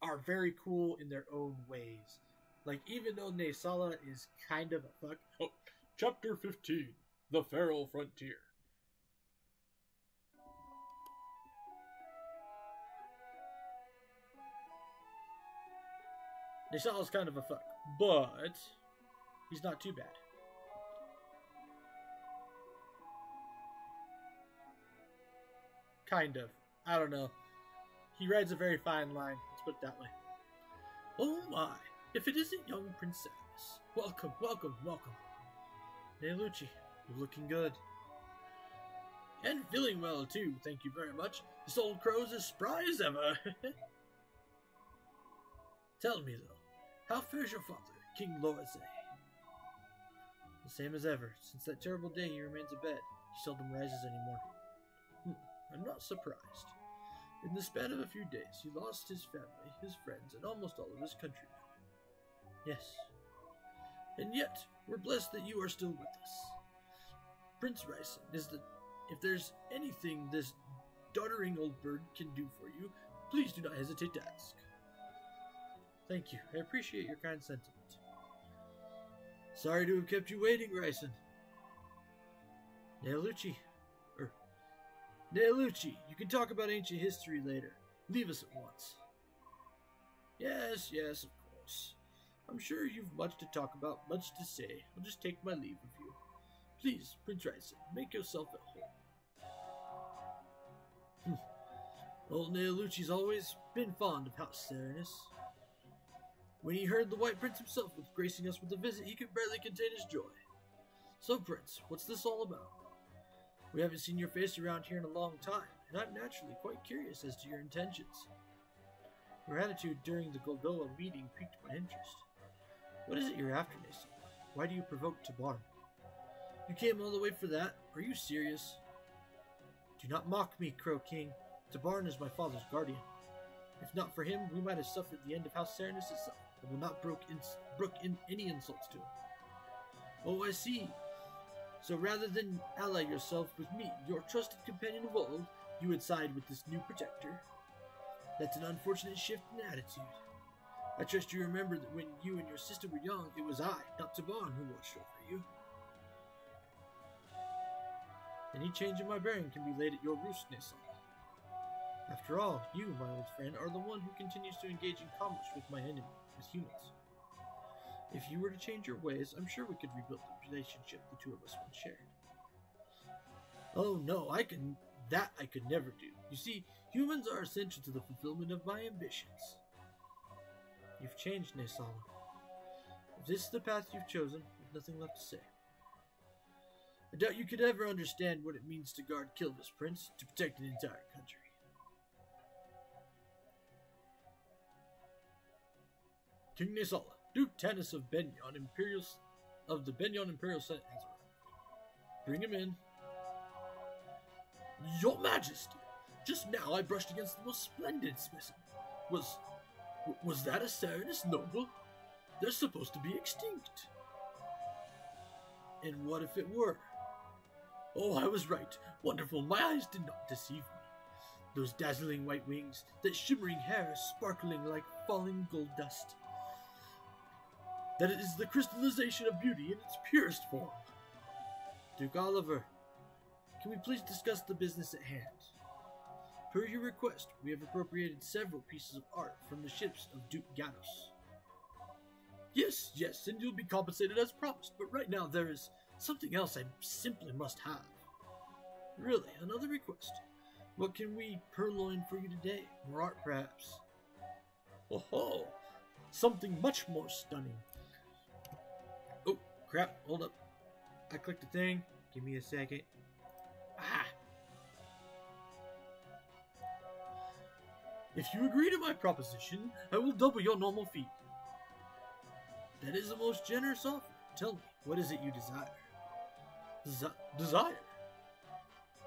are very cool in their own ways. Like, even though Nesala is kind of a fuck. Oh, Chapter 15, The Feral Frontier. Nesala's kind of a fuck, but he's not too bad. Kind of. I don't know. He rides a very fine line. Let's put it that way. Oh my, if it isn't young Prince Samus. Welcome, welcome, welcome. Hey Lucci, you're looking good. And feeling well too, thank you very much. This old crow's as spry as ever. Tell me though, how fares your father, King Lorze? The same as ever. Since that terrible day he remains abed. He seldom rises anymore. I'm not surprised. In the span of a few days, he lost his family, his friends, and almost all of his countrymen. Yes. And yet, we're blessed that you are still with us. Prince Ryson, if there's anything this doddering old bird can do for you, please do not hesitate to ask. Thank you. I appreciate your kind sentiment. Sorry to have kept you waiting, Ryson. Neolucci, you can talk about ancient history later. Leave us at once. Yes, of course. I'm sure you've much to talk about, much to say. I'll just take my leave of you. Please, Prince Ryson, make yourself at home. Old Neolucci's always been fond of House Serenus. When he heard the White Prince himself was gracing us with a visit, he could barely contain his joy. So, Prince, what's this all about? We haven't seen your face around here in a long time, and I'm naturally quite curious as to your intentions. Your attitude during the Golgoa meeting piqued my interest. What is it you're after, Nason? Why do you provoke Tabarn? You came all the way for that? Are you serious? Do not mock me, Crow King. Tabarn is my father's guardian. If not for him, we might have suffered the end of House Serenus itself, and will not brook in any insults to him. Oh, I see. So rather than ally yourself with me, your trusted companion of old, you would side with this new protector? That's an unfortunate shift in attitude. I trust you remember that when you and your sister were young, it was I, not Tabarn, who watched over you. Any change in my bearing can be laid at your roost, Nason. After all, you, my old friend, are the one who continues to engage in commerce with my enemy, with humans. If you were to change your ways, I'm sure we could rebuild the relationship the two of us once shared. Oh no, I could never do. You see, humans are essential to the fulfillment of my ambitions. You've changed, Nesala. If this is the path you've chosen, there's nothing left to say. I doubt you could ever understand what it means to guard Kilvis, Prince, to protect an entire country. King Nesala, Duke Tanis of the Benyon Imperial Senate has arrived. Bring him in. Your Majesty, just now I brushed against the most splendid specimen. Was that a Serenus noble? They're supposed to be extinct. And what if it were? Oh, I was right. Wonderful. My eyes did not deceive me. Those dazzling white wings, that shimmering hair sparkling like falling gold dust. That it is the crystallization of beauty in its purest form. Duke Oliver, can we please discuss the business at hand? Per your request, we have appropriated several pieces of art from the ships of Duke Ganos. Yes, and you'll be compensated as promised, but right now there is something else I simply must have. Really, another request. What can we purloin for you today? More art, perhaps? Oh, something much more stunning. Oh, crap, hold up. I clicked the thing. Give me a second. If you agree to my proposition, I will double your normal fee. That is the most generous offer. Tell me, what is it you desire? Desire?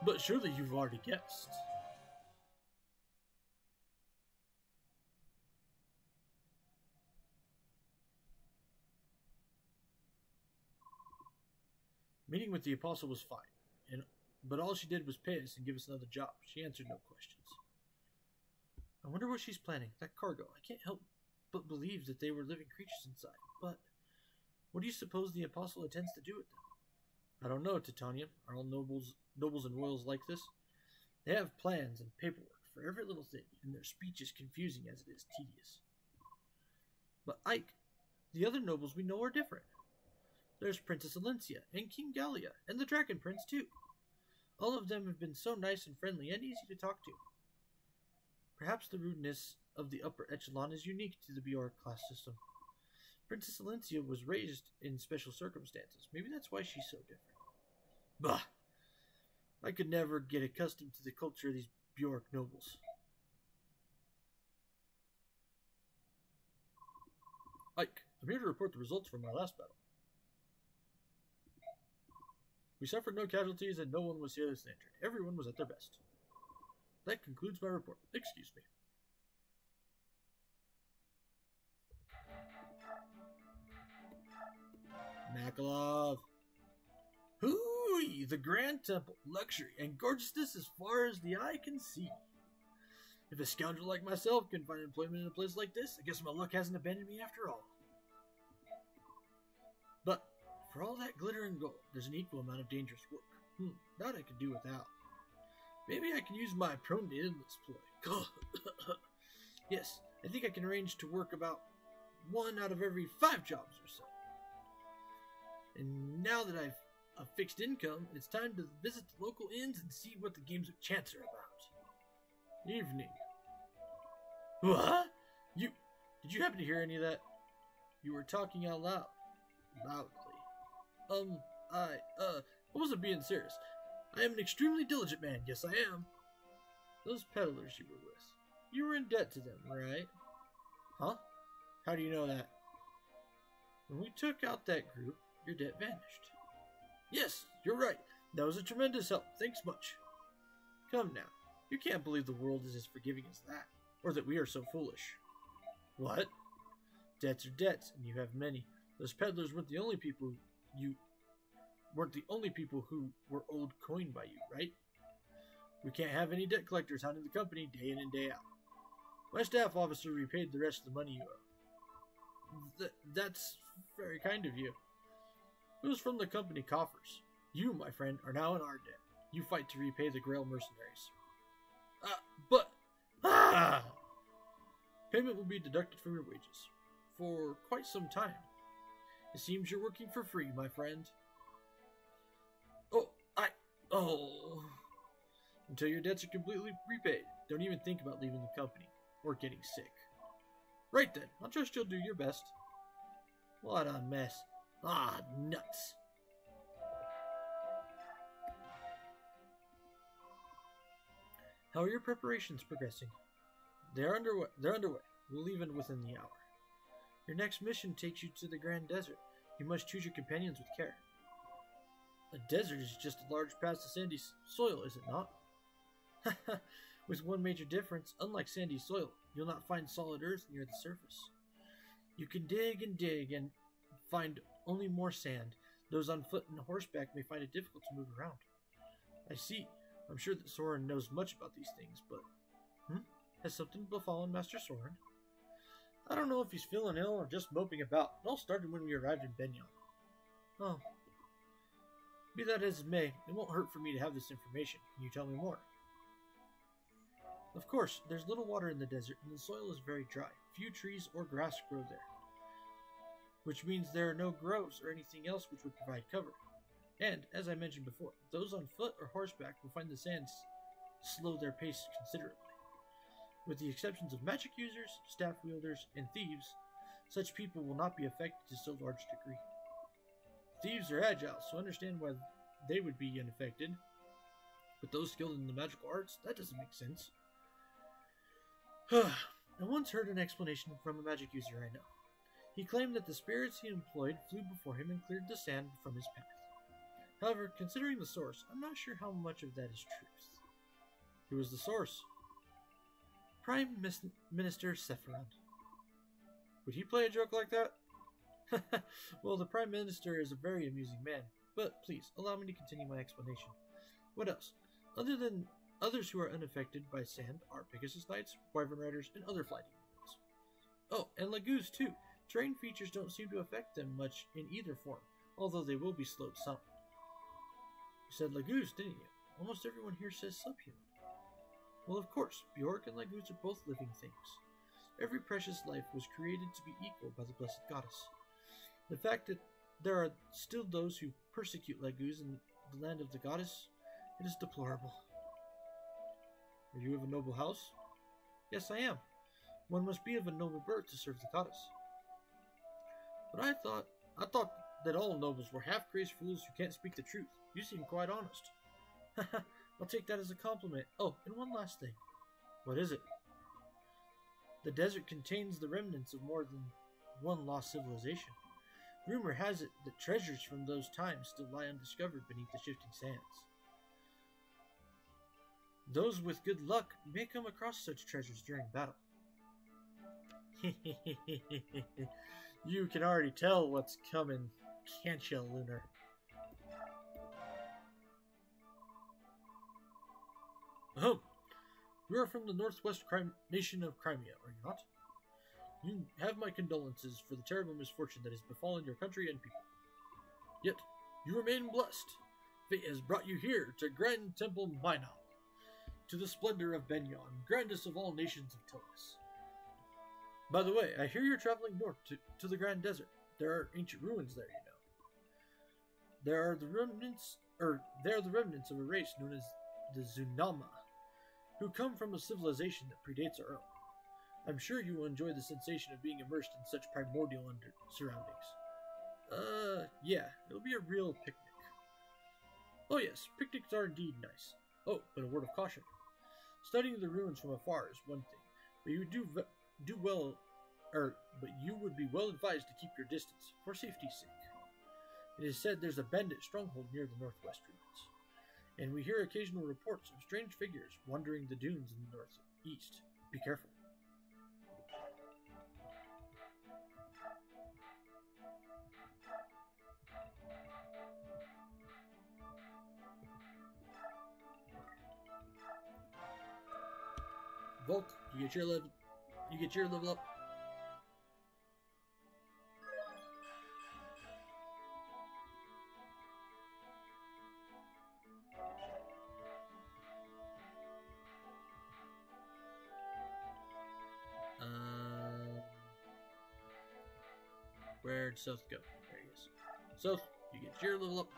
But surely you've already guessed. Meeting with the apostle was fine, but all she did was pay us and give us another job. She answered no questions. I wonder what she's planning. That cargo. I can't help but believe that they were living creatures inside. But what do you suppose the apostle intends to do with them? I don't know, Titania. Are all nobles and royals like this? They have plans and paperwork for every little thing, and their speech is confusing as it is tedious. But Ike, the other nobles we know are different. There's Princess Alencia, and King Gallia, and the Dragon Prince, too. All of them have been so nice and friendly and easy to talk to. Perhaps the rudeness of the upper echelon is unique to the Bjork class system. Princess Alencia was raised in special circumstances. Maybe that's why she's so different. Bah! I could never get accustomed to the culture of these Bjork nobles. Ike, I'm here to report the results from our last battle. We suffered no casualties and no one was seriously injured. Everyone was at their best. That concludes my report. Excuse me. Makalov. Hooey! The Grand Temple, luxury, and gorgeousness as far as the eye can see. If a scoundrel like myself can find employment in a place like this, I guess my luck hasn't abandoned me after all. But for all that glitter and gold, there's an equal amount of dangerous work. That I could do without. Maybe I can use my prone to illness ploy. Yes, I think I can arrange to work about 1 out of every 5 jobs or so. And now that I've a fixed income, it's time to visit the local inns and see what the games of chance are about. Evening. What? Did you happen to hear any of that? You were talking out loud. Loudly. I wasn't being serious. I am an extremely diligent man. Yes, I am. Those peddlers you were with. You were in debt to them, right? Huh? How do you know that? When we took out that group, your debt vanished. Yes, you're right. That was a tremendous help. Thanks much. Come now. You can't believe the world is as forgiving as that, or that we are so foolish. What? Debts are debts, and you have many. Those peddlers weren't the only people who were owed coin by you, right? We can't have any debt collectors hunting the company day in and day out. My staff officer repaid the rest of the money you owe. That's very kind of you. It was from the company coffers. You, my friend, are now in our debt. You fight to repay the Grail mercenaries. Payment will be deducted from your wages. For quite some time. It seems you're working for free, my friend. Until your debts are completely repaid, don't even think about leaving the company or getting sick. Right then, I'll trust you'll do your best. What a mess. Nuts. How are your preparations progressing? They're underway. We'll leave in within the hour. Your next mission takes you to the Grand Desert. You must choose your companions with care. A desert is just a large patch of sandy soil, is it not? With one major difference, unlike sandy soil, you'll not find solid earth near the surface. You can dig and find only more sand. Those on foot and horseback may find it difficult to move around. I see. I'm sure that Soren knows much about these things, but... Has something befallen Master Soren? I don't know if he's feeling ill or just moping about. It all started when we arrived in Benyon. Oh. Be that as it may, it won't hurt for me to have this information. Can you tell me more? Of course, there's little water in the desert, and the soil is very dry. Few trees or grass grow there. Which means there are no groves or anything else which would provide cover. And, as I mentioned before, those on foot or horseback will find the sands slow their pace considerably. With the exceptions of magic users, staff wielders, and thieves, such people will not be affected to so large a degree. Thieves are agile, so understand why they would be unaffected. But those skilled in the magical arts, that doesn't make sense. I once heard an explanation from a magic user I know. He claimed that the spirits he employed flew before him and cleared the sand from his path. However, considering the source, I'm not sure how much of that is truth. Who is the source? Prime Minister Sephiroth. Would he play a joke like that? Well, the Prime Minister is a very amusing man, but please, allow me to continue my explanation. What else? Other than others who are unaffected by sand are Pegasus Knights, Wyvern Riders, and other flying demons. Oh, and Lagoos too. Terrain features don't seem to affect them much in either form, although they will be slowed some. You said Lagoos, didn't you? Almost everyone here says subhuman. Well, of course, Bjork and Lagoos are both living things. Every precious life was created to be equal by the Blessed Goddess. The fact that there are still those who persecute Lagoos in the land of the Goddess, it is deplorable. Are you of a noble house? Yes, I am. One must be of a noble birth to serve the Goddess. But I thought that all nobles were half-crazed fools who can't speak the truth. You seem quite honest. I'll take that as a compliment. Oh, and one last thing. What is it? The desert contains the remnants of more than one lost civilization. Rumor has it that treasures from those times still lie undiscovered beneath the shifting sands. Those with good luck may come across such treasures during battle. You can already tell what's coming, can't you, Lunar? Oh, you are from the northwest nation of Crimea, are you not? You have my condolences for the terrible misfortune that has befallen your country and people. Yet, you remain blessed. Fate has brought you here to Grand Temple Minal, to the splendor of Benyon, grandest of all nations of Tillis. By the way, I hear you're traveling north to the Grand Desert. There are ancient ruins there, you know. They are the remnants of a race known as the Zunama, who come from a civilization that predates our own. I'm sure you will enjoy the sensation of being immersed in such primordial surroundings. Yeah, it'll be a real picnic. Oh yes, picnics are indeed nice. Oh, but a word of caution. Studying the ruins from afar is one thing, but you would be well advised to keep your distance, for safety's sake. It is said there's a bandit stronghold near the northwest ruins, and we hear occasional reports of strange figures wandering the dunes in the northeast. Be careful. Volk, you get your level up. Where'd South go? There he is. South, you get your level up.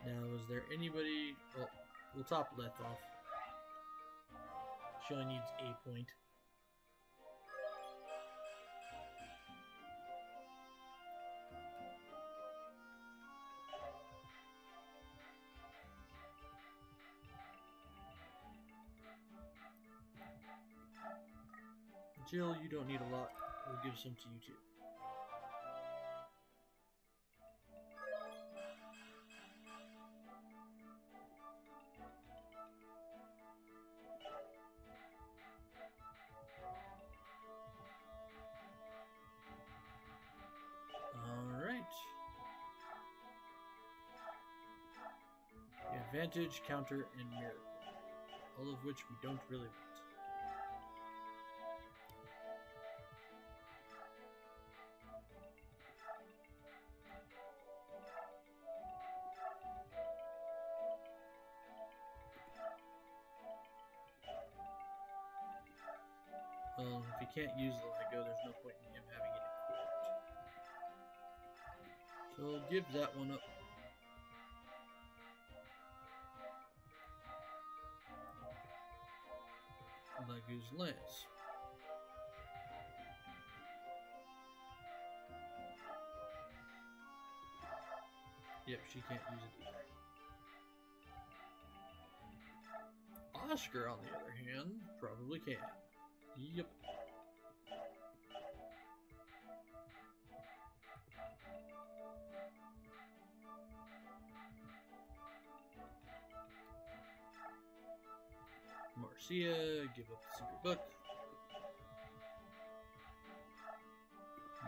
Now, is there anybody... Well, we'll top left off. She only needs a point. Jill, you don't need a lot. We'll give some to you too. Alright. Advantage, counter, and miracle. All of which we don't really want. Well, if he can't use the Lego, there's no point in him having it equipped. So we'll give that one up. Lego's Lance. she can't use it either. Oscar, on the other hand, probably can. Yep. Marcia, give up the secret book.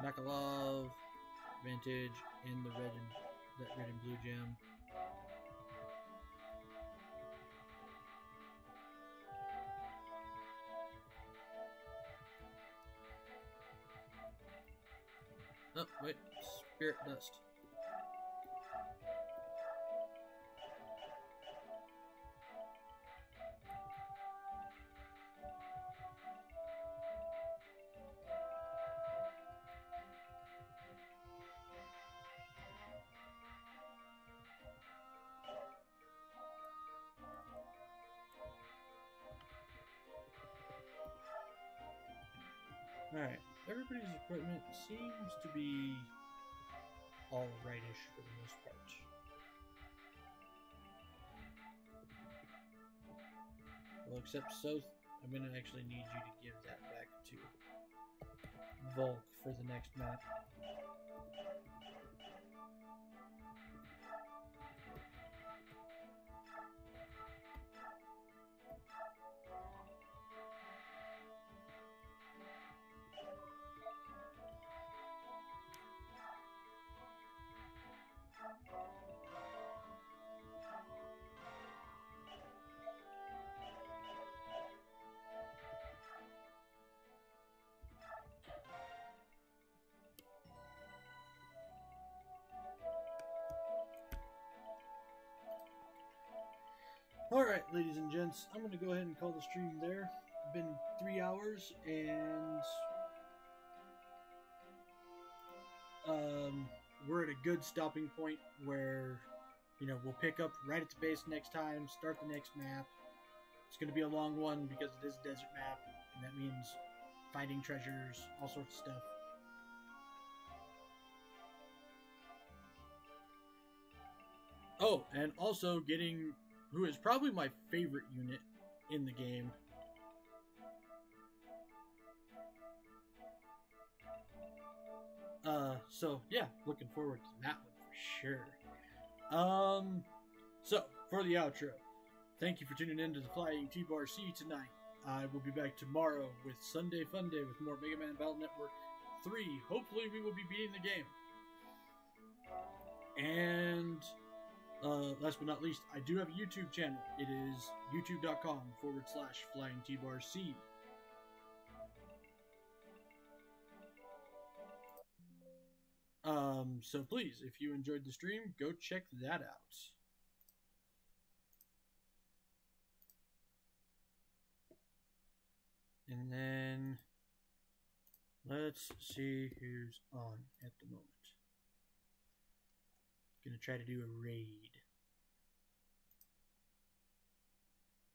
Makalov, advantage in the red and that red and blue gem. Oh, wait, spirit dust. Alright, everybody's equipment seems to be all rightish for the most part. Well, except Soth, I'm going to actually need you to give that back to Volk for the next map. Alright, ladies and gents, I'm going to go ahead and call the stream there. It's been 3 hours, and we're at a good stopping point where, you know, we'll pick up right at the base next time, start the next map. It's going to be a long one because it is a desert map, and that means finding treasures, all sorts of stuff. Oh, and also getting who is probably my favorite unit in the game. So yeah, looking forward to that one for sure. So for the outro, thank you for tuning in to the Flying T-Bar C tonight. I will be back tomorrow with Sunday Fun Day with more Mega Man Battle Network 3. Hopefully we will be beating the game. And last but not least, I do have a YouTube channel. It is youtube.com/Flying T-Bar C. So please, if you enjoyed the stream, go check that out. And then let's see who's on at the moment. Gonna try to do a raid.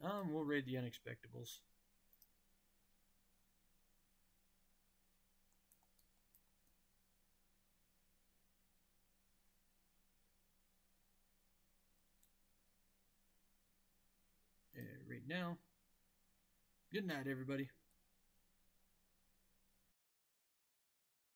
We'll raid the Unexpectables. Right now. Good night, everybody.